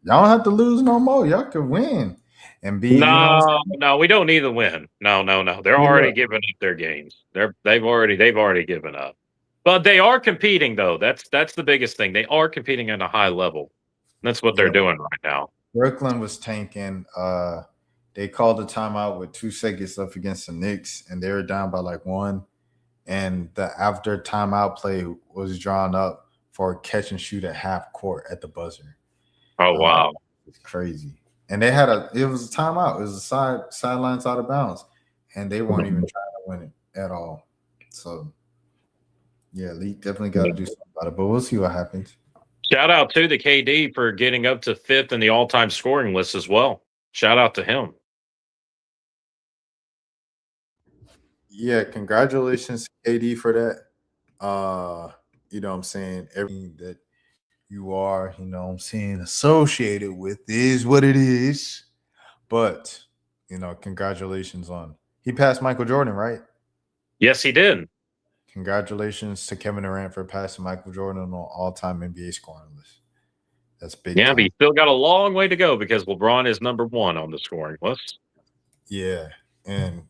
y'all don't have to lose no more. Y'all can win and be. No, we don't need to win. No. They're already giving up their games. They've already given up. But they are competing, though. That's the biggest thing. They are competing at a high level. That's what they're doing right now. Brooklyn was tanking. They called a timeout with 2 seconds left against the Knicks, and they were down by like 1. And the after timeout play was drawn up for a catch and shoot at half court at the buzzer. Oh wow, it's crazy. And they had it was a timeout. It was a sidelines out of bounds, and they weren't even trying to win it at all. So. Yeah, Lee definitely got to do something about it, but we'll see what happens. Shout out to the KD for getting up to 5th in the all-time scoring list as well. Shout out to him. Yeah, congratulations, KD, for that. You know what I'm saying? Everything that you are, associated with is what it is. But, congratulations on. He passed Michael Jordan, right? Yes, he did. Congratulations to Kevin Durant for passing Michael Jordan on all-time NBA scoring list. That's big. Yeah, but he's still got a long way to go because LeBron is number 1 on the scoring list. Yeah, and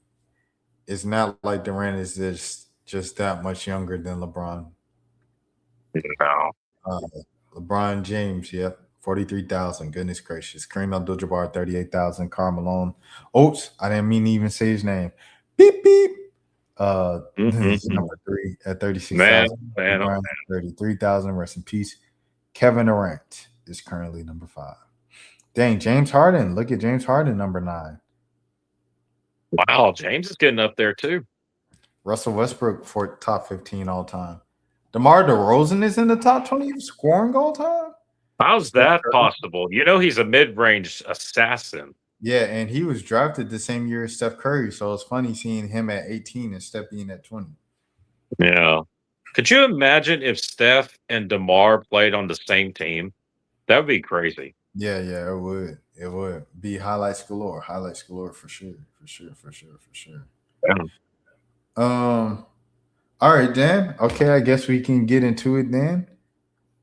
it's not like Durant is just that much younger than LeBron. No. LeBron James, yep, 43,000. Goodness gracious. Kareem Abdul-Jabbar, 38,000. Karl Malone. Oops, I didn't mean to even say his name. Beep beep. This is number 3 at 36,000. Man, LeBron, 33,000. Rest in peace. Kevin Durant is currently number 5. Dang, James Harden. Look at James Harden, number 9. Wow, James is getting up there too. Russell Westbrook for top 15 all time. DeMar DeRozan is in the top 20 scoring all time? How's that possible? You know he's a mid-range assassin. Yeah, and he was drafted the same year as Steph Curry, so it's funny seeing him at 18 and Steph being at 20. Yeah. Could you imagine if Steph and DeMar played on the same team? That would be crazy. Yeah, it would. It would be highlights galore. Highlights galore for sure. Yeah. All right, Dan. Okay, I guess we can get into it then.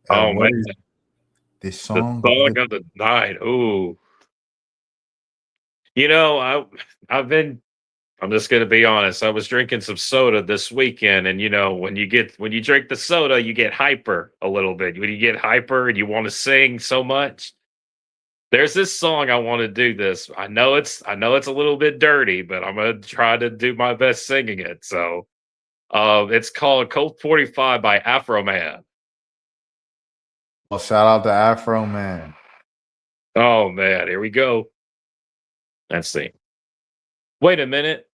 Oh what man, is this song? The song of the night. Ooh, you know, I'm just gonna be honest. I was drinking some soda this weekend, and you know, when you drink the soda, you get hyper a little bit. When you get hyper and you want to sing so much, there's this song I want to do. This I know it's a little bit dirty, but I'm gonna try to do my best singing it. So, it's called "Colt 45" by Afro Man. Well, shout out to Afro Man. Oh man, here we go. Let's see. Wait a minute,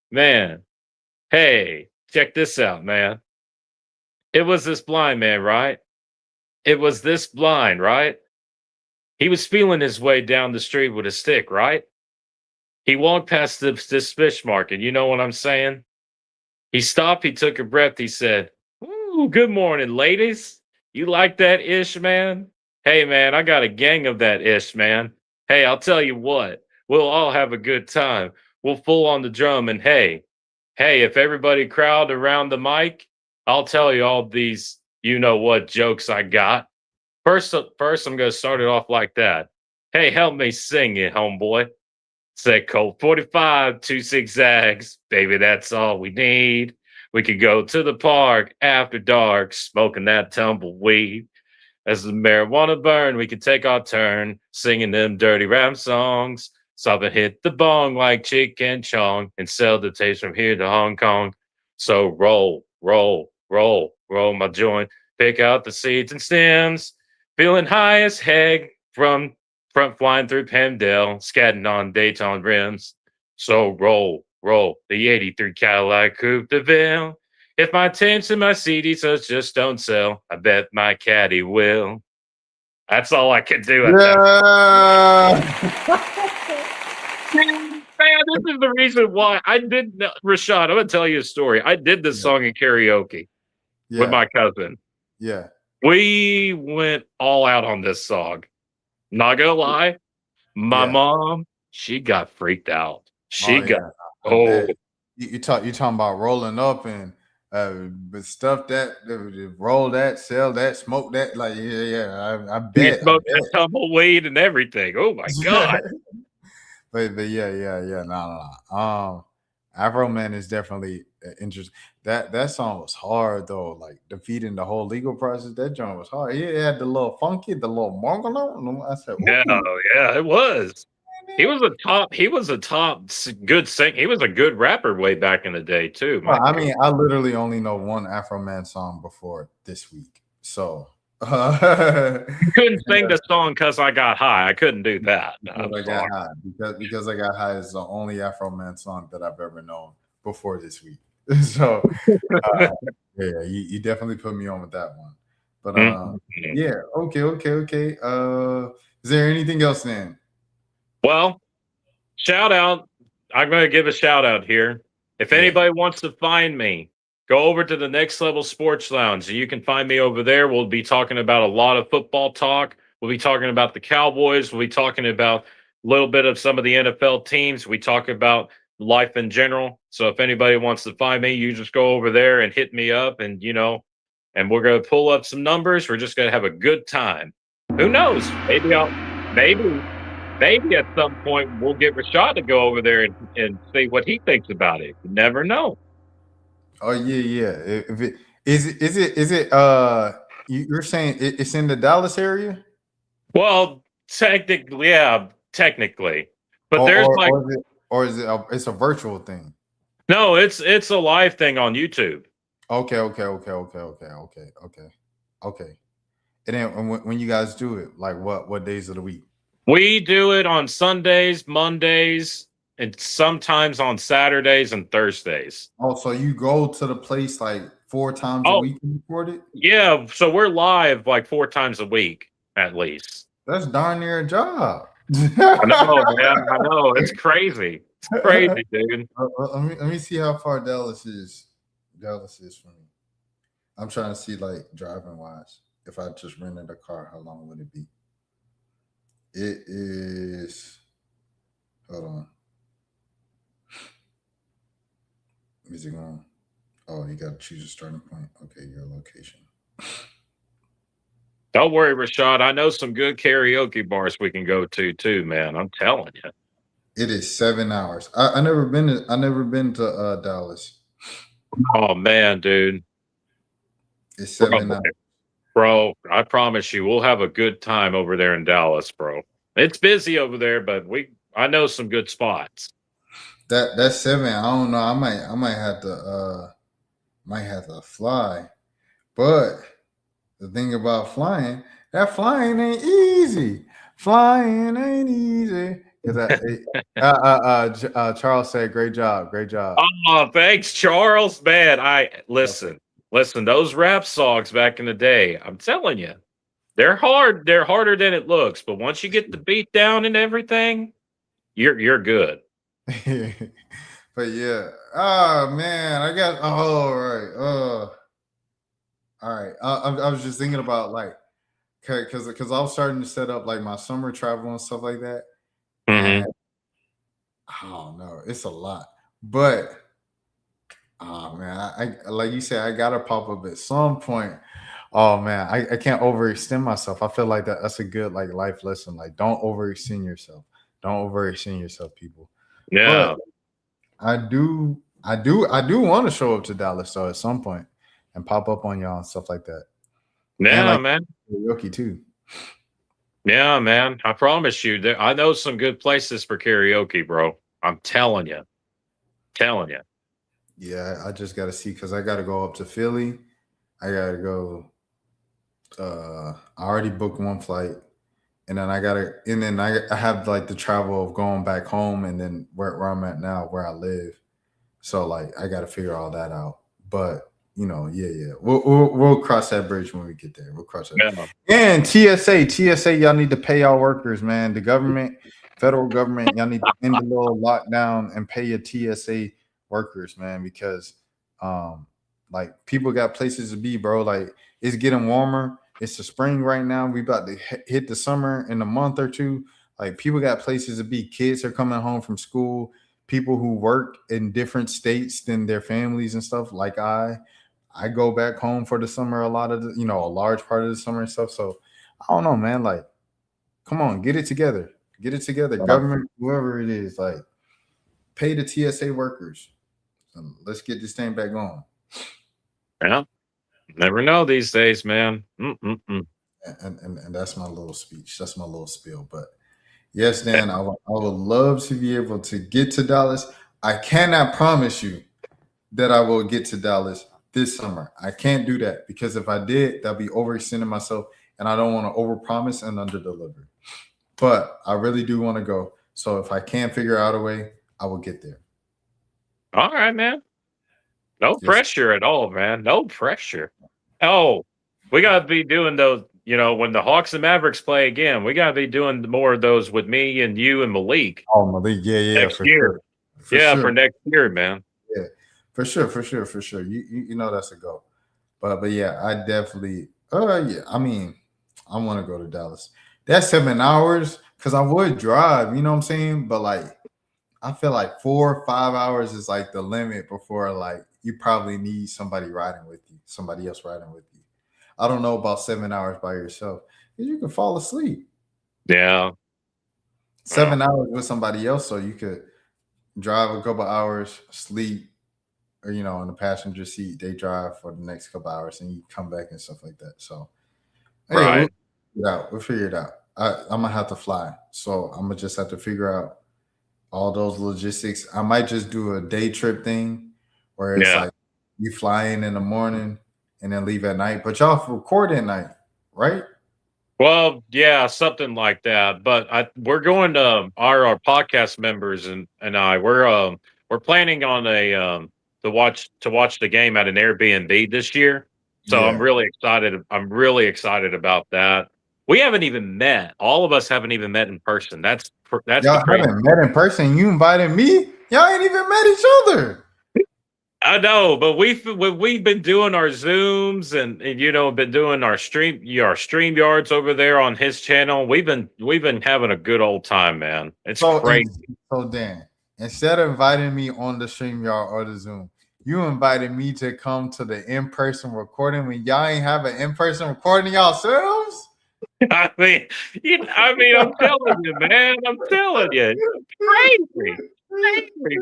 man. Hey, check this out, man. It was this blind man, right? It was this blind, right? He was feeling his way down the street with a stick, right? He walked past this fish market. You know what I'm saying? He stopped. He took a breath. He said, "Ooh, good morning, ladies. You like that ish, man? Hey, man, I got a gang of that ish, man. Hey, I'll tell you what. We'll all have a good time. We'll pull on the drum and hey, if everybody crowd around the mic, I'll tell you all these you know what jokes I got. First, I'm going to start it off like that. Hey, help me sing it, homeboy. Said Colt 45, 2 zigzags. Baby, that's all we need. We could go to the park after dark, smoking that tumbleweed. As the marijuana burn, we could take our turn, singing them dirty rap songs. Stop and hit the bong like Chick and Chong and sell the taste from here to Hong Kong. So roll, roll, roll, roll my joint. Pick out the seeds and stems. Feeling high as heck from front flying through Pemdale, scatting on Dayton rims. So roll, roll the 83 Cadillac Coupe de Ville. If my tapes and my CDs just don't sell, I bet my caddy will. That's all I can do. Man, this is the reason why I did Rashad. I'm gonna tell you a story. I did this song in karaoke with my cousin. Yeah. We went all out on this song. Not gonna lie, my mom, she got freaked out. You talking about rolling up and but stuff that roll that, sell that, smoke that, like I bet. You smoked that tumbleweed and everything. Oh my god. but no. Afro Man is definitely interesting. That song was hard though, like defeating the whole legal process. That joint was hard. He had the little funky, the little mongolo. I said, yeah, it was. He was a top good singer. He was a good rapper way back in the day too. Well, I mean, I literally only know one Afro Man song before this week, so you couldn't sing the song because I got high. I couldn't do that. Because I got high is the only Afro Man song that I've ever known before this week. So yeah, you definitely put me on with that one. But yeah, okay. Is there anything else then? Well, shout out. I'm going to give a shout out here. If anybody wants to find me, go over to the Next Level Sports Lounge. You can find me over there. We'll be talking about a lot of football talk. We'll be talking about the Cowboys. We'll be talking about a little bit of some of the NFL teams. We talk about life in general. So if anybody wants to find me, you just go over there and hit me up and, and we're going to pull up some numbers. We're just going to have a good time. Who knows? Maybe maybe at some point we'll get Rashad to go over there and see what he thinks about it. You never know. Oh yeah. If it is it you're saying it's in the Dallas area? Well, technically, but there's like it's a virtual thing. no, it's a live thing on YouTube. Okay. And then when you guys do it, like what days of the week? We do it on Sundays, Mondays, and sometimes on Saturdays and Thursdays. Oh, so you go to the place like 4 times a week and record it? Yeah, so we're live like 4 times a week at least. That's darn near a job. I know, man. I know. It's crazy. It's crazy, dude. Let me see how far Dallas is. Dallas is from me. I'm trying to see like driving wise. If I just rented a car, how long would it be? It is. Hold on. Is it going? Oh, you got to choose a starting point. Okay, your location. Don't worry, Rashad. I know some good karaoke bars we can go to too, man. I'm telling you. It is 7 hours. I never been to Dallas. Oh man, dude. It's 7 hours. Bro, I promise you, we'll have a good time over there in Dallas, bro. It's busy over there, but I know some good spots. That's 7. I don't know. I might have to fly. But the thing about flying, that flying ain't easy. Flying ain't easy. Charles said, "Great job, great job." Oh, thanks, Charles. Man, listen. Those rap songs back in the day, I'm telling you, they're hard. They're harder than it looks. But once you get the beat down and everything, you're good. But yeah, oh man, all right. I was just thinking about like, because I was starting to set up like my summer travel and stuff like that. Mm-hmm. I don't know, it's a lot, but oh man, I like you said, I gotta pop up at some point. Oh man, I can't overextend myself. I feel like that's a good like life lesson. Like, don't overextend yourself. Don't overextend yourself, people. Yeah. But I do want to show up to Dallas though at some point and pop up on y'all and stuff like that. Yeah, like, man. Karaoke too. Yeah, man. I promise you, I know some good places for karaoke, bro. I'm telling you. Yeah, I just got to see because I got to go up to Philly. I got to go. I already booked one flight, and then I have like the travel of going back home, and then where I'm at now, where I live. So like I got to figure all that out. But yeah, we'll cross that bridge when we get there. We'll cross that. Yeah. And TSA, y'all need to pay y'all workers, man. The government, federal government, y'all need to end the little lockdown and pay your TSA workers, man, because like people got places to be, bro. Like it's getting warmer. It's the spring right now. We about to hit the summer in a month or two. Like people got places to be. Kids are coming home from school. People who work in different states than their families and stuff. Like I go back home for the summer a large part of the summer and stuff. So I don't know, man. Like, come on, get it together. Get it together. Government, whoever it is, like, pay the TSA workers. Let's get this thing back on. Yeah. Never know these days, man. And that's my little speech. That's my little spiel. But yes, Dan, I would love to be able to get to Dallas. I cannot promise you that I will get to Dallas this summer. I can't do that because if I did, that'd be overextending myself, and I don't want to overpromise and underdeliver. But I really do want to go. So if I can figure out a way, I will get there. All right, man. No pressure at all, man. No pressure. Oh, we gotta be doing those. When the Hawks and Mavericks play again, we gotta be doing more of those with me and you and Malik. Oh, Malik, yeah, next year. Sure. For next year, man. Yeah, for sure. You know that's a go. But yeah, I definitely. Yeah, I mean, I want to go to Dallas. That's 7 hours because I would drive. You know what I'm saying? But like, I feel like 4 or 5 hours is like the limit before like you probably need somebody riding with you, somebody else riding with you. I don't know about 7 hours by yourself because you can fall asleep. Yeah. 7 hours with somebody else, so you could drive a couple hours, sleep, or in the passenger seat, they drive for the next couple hours, and you come back and stuff like that. So, hey, Right. we'll figure it out. I'm gonna have to fly, so I'm gonna just have to figure out all those logistics. I might just do a day trip thing, where it's Yeah. like you fly in the morning and then leave at night. But y'all record at night, right? Well, yeah, something like that. But we're going to our podcast members and I we're planning on to watch the game at an Airbnb this year. So I'm Yeah. really excited. I'm really excited about that. We haven't even met. All of us haven't even met in person. That's the Y'all crazy. haven't met in person. You invited me. Y'all ain't even met each other. I know, but we've been doing our Zooms and been doing our stream yards over there on his channel. We've been having a good old time, man. It's crazy. So Dan, instead of inviting me on the StreamYard or the Zoom, you invited me to come to the in-person recording when y'all ain't have an in-person recording yourselves. I mean, I'm telling you, man. I'm telling you, crazy,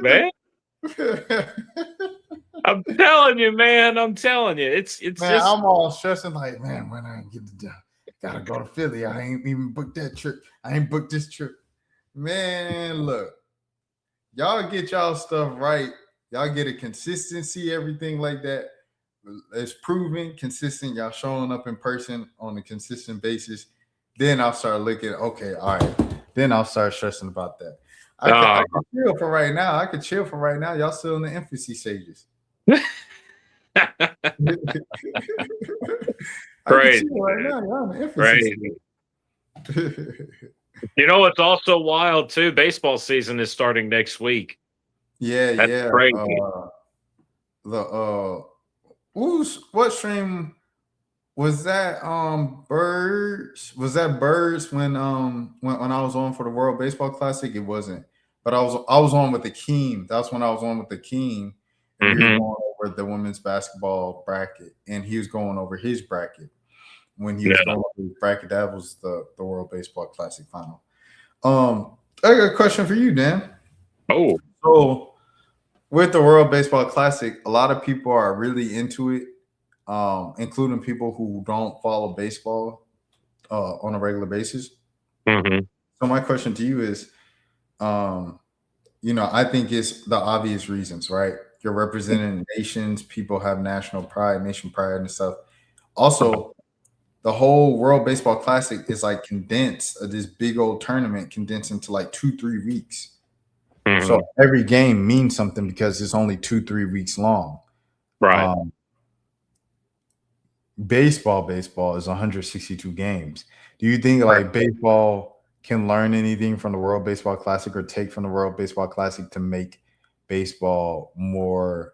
man. I'm telling you, man. I'm telling you, it's Man, just. I'm all stressing like, man, when I get the job, gotta go to Philly. I ain't even booked that trip. I ain't booked this trip. Man, look, y'all get y'all stuff right. Y'all get a consistency, everything like that. It's proven consistent. Y'all showing up in person on a consistent basis. Then I'll start looking. Okay, all right. Then I'll start stressing about that. I can chill for right now. Y'all still in the infancy stages. Crazy. Crazy. It's also wild too. Baseball season is starting next week. That's crazy. What stream was that? Birds. Was that Birds when I was on for the World Baseball Classic? It wasn't. But I was on with the Keem. That's when I was on with the Keem. And we were going over the women's basketball bracket, and he was going over his bracket. When he was going over his bracket, that was the World Baseball Classic final. I got a question for you, Dan. Oh. So with the World Baseball Classic, a lot of people are really into it, including people who don't follow baseball on a regular basis. Mm-hmm. So my question to you is, I think it's the obvious reasons, right? You're representing nations, people have national pride, nation pride and stuff. Also, the whole World Baseball Classic is like condensed, this big old tournament condensed into like 2-3 weeks. Mm-hmm. So every game means something because it's only 2-3 weeks long. Right. Baseball is 162 games. Do you think like baseball can learn anything from the World Baseball Classic or take from the World Baseball Classic to make baseball more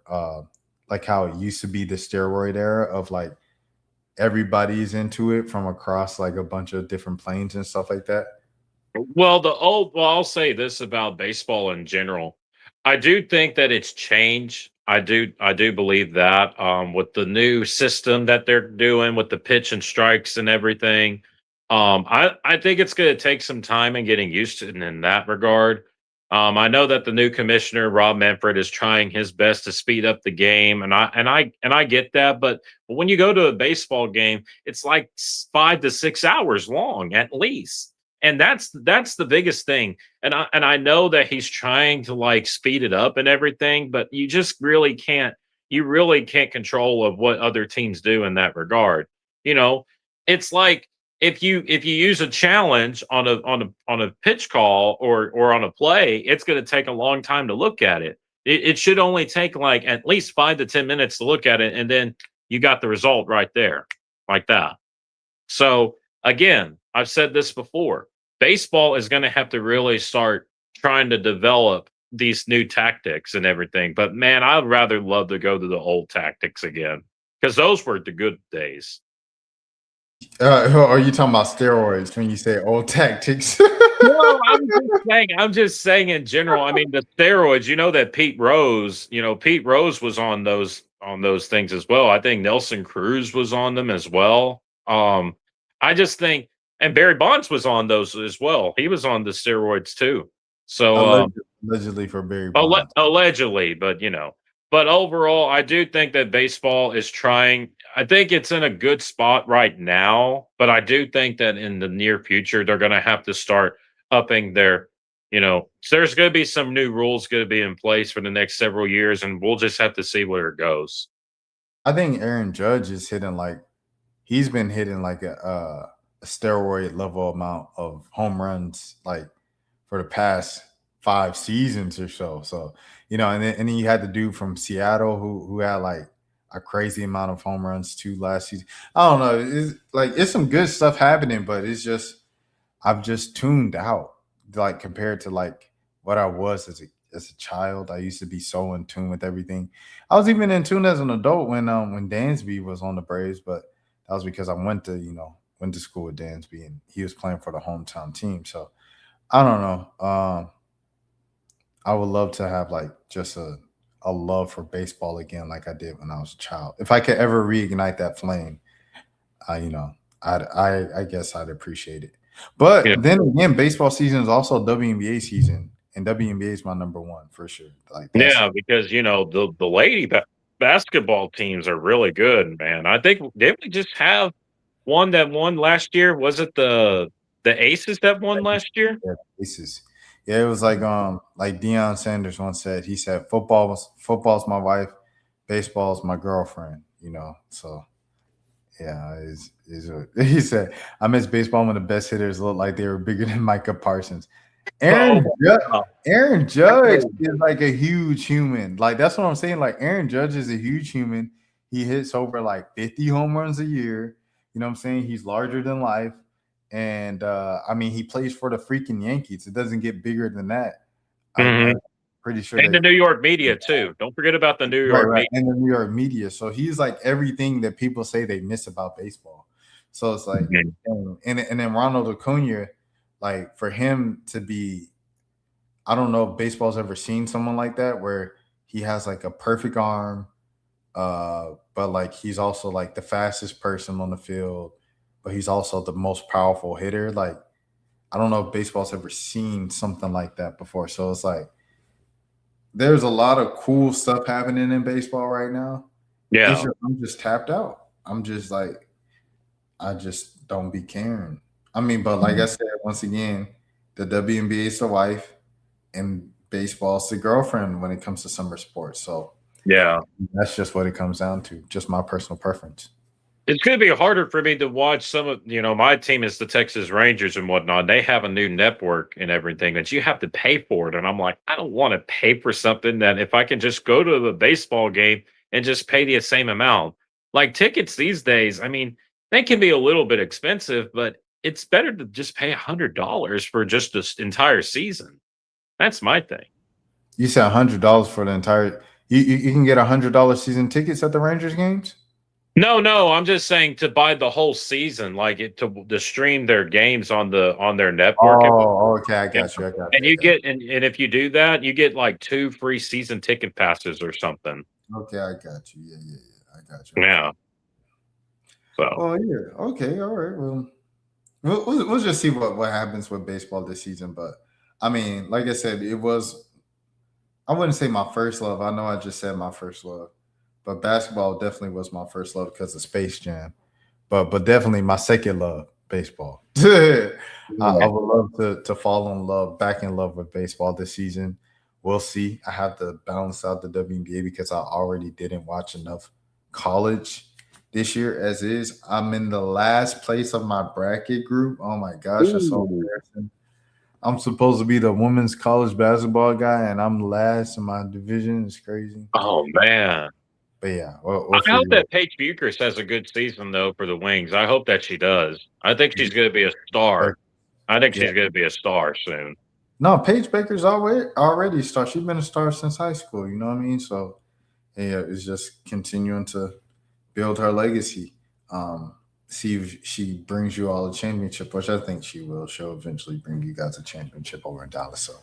like how it used to be, the steroid era of like everybody's into it from across like a bunch of different planes and stuff like that? Well, I'll say this about baseball in general. I do think that it's changed. I do believe that with the new system that they're doing with the pitch and strikes and everything. I think it's going to take some time and getting used to it in that regard. I know that the new commissioner Rob Manfred is trying his best to speed up the game, and I get that. But when you go to a baseball game, it's like 5 to 6 hours long at least. And that's the biggest thing. And I know that he's trying to like speed it up and everything, but you just really can't control of what other teams do in that regard. It's like if you use a challenge on a pitch call or on a play, it's going to take a long time to look at it. It should only take like at least 5 to 10 minutes to look at it, and then you got the result right there, like that. So again, I've said this before. Baseball is going to have to really start trying to develop these new tactics and everything. But man, I'd rather love to go to the old tactics again because those were the good days. Are you talking about steroids when you say old tactics? No, I'm just saying in general. I mean, the steroids. You know that Pete Rose was on those things as well. I think Nelson Cruz was on them as well. I just think, And Barry Bonds was on those as well. He was on the steroids too. So allegedly for Barry Bonds. Allegedly, but but overall, I do think that baseball is trying. I think it's in a good spot right now, but I do think that in the near future, they're going to have to start upping their, so there's going to be some new rules going to be in place for the next several years, and we'll just have to see where it goes. I think Aaron Judge is he's been hitting like a steroid level amount of home runs like for the past 5 seasons or so. So, and then you had the dude from Seattle who had like a crazy amount of home runs too last season. I don't know. It's some good stuff happening, but it's just I've just tuned out like compared to like what I was as a child. I used to be so in tune with everything. I was even in tune as an adult when Dansby was on the Braves, but that was because I went to school with Dansby and he was playing for the hometown team. So I don't know. I would love to have like just a love for baseball again, like I did when I was a child. If I could ever reignite that flame, I guess I'd appreciate it. But then again, baseball season is also WNBA season, and WNBA is my number one for sure. Because the lady basketball teams are really good, man. I think didn't we just have one that won last year? Was it the Aces that won last year? Yeah, Aces. Yeah, it was like Deion Sanders once said. He said, "Football's my wife, baseball's my girlfriend." So yeah, he said, "I miss baseball when the best hitters looked like they were bigger than Micah Parsons." Aaron Judge is like a huge human. Like that's what I'm saying. Like Aaron Judge is a huge human. He hits over like 50 home runs a year. You know what I'm saying? He's larger than life. And he plays for the freaking Yankees. It doesn't get bigger than that. I'm pretty sure. And the New York media too. Don't forget about the New York media. And the New York media. So he's like everything that people say they miss about baseball. So it's like, and then Ronald Acuna, like for him to be, I don't know if baseball's ever seen someone like that where he has like a perfect arm, but like he's also like the fastest person on the field. But he's also the most powerful hitter. Like, I don't know if baseball's ever seen something like that before. So it's like there's a lot of cool stuff happening in baseball right now. Yeah. I'm just tapped out. I'm just like, I just don't be caring. But like I said, once again, the WNBA is the wife and baseball's the girlfriend when it comes to summer sports. So yeah, that's just what it comes down to. Just my personal preference. It's going to be harder for me to watch some of, my team is the Texas Rangers and whatnot. They have a new network and everything that you have to pay for it. And I'm like, I don't want to pay for something that if I can just go to the baseball game and just pay the same amount. Like tickets these days, they can be a little bit expensive, but it's better to just pay $100 for just this entire season. That's my thing. You said $100 for the entire, you can get $100 season tickets at the Rangers games? No, I'm just saying to buy the whole season, like to stream their games on their network. Oh, okay, I got you. And you get and if you do that, you get like 2 free season ticket passes or something. Okay, I got you. Yeah, I got you. Yeah. So. Oh yeah. Okay. All right. Well, we'll just see what happens with baseball this season. But like I said, it was. I wouldn't say my first love. I know I just said my first love. But basketball definitely was my first love because of Space Jam. But definitely my second love, baseball. I would love to fall back in love with baseball this season. We'll see. I have to balance out the WNBA because I already didn't watch enough college this year as is. I'm in the last place of my bracket group. Oh my gosh, that's so embarrassing. I'm supposed to be the women's college basketball guy, and I'm last in my division. It's crazy. Oh man. But yeah, I hope that Paige Buchers has a good season though for the Wings. I hope that she does. I think she's going to be a star. I think she's going to be a star soon. No, Paige Baker's already a star. She's been a star since high school. You know what I mean? So yeah, it's just continuing to build her legacy. See if she brings you all a championship, which I think she will. She'll eventually bring you guys a championship over in Dallas. So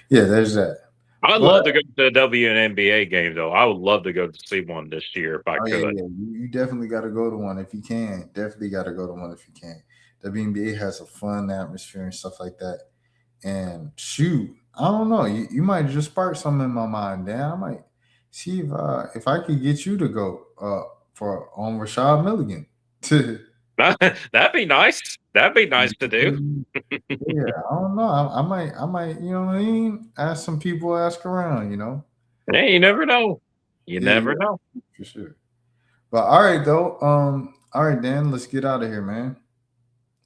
yeah, there's that. I'd love to go to a WNBA game, though. I would love to go to see one this year if I could. Yeah. You definitely got to go to one if you can. Definitely got to go to one if you can. WNBA has a fun atmosphere and stuff like that. And shoot, I don't know. You might just spark something in my mind, Dan. I might see if I could get you to go for on Rashad Milligan. That'd be nice. That'd be nice to do. Yeah, I don't know. I might, you know what I mean? Ask some people, ask around, you know. Hey, you never know. You Yeah, never yeah, know. for sure. But all right, though. All right, Dan, let's get out of here, man.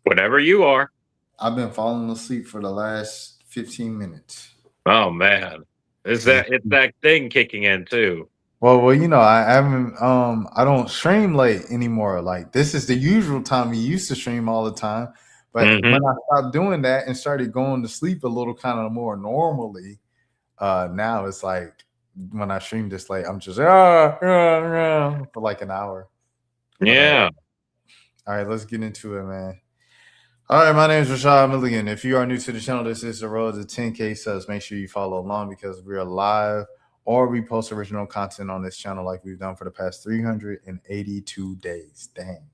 Whatever you are. I've been falling asleep for the last 15 minutes. Oh man, it's that thing kicking in too. Well, you know, I haven't. I don't stream late anymore. Like this is the usual time we used to stream all the time. But when I stopped doing that and started going to sleep a little kind of more normally, now it's like when I stream this late, I'm just for like an hour. Yeah. All right, let's get into it, man. All right, my name is Rashad Milligan. If you are new to the channel, this is the road to 10K subs. Make sure you follow along because we are live or we post original content on this channel like we've done for the past 382 days. Dang.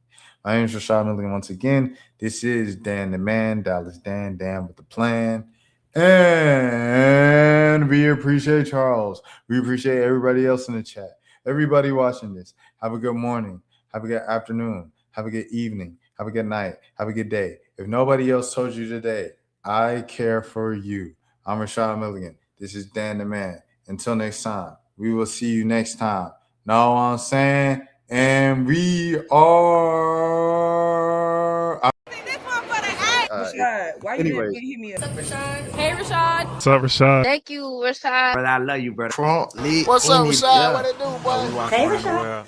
My name is Rashad Milligan once again. This is Dan the Man, Dallas Dan with the plan. And we appreciate Charles. We appreciate everybody else in the chat. Everybody watching this. Have a good morning. Have a good afternoon. Have a good evening. Have a good night. Have a good day. If nobody else told you today, I care for you. I'm Rashad Milligan. This is Dan the Man. Until next time, we will see you next time. Know what I'm saying? And we are. Rashad, why you didn't hit me up? What's up, Rashad? Hey, Rashad. What's up, Rashad? Thank you, Rashad. Brother, I love you, brother. What's up, Rashad? What it do, boy? Hey, Rashad.